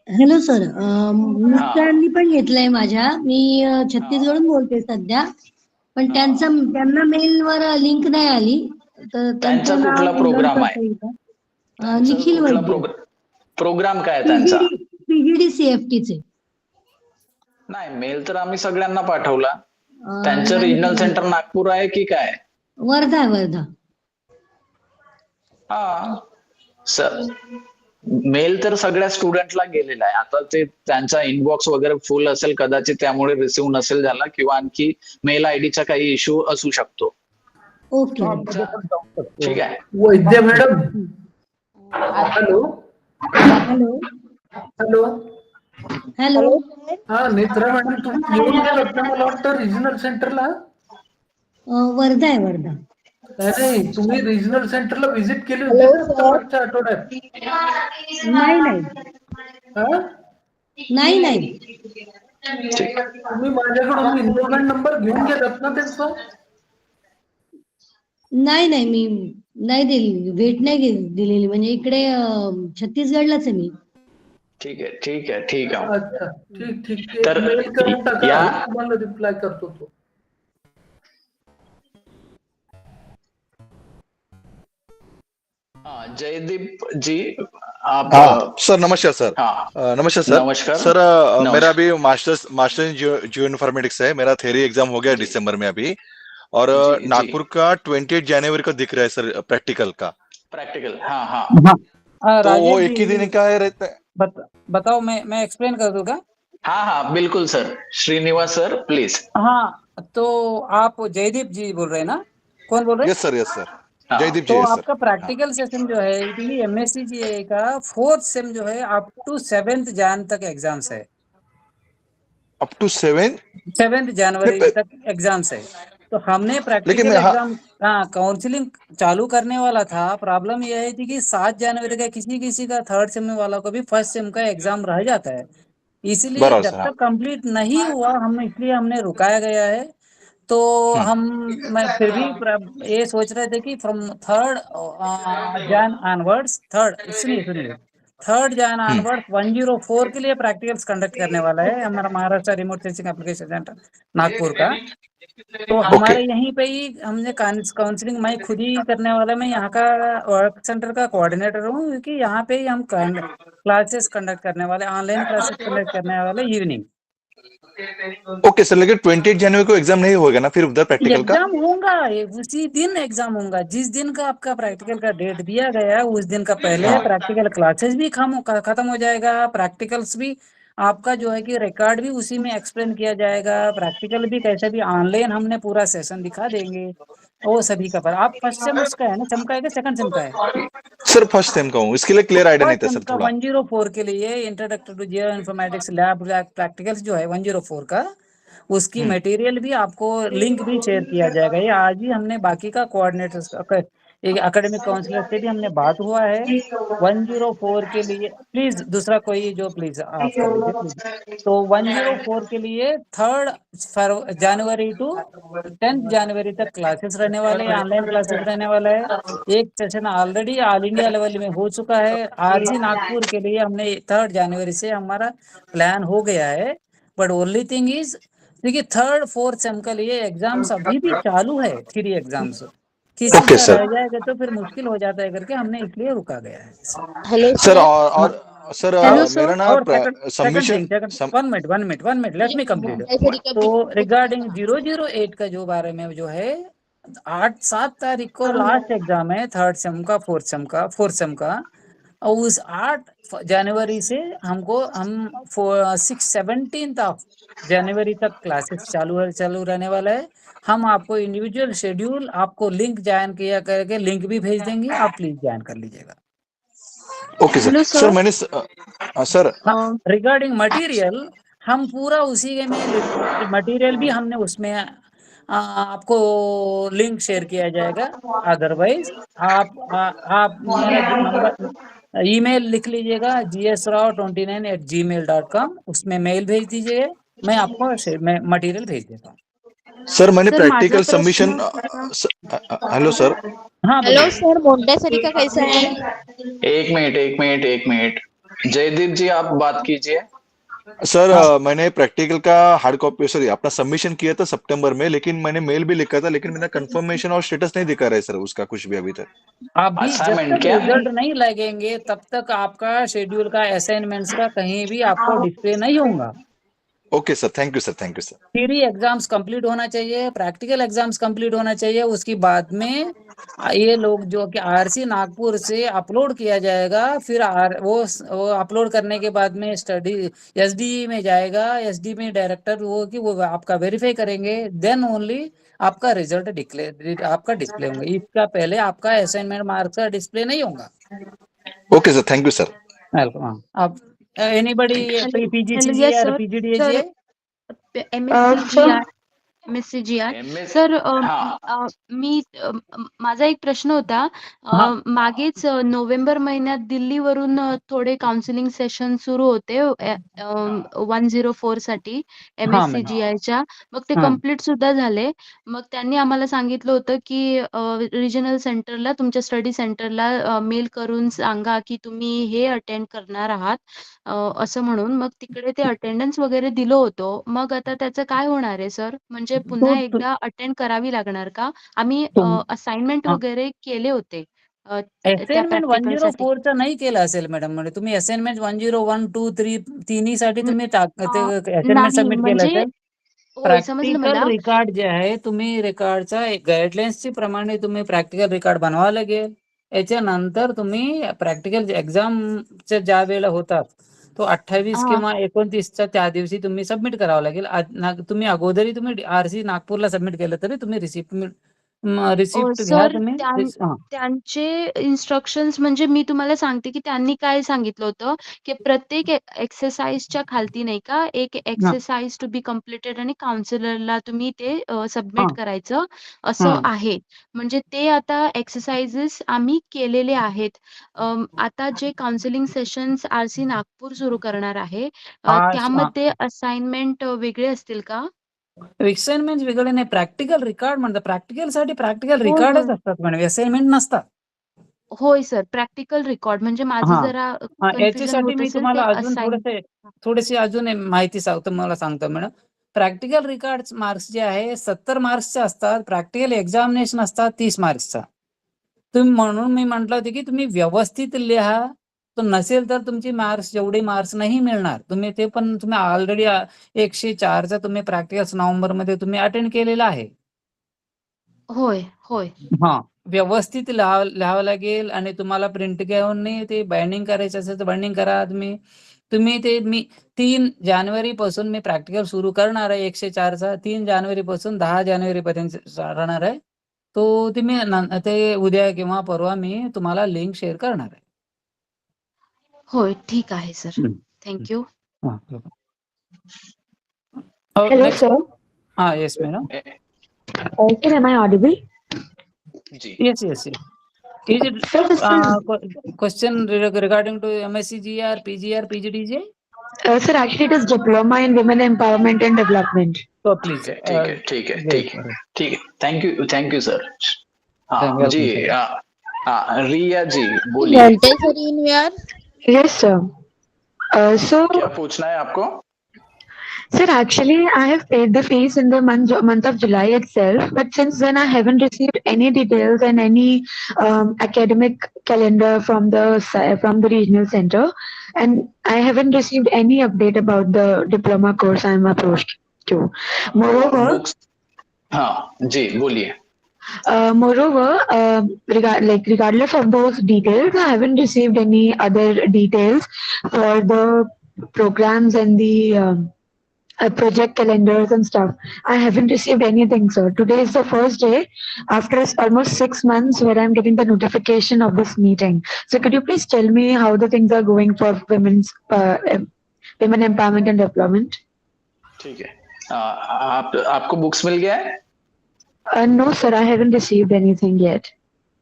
हॅलो सर, मित्रांनी पण घेतलंय माझ्या. मी छत्तीसगडहून बोलते सध्या, पण त्यांना मेलवर लिंक नाही आली. तर त्यांचा कुठला प्रोग्राम आहे? निखिल वैद्य. प्रोग्राम काय आहे त्यांचा? पीजीडी सीएफटी चे. नाही, मेल तर आम्ही सगळ्यांना पाठवला. त्यांचं रिजनल सेंटर नागपूर आहे की काय? वर्धा. हा सर, मेल तर सगळ्या स्टुडंटला गेलेला आहे. आता ते त्यांचा इनबॉक्स वगैरे फुल असेल कदाचित, त्यामुळे रिसिव्ह नसेल झाला, किंवा आणखी मेल आयडीचा काही इश्यू असू शकतो. ओके. ठीक आहे. वैद्य मॅडम. हॅलो. हा, नेत्रा मॅडम, तुम्ही येऊन गेलात ना मला वाटतं रिजनल सेंटरला? वर्धा आहे, वर्धा. नाही, तुम्ही रिजनल सेंटरला व्हिजिट केली होती मागच्या आठवड्यात? नाही. तुम्ही माझ्याकडून इन्व्हॉल्वमेंट नंबर घेऊन गेलात ना त्यांचा? नाही, मी नाही दिली, भेट नाही दिलेली. म्हणजे इकडे छत्तीसगडलाच आहे मी. ठीक आहे. अच्छा, ठीक. तर मेल करून टाका, तुम्हाला रिप्लाय करतो तो. जयदीप जी, आप. सर नमस्कार सर. नमस्कार सर. मेरा अभी मास्टर्स इन जियो इन्फॉर्मेटिक्स है. मेरा थ्योरी एग्जाम हो गया दिसंबर में अभी, और नागपुर का 28 जनवरी को दिख रहा है सर प्रैक्टिकल का. हाँ. तो वो एक ही दिन का रहता है? बताओ, मैं एक्सप्लेन कर दूंगा. हाँ, बिल्कुल सर. Srinivas sir, please. हाँ, तो आप जयदीप जी बोल रहे हैं ना? कौन बोल रहे हैं? Yes sir. जयदीप जी. तो आपका प्रैक्टिकल सेशन जो है एमएससी जी का 4th सेम जो है अप टू 7th जैन तक एग्जाम्स है. अप टू 7th जनवरी तक एग्जाम्स है. तो हमने प्रैक्टिकल एग्जाम काउंसलिंग चालू करने वाला था. प्रॉब्लम यह है कि 7 जनवरी का किसी का 3rd सेम वाला को भी 1st सेम का एग्जाम रह जाता है. इसलिए जब तक कंप्लीट नहीं हुआ हमने रुकाया गया है. तो मैं फिर भी ये सोच रहे थे कि फ्रॉम 3rd जैन ऑनवर्ड्स, 3 जन ऑनवर्ड 104 के लिए प्रैक्टिकल्स कंडक्ट करने वाला है हमारा Maharashtra remote sensing application centre Nagpur का। तो हमारे यहीं पे ही हमने काउंसलिंग मैं खुद ही करने वाला, मैं यहाँ का वर्क सेंटर का कोऑर्डिनेटर हूँ, क्योंकि यहाँ पे ही हम क्लासेस कंडक्ट करने वाले, ऑनलाइन क्लासेस कंडक्ट करने वाले इवनिंग। ओके सर, लेकिन 28 जनवरी को एग्जाम नहीं होगा ना फिर उधर प्रैक्टिकल का? एग्जाम होगा, उसी दिन एग्जाम होगा जिस दिन का आपका प्रैक्टिकल का डेट दिया गया है, उस दिन का पहले प्रैक्टिकल क्लासेस भी खत्म हो जाएगा, प्रैक्टिकल्स भी आपका जो है कि रिकॉर्ड भी उसी में एक्सप्लेन किया जाएगा, प्रैक्टिकल भी कैसे भी ऑनलाइन हमने पूरा सेशन दिखा देंगे वो सभी का। पर आप फर्स्ट सेम उसका है ना, सेम का है कि सेकंड सेम का है? सर फर्स्ट सेम का हूँ, इसके लिए क्लियर आइडिया नहीं था सर थोड़ा। 104 के लिए introductory to geo informatics lab practicals जो है 104 का, उसकी मटेरियल भी आपको लिंक भी शेयर किया जाएगा। ये आज ही हमने बाकी का कोऑर्डिनेटर्स एकेडमिक काउंसलर से भी हमने बात हुआ है 104 के लिए। प्लीज दूसरा कोई जो प्लीज ऑफ कर लीजिए प्लीज। तो 104 के लिए 3 जनवरी टू 10 जनवरी तक क्लासेस रहने वाले, ऑनलाइन क्लासेस रहने वाला है। एक session already all India level में हो चुका है। आरसी नागपुर के लिए हमने 3 जनवरी से हमारा प्लान हो गया है। बट ओनली थिंग इज देखिए 3rd 4th सेम के लिए एग्जाम्स अभी भी चालू है, 3 एग्जाम्स। किसी का रह जाएगा तो फिर मुश्किल हो जाता है करके हमने इसलिए रुका गया है। हेलो सर और सर मेरा ना submission 1 minute let me complete. तो रिगार्डिंग 008 का जो बारे में जो है 8-7 तारीख को लास्ट एग्जाम है 3rd सेम का 4th सेम का। और उस 8 जनवरी से हम 17 जनवरी तक क्लासेस चालू रहने वाला है। हम आपको इंडिविजुअल शेड्यूल आपको लिंक ज्वाइन किया करके लिंक भी भेज देंगे, आप प्लीज ज्वाइन कर लीजिएगा। Okay sir. सर मैंने सर रिगार्डिंग मटेरियल हम पूरा उसी में मटेरियल भी हमने उसमें आपको लिंक शेयर किया जाएगा। अदरवाइज आप मेरा जो नंबर ईमेल लिख लीजिएगा gsrao29@gmail.com, उसमें मेल भेज दीजिए, मैं आपको मटेरियल भेज देता हूँ। सर मैंने प्रैक्टिकल सबमिशन हेलो सर। हाँ हेलो सर, मोंटेसरी का कैसा है? एक मिनट जयदीप जी आप बात कीजिए। सर मैंने प्रैक्टिकल का हार्ड कॉपी सॉरी अपना सबमिशन किया था सितंबर में, लेकिन मैंने मेल भी लिखा था, लेकिन मेरा कंफर्मेशन और स्टेटस नहीं दिखा रहा है सर उसका कुछ भी अभी तक। अभी जब तक रिजल्ट नहीं लगेंगे तब तक आपका शेड्यूल का असाइनमेंट्स का कहीं भी आपको डिस्प्ले नहीं होगा। Okay sir, thank you sir, thank you sir. Theory exams complete होना चाहिए, प्रैक्टिकल एग्जाम्स कंप्लीट होना चाहिए, उसके बाद में ये लोग जो कि आरसी नागपुर से अपलोड किया जाएगा, फिर वो अपलोड करने के बाद में स्टडी एसडी में जाएगा, एसडी में डायरेक्टर वो आपका वेरीफाई करेंगे, देन ओनली आपका रिजल्ट आपका डिस्प्ले होंगे। इसका पहले आपका असाइनमेंट मार्क्स का डिस्प्ले नहीं होगा। Okay sir, thank you sir. Welcome. अब एनीबडी पीजीसीजी या पीजीडीएजी MSCGI सर मी माझा एक प्रश्न होता। मागेच नोव्हेंबर महिन्यात दिल्लीवरून थोडे काउन्सिलिंग सेशन सुरू होते 104 साठी MSCGIच्या, मग ते कंप्लीट सुद्धा झाले। मग त्यांनी आम्हाला सांगितलं होतं की रिजनल सेंटरला, तुमच्या स्टडी सेंटरला मेल करून सांगा की तुम्ही हे अटेंड करणार आहात असं म्हणून। मग तिकडे ते अटेंडन्स वगैरे दिलं होतं। मग आता त्याचं काय होणार आहे सर? म्हणजे पुन्हा एकदा अटेंड करावी लागणार का? आम्ही असाइनमेंट वगैरे केले होते असाइनमेंट 104 चा नाही केलं असेल मॅडम, म्हणजे तुम्ही असाइनमेंट 101, 2, 3 तिन्ही साठी तुम्ही असाइनमेंट सबमिट केलं असेल। प्रॅक्टिकल रिकॉर्ड जे आहे तुम्ही रिकॉर्डचा गाईडलाईन्सची प्रमाणे तुम्ही प्रॅक्टिकल रिकॉर्ड बनवावं लागेल। याच्यानंतर तुम्ही प्रॅक्टिकल एक्झामच्या ज्या वेळेला होतात तो 28 किंवा 29च्या त्या दिवशी तुम्ही सबमिट करावं लागेल। तुम्ही अगोदरी तुम्ही आरसी नागपूरला सबमिट केलं तरी तुम्ही रिसिप्ट घ्या तुम्ही। त्यांचे इन्स्ट्रक्शन्स म्हणजे मी तुम्हाला सांगते की त्यांनी काय सांगितलं होतं की प्रत्येक एक्सरसाइजच्या खालती नाही का एक एक्सरसाइज टू बी कम्प्लिटेड आणि काउन्सिलरला तुम्ही ते सबमिट करायचं असं आहे। म्हणजे ते आता एक्सरसाइजेस आम्ही केलेले आहेत। आता जे काउन्सिलिंग सेशन्स आरसी नागपूर सुरू करणार आहे त्यामध्ये असाइनमेंट वेगळे असतील का? असाइनमेंट वेगळे नाही, प्रॅक्टिकल रिकॉर्ड म्हणतात। प्रॅक्टिकल साठी प्रॅक्टिकल रिकॉर्डच असतात, म्हणजे असाइनमेंट नसतात। होय सर, प्रॅक्टिकल रेकॉर्ड म्हणजे माझं हा जरा हा कन्फ्युजन याच्यासाठी होत मी असेल तुम्हाला ते अजून असाइन. थोडीशी अजून माहिती सांगतो मॅडम. प्रॅक्टिकल रिकॉर्ड मार्क्स जे आहे 70 मार्क्सचे असतात. प्रॅक्टिकल एक्झामिनेशन असतात 30 मार्क्सचा. म्हणून मी म्हटलं होतं की तुम्ही व्यवस्थित लिहा. तो नसेल तर तुमची मार्क्स जेवढे मार्क्स नाही मिळणार. तुम्ही ऑलरेडी 104चा तुम्ही प्रॅक्टिकल नोव्हेंबरमध्ये तुम्ही अटेंड केलेला आहे. होय होय. हा व्यवस्थित लिहावं लागेल आणि तुम्हाला प्रिंट घेऊन ते बाइंडिंग करायचं असेल तर बाइंडिंग करा. तुम्ही ते मी 3 जानेवारी पासून मी प्रॅक्टिकल सुरू करणार आहे 104चा. 3 जानेवारी पासून 10 जानेवारी पर्यंत राहणार आहे. तो ते उद्या किंवा परवा मी तुम्हाला लिंक शेअर करणार आहे. होय ठीक आहे sir. Thank you. Hello, sir. Yes madam. Sir, am I audible? Yes. Is it question regarding to MSc GR, PGR, PGDJ? Sir, actually it is Diploma in Women Empowerment and Development. So please. ठीक है. Thank you sir. हाँ जी. रिया जी बोलिए. Yes, sir. So, क्या पूछना है आपको? sir, actually, I have paid the fees in the month of July itself, but since then I haven't received any details and any academic calendar from the regional center, and I haven't received any update about the diploma course I am approached to. Moreover, हाँ जी बोलिए. Moreover, regardless of those details, I haven't received any other details for the programs and the project calendars and stuff. I haven't received anything, sir. Today is the first day after almost 6 months where I'm getting the notification of this meeting. So could you please tell me how the things are going for women empowerment and development? ठीक है. आपको books मिल गया है? No, sir, I haven't received anything yet.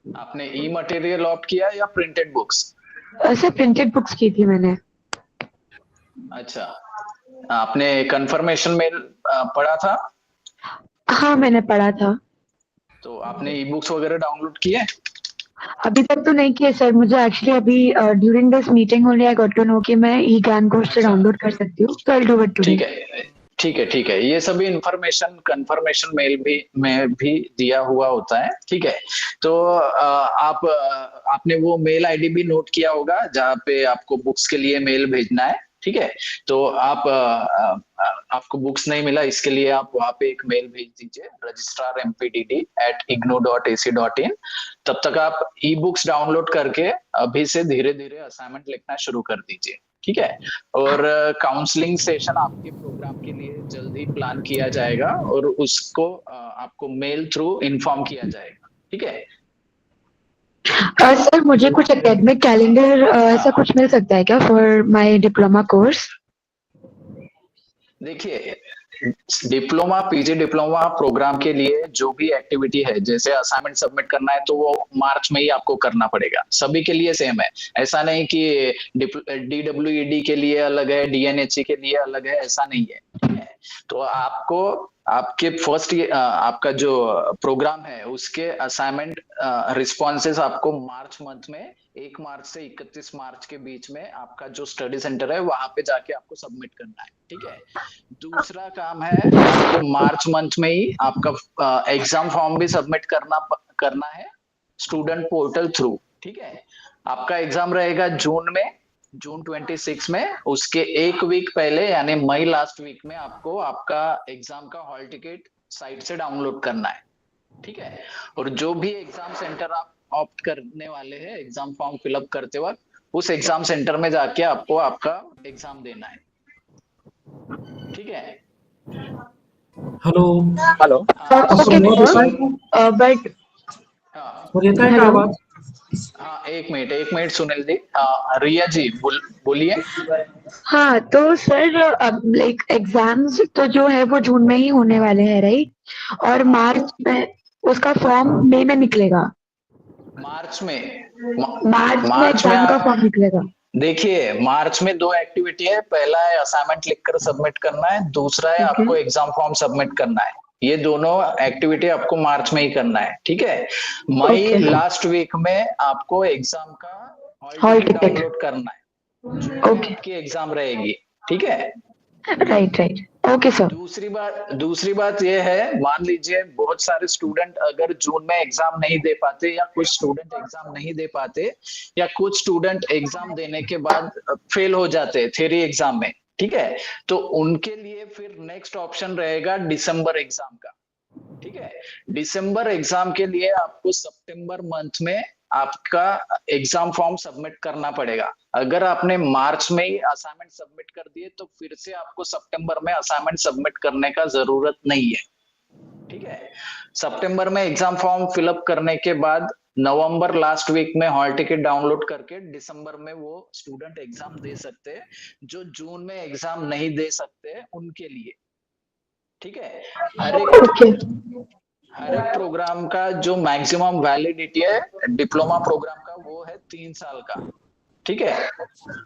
आपने ई material opt किया या printed books? Sir printed books की थी मैंने. अच्छा. आपने कंफर्मेशन मेल पढ़ा था? हाँ मैंने पढ़ा था. तो आपने ई बुक्स वगैरह डाउनलोड किए? अभी तक तो नहीं किए सर. मुझे एक्चुअली अभी during this meeting only I got to know कि मैं ई ज्ञान कोर्स से डाउनलोड कर सकती हूँ. तो I will do it today. ठीक है. ये सभी इंफॉर्मेशन कंफर्मेशन मेल में भी दिया हुआ होता है. ठीक है. तो आपने वो मेल आईडी भी नोट किया होगा जहाँ पे आपको बुक्स के लिए मेल भेजना है. ठीक है. तो आपको बुक्स नहीं मिला इसके लिए आप वहाँ पे एक मेल भेज दीजिए registrar.mpdd@igno.ac.in. तब तक आप ई बुक्स डाउनलोड करके अभी से धीरे धीरे असाइनमेंट लिखना शुरू कर दीजिए. ठीक है. और काउंसलिंग सेशन आपके प्रोग्राम के लिए जल्दी प्लान किया जाएगा और उसको आपको मेल थ्रू इन्फॉर्म किया जाएगा. ठीक है. सर मुझे कुछ एकेडमिक कैलेंडर ऐसा कुछ मिल सकता है क्या फॉर माय डिप्लोमा कोर्स? देखिए डिप्लोमा पीजी डिप्लोमा प्रोग्राम के लिए जो भी एक्टिविटी है जैसे असाइनमेंट सबमिट करना है तो वो मार्च में ही आपको करना पड़ेगा. सभी के लिए सेम है. ऐसा नहीं कि DWED के लिए अलग है, DNHE के लिए अलग है, ऐसा नहीं है. तो आपको आपके फर्स्ट आपका जो प्रोग्राम है उसके असाइनमेंट रिस्पॉन्सेस आपको मार्च मंथ में 1 मार्च से 31 मार्च के बीच में आपका जो स्टडी सेंटर है वहां पे जाके आपको सबमिट करना है. ठीक है. दूसरा काम है आपको मार्च मंथ में ही आपका एग्जाम फॉर्म भी सबमिट करना है स्टूडेंट पोर्टल थ्रू. ठीक है. आपका एग्जाम रहेगा जून 26 में. उसके 1 वीक पहले यानी मई लास्ट वीक में आपको आपका एग्जाम का हॉल टिकट साइट से डाउनलोड करना है. ठीक है. और जो भी एग्जाम सेंटर आप ऑप्ट करने वाले हैं एग्जाम फॉर्म फिलअप करते वक्त उस एग्जाम सेंटर में जाके आपको आपका एग्जाम देना है. ठीक है. हेलो. बट येता है का आवाज? हाँ एक मिनट सुनील जी. रिया जी बोलिए. हाँ तो सर लाइक एग्जाम्स तो जो है वो जून में ही होने वाले हैं राइट? और मार्च में उसका फॉर्म मई में निकलेगा. मार्च में एग्जाम का फॉर्म निकलेगा. देखिए मार्च में 2 एक्टिविटी है. पहला है असाइनमेंट लिखकर सबमिट करना है. दूसरा है आपको एग्जाम फॉर्म सबमिट करना है. ये दोनों एक्टिविटी आपको मार्च में ही करना है, ठीक है। मई लास्ट वीक में आपको एग्जाम का हॉल टिकट डाउनलोड करना है, आपकी एग्जाम रहेगी, ठीक है। Right right, okay sir. दूसरी बात ये है, मान लीजिए बहुत सारे स्टूडेंट अगर जून में एग्जाम नहीं दे पाते, या कुछ स्टूडेंट एग्जाम नहीं दे पाते, या कुछ स्टूडेंट एग्जाम देने के बाद फेल हो जाते थ्योरी एग्जाम में, ठीक है, तो उनके लिए फिर नेक्स्ट ऑप्शन रहेगा दिसंबर एग्जाम का, ठीक है। दिसंबर एग्जाम के लिए आपको सितंबर मंथ में आपका एग्जाम फॉर्म सबमिट करना पड़ेगा। अगर आपने मार्च में ही असाइनमेंट सबमिट कर दिए तो फिर से आपको सितंबर में असाइनमेंट सबमिट करने का जरूरत नहीं है, ठीक है। सितंबर में एग्जाम फॉर्म फिलअप करने के बाद नवंबर लास्ट वीक में हॉल टिकट डाउनलोड करके दिसंबर में वो स्टूडेंट एग्जाम दे सकते हैं, जो जून में एग्जाम नहीं दे सकते उनके लिए, ठीक है। हर एक प्रोग्राम का जो मैक्सिमम वैलिडिटी है डिप्लोमा प्रोग्राम का, वो है 3 साल का, ठीक है।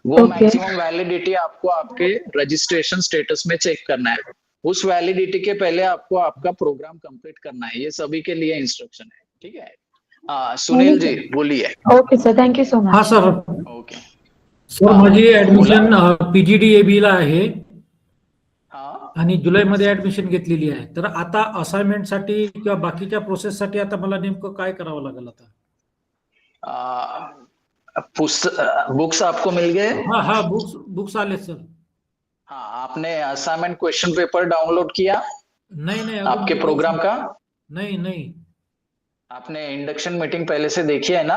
वो मैक्सिमम वैलिडिटी आपको आपके रजिस्ट्रेशन स्टेटस में चेक करना है। उस वैलिडिटी के पहले आपको आपका प्रोग्राम कंप्लीट करना है। ये सभी के लिए इंस्ट्रक्शन है, ठीक है। सुनील जी बोलिए। Okay sir, thank you so much. हा सर, ओके सर माझी ऍडमिशन PGDAB ला आहे आणि जुलैमध्ये ऍडमिशन घेतलेली आहे। तर आता असाइनमेंट साठी किंवा बाकीच्या प्रोसेस साठी आता मला नेमकं काय करावं लागेल आता? बुक्स आपको मिल गए? हाँ बुक्स आले सर। हाँ, आपने असाइनमेंट क्वेश्चन पेपर डाउनलोड किया? नहीं आपके प्रोग्राम का नहीं। आपने इंडक्शन मीटिंग पहले से देखी है ना?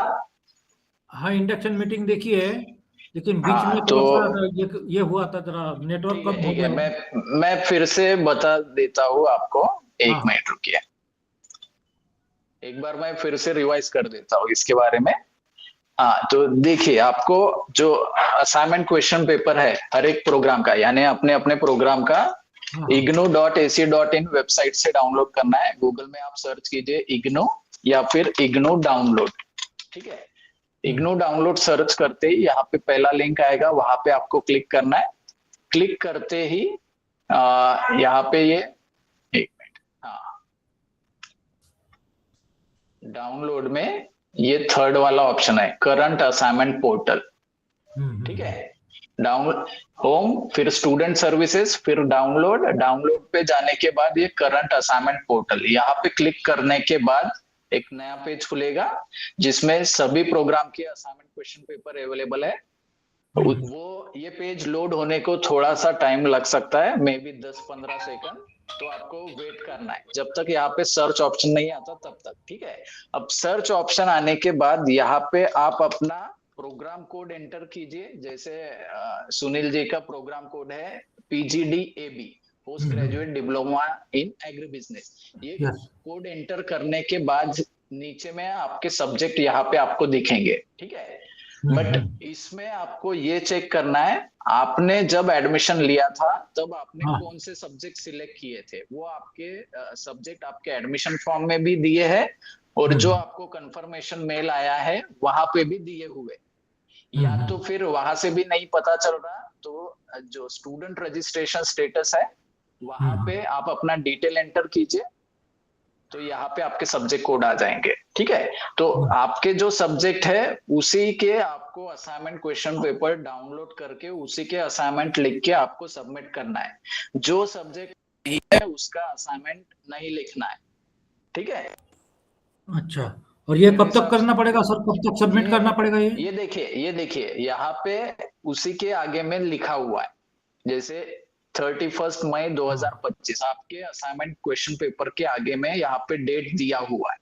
हाँ, इंडक्शन मीटिंग देखी है, लेकिन बीच में तो ये हुआ था, जरा नेटवर्क कम हो ठीक है, गया। मैं फिर से बता देता हूँ आपको, एक मिनट रुकिए, एक बार मैं फिर से रिवाइज कर देता हूँ इसके बारे में। हाँ, तो देखिए, आपको जो असाइनमेंट क्वेश्चन पेपर है हर एक प्रोग्राम का, यानी अपने अपने प्रोग्राम का ignu.ac.in वेबसाइट से डाउनलोड करना है। गूगल में आप सर्च कीजिए इग्नू या फिर इग्नू डाउनलोड, ठीक है। इग्नू डाउनलोड सर्च करते ही यहाँ पे पहला लिंक आएगा, वहां पे आपको क्लिक करना है। क्लिक करते ही यहाँ पे ये एक मिनट, हाँ, डाउनलोड में ये थर्ड वाला ऑप्शन है, करंट असाइनमेंट पोर्टल, ठीक है। डाउनलोड होम, फिर स्टूडेंट सर्विसेज, फिर डाउनलोड पे जाने के बाद ये करंट असाइनमेंट पोर्टल, यहाँ पे क्लिक करने के बाद एक नया पेज खुलेगा जिसमें सभी प्रोग्राम के असाइनमेंट क्वेश्चन पेपर अवेलेबल है। वो ये पेज लोड होने को थोड़ा सा टाइम लग सकता है, मे बी 10-15 सेकंड, तो आपको वेट करना है जब तक यहाँ पे सर्च ऑप्शन नहीं आता तब तक, ठीक है। अब सर्च ऑप्शन आने के बाद यहाँ पे आप अपना प्रोग्राम कोड एंटर कीजिए। जैसे सुनील जी का प्रोग्राम कोड है PGDAB, पोस्ट ग्रेजुएट डिप्लोमा इन एग्री बिजनेस। ये कोड एंटर करने के बाद नीचे में आपके सब्जेक्ट यहाँ पे आपको दिखेंगे, ठीक है। बट इसमें आपको ये चेक करना है, आपने जब एडमिशन लिया था तब आपने कौन से सब्जेक्ट सिलेक्ट किए थे, वो आपके सब्जेक्ट आपके एडमिशन फॉर्म में भी दिए हैं, और जो आपको कंफर्मेशन मेल आया है वहां पे भी दिए हुए। या तो फिर वहां से भी नहीं पता चल रहा, तो जो स्टूडेंट रजिस्ट्रेशन स्टेटस है वहां पे आप अपना डिटेल एंटर कीजिए, तो यहाँ पे आपके सब्जेक्ट कोड आ जाएंगे, ठीक है। तो आपके जो सब्जेक्ट है उसी के आपको असाइनमेंट क्वेश्चन पेपर डाउनलोड करके उसी के असाइनमेंट लिख के आपको सबमिट करना है। जो सब्जेक्ट नहीं है उसका असाइनमेंट नहीं लिखना है, ठीक है। अच्छा, और ये कब तक करना पड़ेगा सर, कब तक सबमिट करना पड़ेगा? ये देखिए यहाँ पे उसी के आगे में लिखा हुआ है, जैसे 31 मई 2025 आपके असाइनमेंट क्वेश्चन पेपर के आगे में यहाँ पे डेट दिया हुआ है,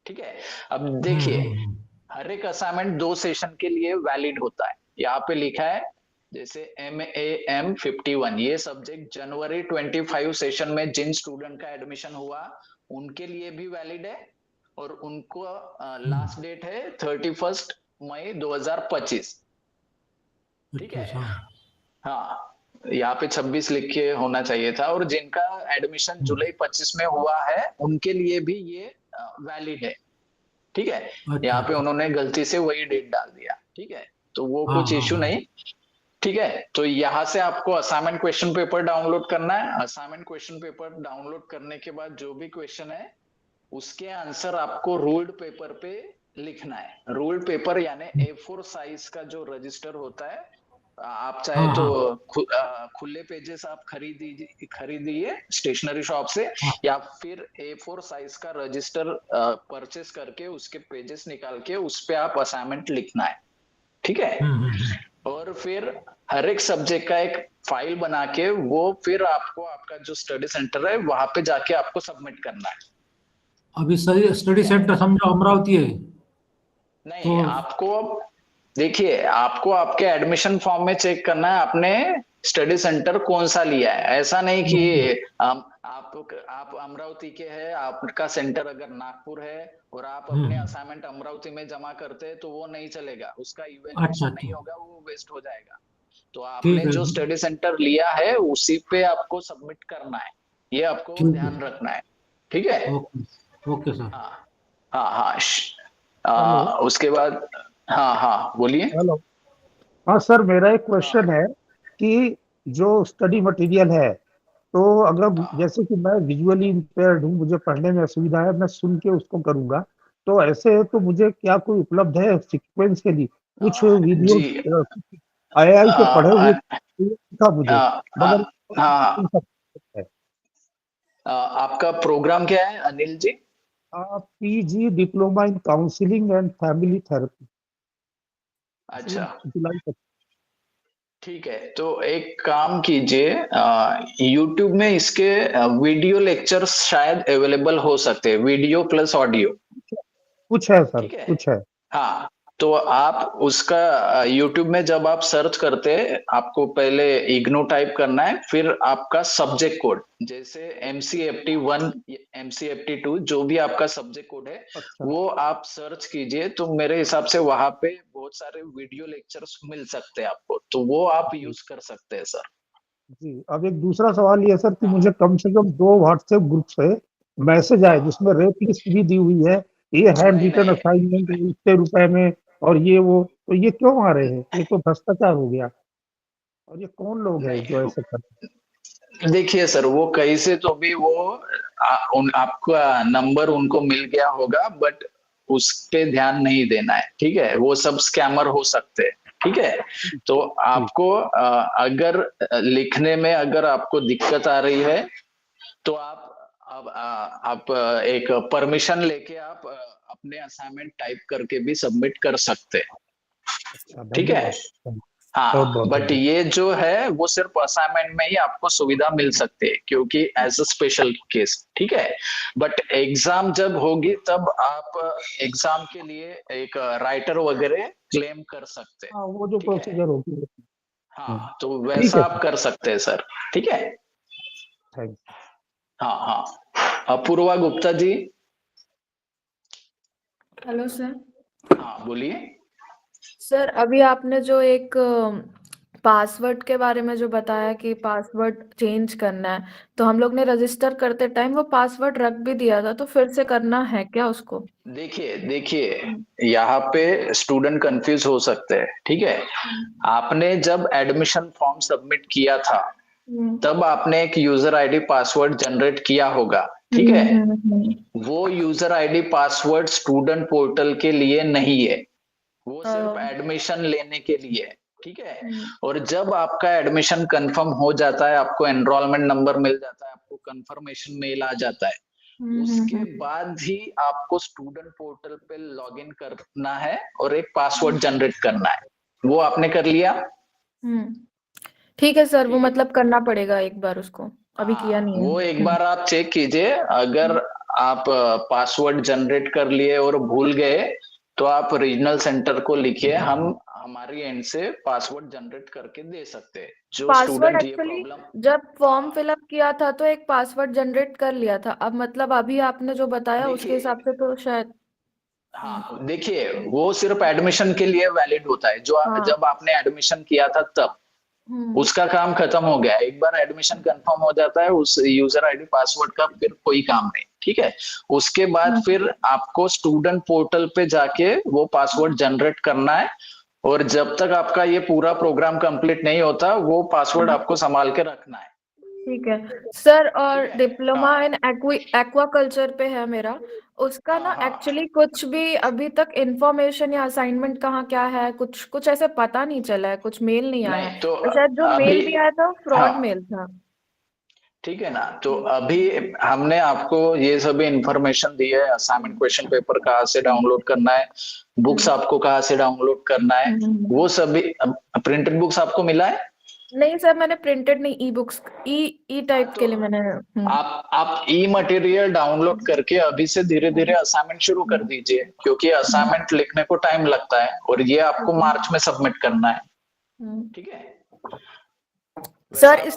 ठीक है। अब देखिए, हर एक असाइनमेंट 2 सेशन के लिए वैलिड होता है। यहाँ पे लिखा है जैसे MAM 51, ये सब्जेक्ट जनवरी 25 सेशन में जिन स्टूडेंट का एडमिशन हुआ उनके लिए भी वैलिड है, और उनको लास्ट डेट है 31 मई 2025, ठीक है। हाँ, यहाँ पे 26 लिख के होना चाहिए था, और जिनका एडमिशन जुलाई 25 में हुआ है उनके लिए भी ये वैलिड है, ठीक है। यहाँ पे उन्होंने गलती से वही डेट डाल दिया, ठीक है, तो वो कुछ इश्यू नहीं। ठीक है, तो यहाँ से आपको असाइनमेंट क्वेश्चन पेपर डाउनलोड करना है। असाइनमेंट क्वेश्चन पेपर डाउनलोड करने के बाद जो भी क्वेश्चन है उसके आंसर आपको रूल्ड पेपर पे लिखना है। रूल्ड पेपर यानी A4 साइज का जो रजिस्टर होता है, आप चाहे तो खुले पेजेस आप खरीदिए स्टेशनरी शॉप से, या फिर A4 साइज का रजिस्टर परचेस करके उसके पेजेस निकाल के उस पे आप असाइनमेंट लिखना है। ठीक है, और फिर हर एक सब्जेक्ट का एक फाइल बना के वो फिर आपको आपका जो स्टडी सेंटर है वहां पे जाके आपको सबमिट करना है। अभी स्टडी सेंटर समझो अमरावती है, नहीं तो आपको देखिए, आपको आपके एडमिशन फॉर्म में चेक करना है आपने स्टडी सेंटर कौन सा लिया है। ऐसा नहीं कि आप अमरावती के हैं, आपका सेंटर अगर नागपुर है और आप अपने असाइनमेंट अमरावती में जमा करते हैं तो वो नहीं चलेगा, उसका इवैल्यूएशन नहीं होगा, वो वेस्ट हो जाएगा। तो आपने जो स्टडी सेंटर लिया है उसी पे आपको सबमिट करना है, ये आपको ध्यान रखना है। ठीक है, ओके सर। हाँ, उसके बाद हाँ बोलिए। हेलो, हाँ सर, मेरा एक क्वेश्चन है कि जो स्टडी मटेरियल है, तो अगर जैसे कि मैं विजुअली इम्पेयर्ड हूँ, मुझे पढ़ने में असुविधा है, मैं सुन के उसको करूंगा, तो ऐसे है तो मुझे क्या कोई उपलब्ध है सीक्वेंस के लिए? कुछ वीडियो IIT के पढ़े हुए था मुझे, मगर आपका प्रोग्राम क्या है Anil ji? PG diploma in counselling and family therapy. अच्छा, ठीक है, तो एक काम कीजिए, YouTube में इसके वीडियो लेक्चर्स शायद अवेलेबल हो सकते हैं, वीडियो प्लस ऑडियो। कुछ है सर, कुछ है। हाँ, तो आप उसका YouTube में जब आप सर्च करते हैं, आपको पहले इग्नो टाइप करना है, फिर आपका सब्जेक्ट कोड, जैसे MCFT 1 MCFT 2 जो भी आपका सब्जेक्ट कोड है वो आप सर्च कीजिए, तो मेरे हिसाब से वहां पे बहुत सारे वीडियो लेक्चर्स मिल सकते हैं आपको, तो वो आप यूज कर सकते हैं सर। जी, अब एक दूसरा सवाल ये सर कि मुझे कम से कम 2 व्हाट्सएप ग्रुप से मैसेज आए जिसमें रेट लिस्ट भी दी हुई है, ये हैंड रिटन असाइनमेंट इतने रुपए में और ये वो, तो ये क्यों आ रहे हैं? ये तो भ्रष्टाचार हो गया। और ये कौन लोग हैं जो ऐसे करते हैं? देखिए सर, वो कहीं से तो भी वो आपका नंबर उनको मिल गया होगा, बट उस पे ध्यान नहीं देना है। ठीक है, वो सब स्कैमर हो सकते हैं। ठीक है, तो आपको अगर लिखने में अगर आपको दिक्कत आ रही है तो आप एक परमिशन लेके आप अपने असाइनमेंट टाइप करके भी सबमिट कर सकते हैं। ठीक है, हाँ, बट ये जो है वो सिर्फ असाइनमेंट में ही आपको सुविधा मिल सकती है, क्योंकि एज अ स्पेशल केस। ठीक है, बट एग्जाम जब होगी तब आप एग्जाम के लिए एक राइटर वगैरह क्लेम कर सकते हैं। वो जो प्रोसीजर होगी, हाँ, तो वैसा आप कर सकते हैं सर। ठीक है, हाँ, अपूर्वा गुप्ता जी। Hello sir. हाँ, बोलिए सर, अभी आपने जो एक पासवर्ड के बारे में जो बताया कि पासवर्ड चेंज करना है, तो हम लोग ने रजिस्टर करते टाइम वो पासवर्ड रख भी दिया था, तो फिर से करना है क्या उसको? देखिए यहाँ पे स्टूडेंट कंफ्यूज हो सकते हैं। ठीक है, आपने जब एडमिशन फॉर्म सबमिट किया था तब आपने एक यूजर आईडी पासवर्ड जनरेट किया होगा। ठीक है, वो user ID password student portal के लिए नहीं है, वो सिर्फ एडमिशन लेने के लिए है। ठीक है, और जब आपका एडमिशन कंफर्म हो जाता है, आपको एनरोलमेंट नंबर मिल जाता है, आपको कंफर्मेशन मेल आ जाता है, उसके बाद ही आपको स्टूडेंट पोर्टल पे लॉगिन करना है और एक पासवर्ड जनरेट करना है। वो आपने कर लिया? ठीक है सर, वो मतलब करना पड़ेगा एक बार उसको, अभी किया नहीं है। वो एक बार आप चेक कीजिए, अगर आप पासवर्ड जनरेट कर लिए और भूल गए तो आप रीजनल सेंटर को लिखिए, हम हमारी एंड से पासवर्ड जनरेट करके दे सकते हैं। जो स्टूडेंट ये प्रॉब्लम, जब फॉर्म फिलअप किया था तो एक पासवर्ड जनरेट कर लिया था, अब मतलब अभी आपने जो बताया उसके हिसाब से तो शायद। हाँ, देखिए वो सिर्फ एडमिशन के लिए वैलिड होता है, जो जब आपने एडमिशन किया था तब उसका काम खत्म हो गया। एक बार एडमिशन कंफर्म हो जाता है, उस यूजर आईडी पासवर्ड का फिर कोई काम नहीं। ठीक है, उसके बाद फिर आपको स्टूडेंट पोर्टल पे जाके वो पासवर्ड जनरेट करना है और जब तक आपका ये पूरा प्रोग्राम कंप्लीट नहीं होता वो पासवर्ड आपको संभाल के रखना है। ठीक है सर। और डिप्लोमा इन एक्वाकल्चर पे है मेरा, उसका ना एक्चुअली कुछ भी अभी तक इंफॉर्मेशन या असाइनमेंट कहाँ क्या है कुछ कुछ ऐसे पता नहीं चला है, कुछ मेल नहीं आया है। तो और शायद जो मेल भी आया था फ्रॉड मेल था। ठीक है ना, तो अभी हमने आपको ये सभी इंफॉर्मेशन दी है, असाइनमेंट क्वेश्चन पेपर कहाँ से डाउनलोड करना है, बुक्स आपको कहाँ से डाउनलोड करना है, वो सभी। प्रिंटेड बुक्स आपको मिला है? नहीं सर, मैंने प्रिंटेड नहीं, ई बुक्स ई टाइप के लिए मैंने आप ई मटेरियल डाउनलोड करके अभी से धीरे धीरे असाइनमेंट शुरू कर दीजिए, क्योंकि असाइनमेंट लिखने को टाइम लगता है और ये आपको मार्च में सबमिट करना है। ठीक है सर।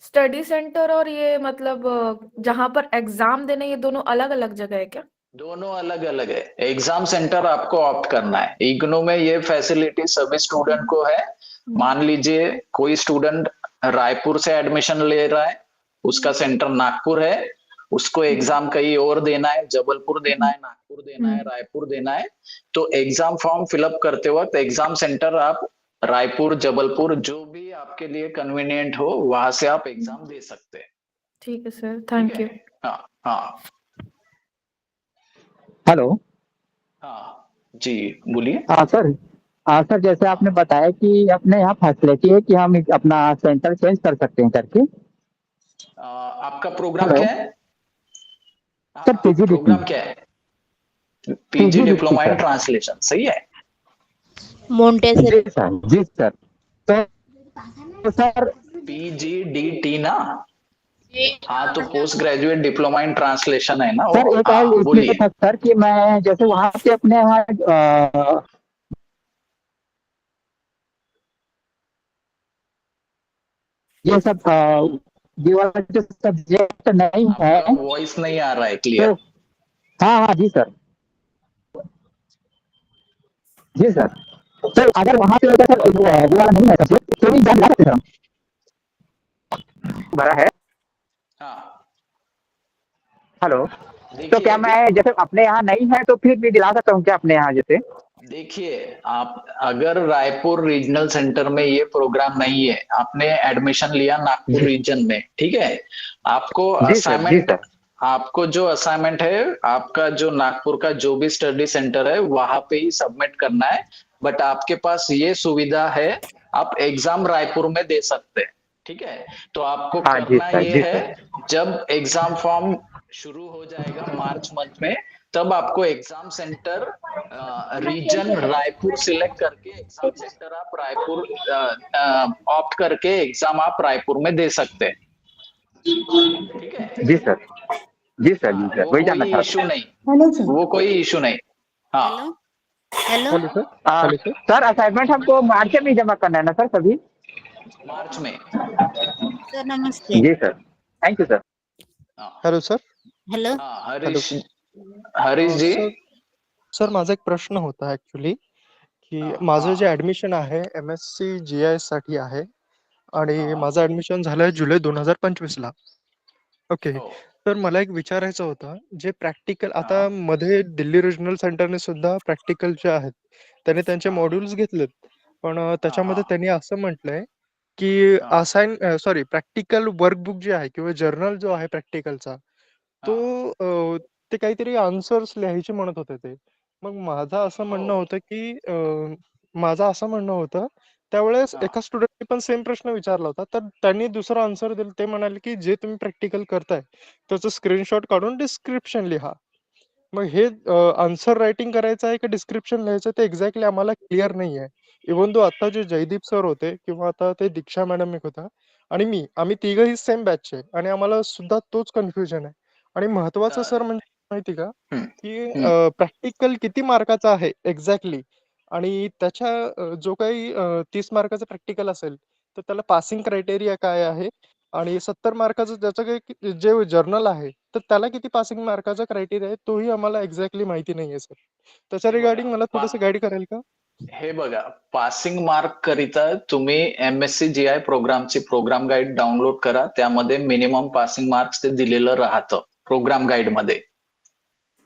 स्टडी सेंटर और ये मतलब जहाँ पर एग्जाम देने, ये दोनों अलग अलग जगह है क्या? दोनों अलग अलग है। एग्जाम सेंटर आपको ऑप्ट करना है। इग्नू में ये फैसिलिटी सभी स्टूडेंट को है। मान लीजिए कोई स्टूडेंट रायपुर से एडमिशन ले रहा है, उसका सेंटर नागपुर है, उसको एग्जाम कहीं और देना है, जबलपुर देना है, नागपुर देना है, रायपुर देना है, तो एग्जाम फॉर्म फिलअप करते वक्त एग्जाम सेंटर आप रायपुर, जबलपुर, जो भी आपके लिए कन्वीनियंट हो वहां से आप एग्जाम दे सकते हैं। ठीक है सर, थैंक यू। हाँ हेलो। हाँ जी बोलिए। हाँ सर, जैसे आपने बताया कि अपने यहाँ फैसिलिटी है कि हम अपना सेंटर चेंज कर सकते हैं करके। आपका प्रोग्राम क्या है सर? पीजी प्रोग्राम क्या है? पीजी डिप्लोमा इन ट्रांसलेशन, सही है? Montessori sir. जी सर। तो सर PGDT ना? हाँ, तो post graduate diploma in translation है ना? सर एक और इसमें था सर कि मैं जैसे वहां पे अपने यहाँ ये सब ये वाला जो सब्जेक्ट नहीं है। वॉइस नहीं आ रहा है क्लियर। हाँ जी सर। जी सर। सर अगर वहां पे होता सर वो वाला नहीं है सब्जेक्ट तो भी एग्जाम दिला सकते सर हम? भरा है। हेलो। तो क्या मैं जैसे अपने यहाँ नहीं है तो फिर भी दिला सकता हूँ क्या अपने यहाँ जैसे? देखिए, आप अगर रायपुर रीजनल सेंटर में ये प्रोग्राम नहीं है, आपने एडमिशन लिया नागपुर रीजन में, ठीक है, आपको असाइनमेंट, आपको जो असाइनमेंट है आपका जो नागपुर का जो भी स्टडी सेंटर है वहां पे ही सबमिट करना है। बट आपके पास ये सुविधा है, आप एग्जाम रायपुर में दे सकते हैं। ठीक है, तो आपको करना ये है, जब एग्जाम फॉर्म शुरू हो जाएगा मार्च मंथ में, तब आपको exam centre region Raipur select करके एग्जाम सेंटर आप रायपुर ऑप्ट करके एग्जाम आप रायपुर में दे सकते हैं। ठीक है? जी सर। जी सर। वही जानना था। इशू नहीं, वो कोई इशू नहीं। हाँ हेलो सर। सर असाइनमेंट हमको मार्च में जमा करना है ना सर? सभी मार्च में। सर नमस्ते। जी sir, thank you sir. Hello sir. Hello. Harish ji. Sir माझा एक प्रश्न होता ऍक्च्युली की माझं जे ऍडमिशन आहे MSc GIS साठी आहे आणि माझं ऍडमिशन झालंय जुलै 2025 ला। ओके, तर मला एक विचारायचं होतं, जे प्रॅक्टिकल आता मध्ये दिल्ली रिजनल सेंटरने सुद्धा प्रॅक्टिकल जे आहेत त्याने त्यांचे मॉड्यूल्स घेतलेत, पण त्याच्यामध्ये त्यांनी असं म्हटलंय की प्रॅक्टिकल वर्कबुक जे आहे किंवा जर्नल जो आहे प्रॅक्टिकलचा तो ते काहीतरी आन्सर्स लिहायचे म्हणत होते ते. मग माझं असं म्हणणं होतं त्यावेळेस एका स्टुडंटने पण सेम प्रश्न विचारला होता, तर त्यांनी दुसरा आन्सर दिला. ते म्हणाले की जे तुम्ही प्रॅक्टिकल करताय त्याचं स्क्रीनशॉट काढून डिस्क्रिप्शन लिहा. मग हे आन्सर रायटिंग करायचं आहे की डिस्क्रिप्शन लिहायचं ते एक्झॅक्टली आम्हाला क्लिअर नाहीये. इव्हन दो आता जे जयदीप सर होते किंवा आता ते दीक्षा मॅडम एक होता आणि आम्ही तिघही सेम बॅचचे आणि आम्हाला सुद्धा तोच कन्फ्युजन आहे. आणि महत्वाचं सर म्हणजे माहिती का की प्रॅक्टिकल किती मार्काचा आहे एक्झॅक्टली, आणि त्याच्या जो काही 30 मार्काचा प्रॅक्टिकल असेल तर त्याला पासिंग क्रायटेरिया काय आहे, आणि 70 मार्काचं ज्याचं काही जे जर्नल आहे तर त्याला किती पासिंग मार्काचा क्रायटेरिया आहे तोही आम्हाला एक्झॅक्टली माहिती नाहीये सर. त्याच्या रिगार्डिंग मला थोडंसं गाईड कराल का? हे बघा, पासिंग मार्क करिता तुम्ही MSc GI प्रोग्रामची प्रोग्राम गाईड डाउनलोड करा. त्यामध्ये मिनिमम पासिंग मार्क्स ते दिलेलं राहतं प्रोग्राम गाईड मध्ये.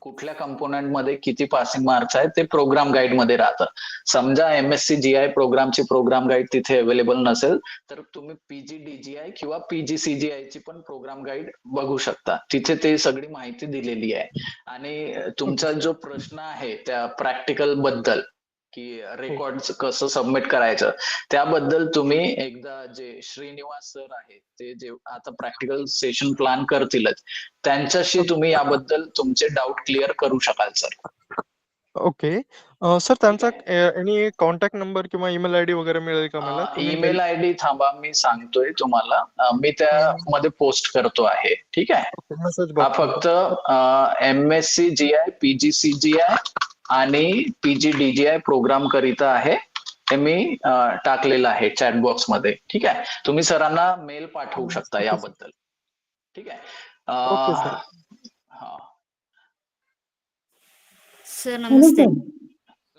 कुठल्या कंपोनेंट मध्ये किती पासिंग मार्क्स आहेत ते प्रोग्राम गाईड मध्ये राहतं. समजा MSc GI प्रोग्रामची प्रोग्राम गाईड तिथे अवेलेबल नसेल तर तुम्ही PG DGI किंवा PG CGI ची पण प्रोग्राम गाईड बघू शकता. तिथे ते सगळी माहिती दिलेली आहे. आणि तुमचा जो प्रश्न आहे त्या प्रॅक्टिकल बद्दल की रेकॉर्ड कसं सबमिट करायचं त्याबद्दल तुम्ही एकदा जे श्रीनिवास सर आहेत ते जे आता प्रॅक्टिकल सेशन प्लॅन करतीलच त्यांच्याशी तुम्ही याबद्दल तुमचे डाऊट क्लिअर करू शकाल सर. ओके सर, त्यांचा एनी कॉन्टॅक्ट नंबर किंवा ईमेल आयडी वगैरे मिळेल का मला? ईमेल आयडी थांबा मी सांगतोय तुम्हाला. मी त्यामध्ये पोस्ट करतो आहे. ठीक आहे. हा फक्त MSc GI PG CGI आणि PG DGI प्रोग्राम करिता आहे. हे मी टाकलेलं आहे चॅट बॉक्स मध्ये. ठीक आहे. तुम्ही सरांना मेल पाठवू शकता याबद्दल. ठीक आहे. हा सर नमस्ते।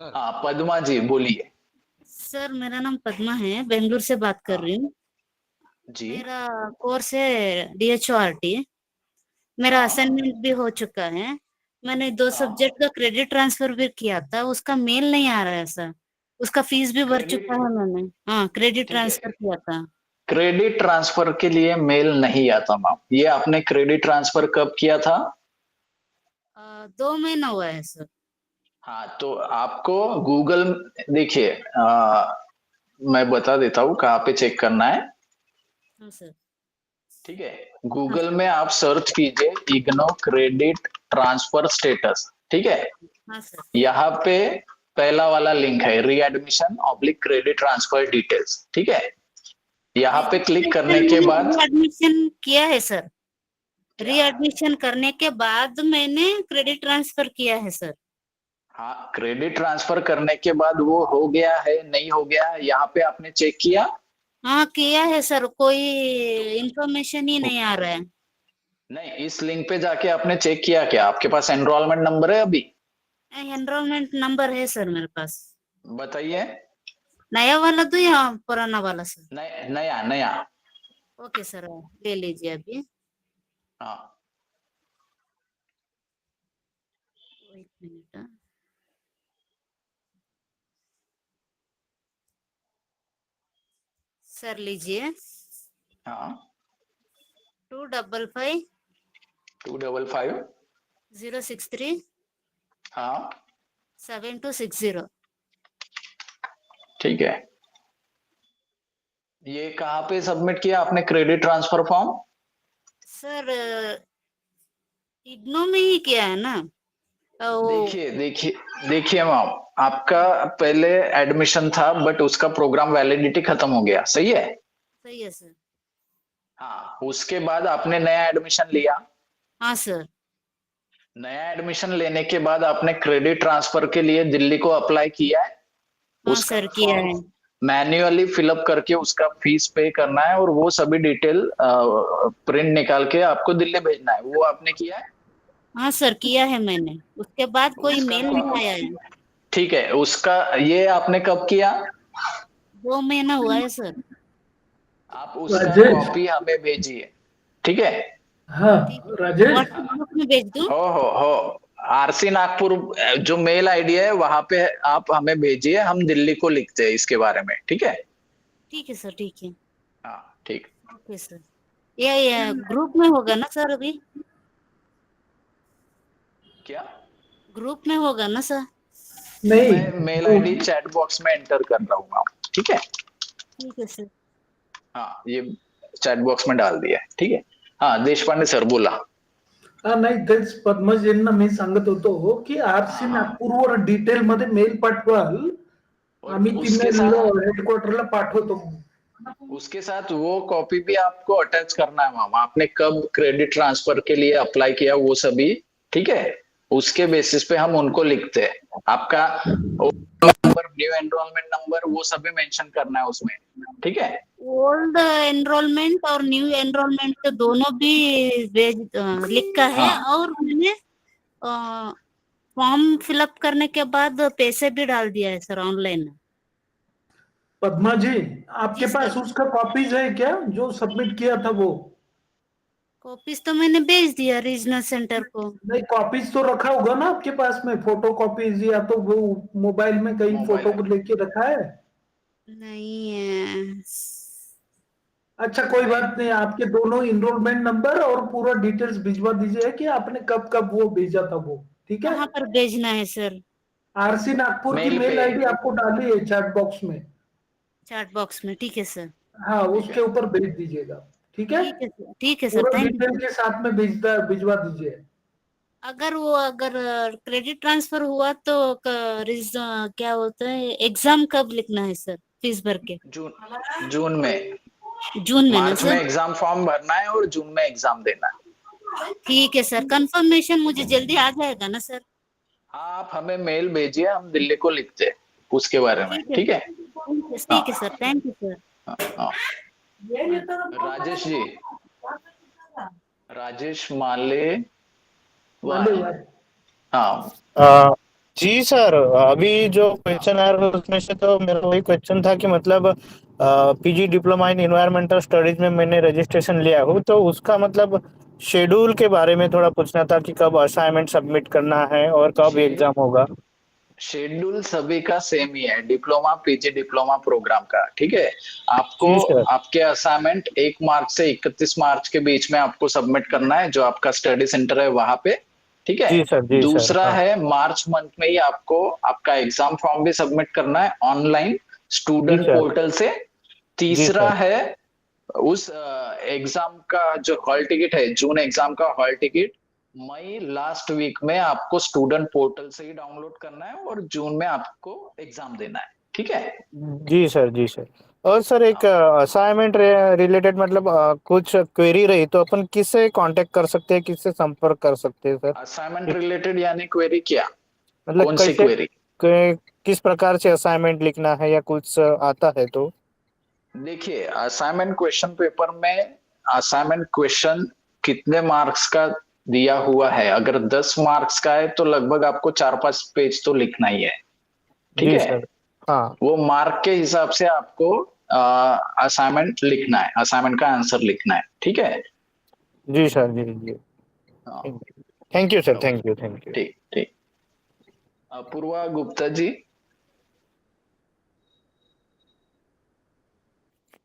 हाँ पद्मा जी बोलिए। सर मेरा नाम पद्मा है, बेंगलुरु से बात कर रही हूँ जी। मेरा कोर्स है DHORT। मेरा असाइनमेंट भी हो चुका है। मैंने 2 सब्जेक्ट का क्रेडिट ट्रांसफर भी किया था, उसका मेल नहीं आ रहा है सर। उसका फीस भी भर चुका है मैंने। हाँ क्रेडिट ट्रांसफर किया था। क्रेडिट ट्रांसफर के लिए मेल नहीं आता मैम। ये आपने क्रेडिट ट्रांसफर कब किया था? 2 महीना हुआ है सर। हाँ तो आपको गूगल देखिए मैं बता देता हूँ कहाँ पे चेक करना है। हाँ सर। ठीक है, गूगल में आप सर्च कीजिए इग्नो क्रेडिट ट्रांसफर स्टेटस। ठीक है, हाँ सर। यहाँ पे पहला वाला लिंक है readmission oblique credit transfer details. ठीक है, यहाँ पे क्लिक करने के बाद एडमिशन किया है सर। रीएडमिशन करने के बाद मैंने क्रेडिट ट्रांसफर किया है सर। हाँ क्रेडिट ट्रांसफर करने के बाद वो हो गया है नहीं हो गया यहाँ पे आपने चेक किया? हाँ किया है सर, कोई इंफॉर्मेशन ही नहीं आ रहा है। नहीं, इस लिंक पे जाके आपने चेक किया क्या? आपके पास एनरोलमेंट नंबर है अभी? एनरोलमेंट नंबर है सर मेरे पास। बताइए। नया वाला दो या पुराना वाला सर? नया नया। ओके सर ले लीजिए अभी। हाँ एक मिनट। सर लीजिए। हाँ 255 255 063 हाँ 7260। ठीक है, ये कहाँ पे सबमिट किया आपने credit transfer form? Sir IGNOU में ही किया है ना? देखिए देखिए देखिए मैम, आपका पहले एडमिशन था बट उसका प्रोग्राम वैलिडिटी खत्म हो गया। सही है? सही है सर। हाँ उसके बाद आपने नया एडमिशन लिया? हाँ सर। नया एडमिशन लेने के बाद आपने क्रेडिट ट्रांसफर के लिए दिल्ली को अप्लाई किया है? हाँ सर किया है। मैन्युअली फिलअप करके उसका फीस पे करना है और वो सभी डिटेल प्रिंट निकाल के आपको दिल्ली भेजना है। वो आपने किया है? हाँ सर किया है मैंने। उसके बाद कोई मेल नहीं आया है। ठीक है, उसका ये आपने कब किया? 2 महीना हुआ है सर। आप उसका कॉपी हमें भेजिए। ठीक है? हाँ राजेश में भेज दूं? हो RC नागपुर जो मेल आईडी है वहां पे आप हमें भेजिए, हम दिल्ली को लिखते हैं इसके बारे में। ठीक है? ठीक है सर ठीक है। हाँ ठीक। Okay sir. ये ग्रुप में होगा ना सर अभी? क्या ग्रुप में होगा ना सर? नहीं, मैं मेल आईडी चैट बॉक्स में एंटर कर रहा हूँ। ठीक है? ठीक है सर। हाँ ये चैट बॉक्स में डाल दिया है। ठीक है? हाँ देशपांडे सर बोला। नाही तेच पद्मजींना मी सांगत होतो की RC नागपूरवर डिटेल मध्ये मेल पाठवाल, आम्ही हेडक्वार्टरला पाठवतो। उसके साथ वो कॉपी भी आपको अटैच करना है मैम। आपने कब क्रेडिट ट्रांसफर के लिए अप्लाई किया वो सभी। ठीक है? उसके बेसिस पे हम उनको लिखते हैं। आपका नंबर, न्यू एनरोलमेंट नंबर वो सभी मेंशन करना है उसमें। ठीक है? ओल्ड एनरोलमेंट और न्यू एनरोलमेंट तो दोनों भी लिखा है। और मैंने फॉर्म फिलअप करने के बाद पैसे भी डाल दिया है सर ऑनलाइन। पद्मा जी आपके पास उसका कॉपीज है क्या जो सबमिट किया था वो? कॉपीज तो मैंने भेज दिया रीजनल सेंटर को। नहीं, कॉपीज तो रखा होगा ना आपके पास में, फोटो कॉपीज, या तो वो मोबाइल में कहीं फोटो को लेके रखा है? नहीं है। अच्छा, कोई बात नहीं, आपके दोनों इनरोलमेंट नंबर और पूरा डिटेल्स भिजवा दीजिए कि आपने कब कब वो भेजा था वो, ठीक है? कहाँ पर भेजना है सर? आरसी नागपुर की मेल मेल पे। आईडी आपको डाली है चैट बॉक्स में। चैट बॉक्स में, ठीक है सर। हाँ, उसके ऊपर भेज दीजिएगा, ठीक है? ठीक है सर, ठीक है सर, पूरा थैंक डिटेल यू। के साथ में भिजवा दीजिए। अगर क्रेडिट ट्रांसफर हुआ तो क्या होता है, एग्जाम कब लिखना है सर, फीस भर के? जून में। जून में ना मार्च में सर? एग्जाम फॉर्म भरना है और जून में एग्जाम देना है। ठीक है सर, कंफर्मेशन मुझे जल्दी आ जाएगा ना सर? आप हमें मेल भेजिए, हम दिल्ली को लिखते हैं उसके बारे में, ठीक है? ठीक है सर, थैंक यू सर। हाँ। राजेश जी, राजेश माले। हाँ जी सर, अभी जो क्वेश्चन आया उसमें से तो मेरा वही क्वेश्चन था कि मतलब PG diploma in environmental studies में मैंने रजिस्ट्रेशन लिया हूँ, तो उसका मतलब शेड्यूल के बारे में थोड़ा पूछना था कि कब असाइनमेंट सबमिट करना है और कब एग्जाम होगा। शेड्यूल सभी का सेम ही है, डिप्लोमा पीजी डिप्लोमा प्रोग्राम का, ठीक है? आपको आपके असाइनमेंट 1 मार्च से 31 मार्च के बीच में आपको सबमिट करना है, जो आपका स्टडी सेंटर है वहां पे, ठीक है? जी सर, जी दूसरा सर, हाँ। है मार्च मंथ में ही आपको आपका एग्जाम फॉर्म भी सबमिट करना है ऑनलाइन स्टूडेंट जी सर। पोर्टल से। तीसरा सर। है उस एग्जाम का जो हॉल टिकट है, जून एग्जाम का हॉल टिकट मई लास्ट वीक में आपको स्टूडेंट पोर्टल से ही डाउनलोड करना है और जून में आपको एग्जाम देना है, ठीक है? जी सर, जी सर। और सर एक असाइनमेंट रिलेटेड मतलब कुछ क्वेरी रही तो अपन किससे कांटेक्ट कर सकते हैं, किससे संपर्क कर सकते हैं सर? असाइनमेंट रिलेटेड यानी क्वेरी क्या? मतलब कौन सी कैसे, क्वेरी? किस प्रकार से असाइनमेंट लिखना है या कुछ आता है तो? देखिए, असाइनमेंट क्वेश्चन पेपर में असाइनमेंट क्वेश्चन कितने मार्क्स का दिया हुआ है, अगर 10 मार्क्स का है तो लगभग आपको 4-5 पेज तो लिखना ही है, ठीक जी है? सर, हाँ। वो मार्क के हिसाब से आपको असाइनमेंट लिखना है, असाइनमेंट का आंसर लिखना है, ठीक है? जी सर, जी जी। Thank you sir, thank you, thank you. ठीक ठीक। अपूर्वा गुप्ता जी।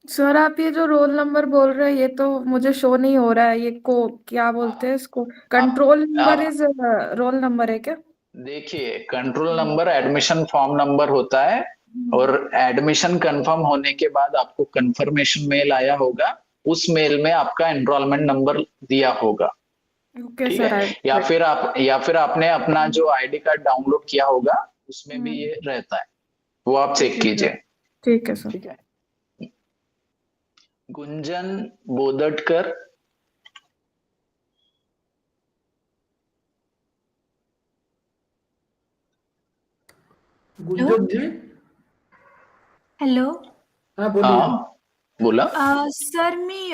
सर आप ये जो रोल नंबर बोल रहे हैं ये तो मुझे शो नहीं हो रहा है, ये को क्या बोलते हैं इसको, control number is roll number है क्या? देखिए, control number admission form number होता है और एडमिशन कंफर्म होने के बाद आपको कंफर्मेशन मेल आया होगा, उस मेल में आपका एनरोलमेंट नंबर दिया होगा, ओके ठीक सर। है? या फिर आपने अपना जो आईडी कार्ड डाउनलोड किया होगा उसमें भी ये रहता है, वो आप चेक कीजिए। ठीक है सर। ठीक है। गुंजन बोदटकर। गुंजन जी। हॅलो. हाँ बोलिए। बोला। सर मी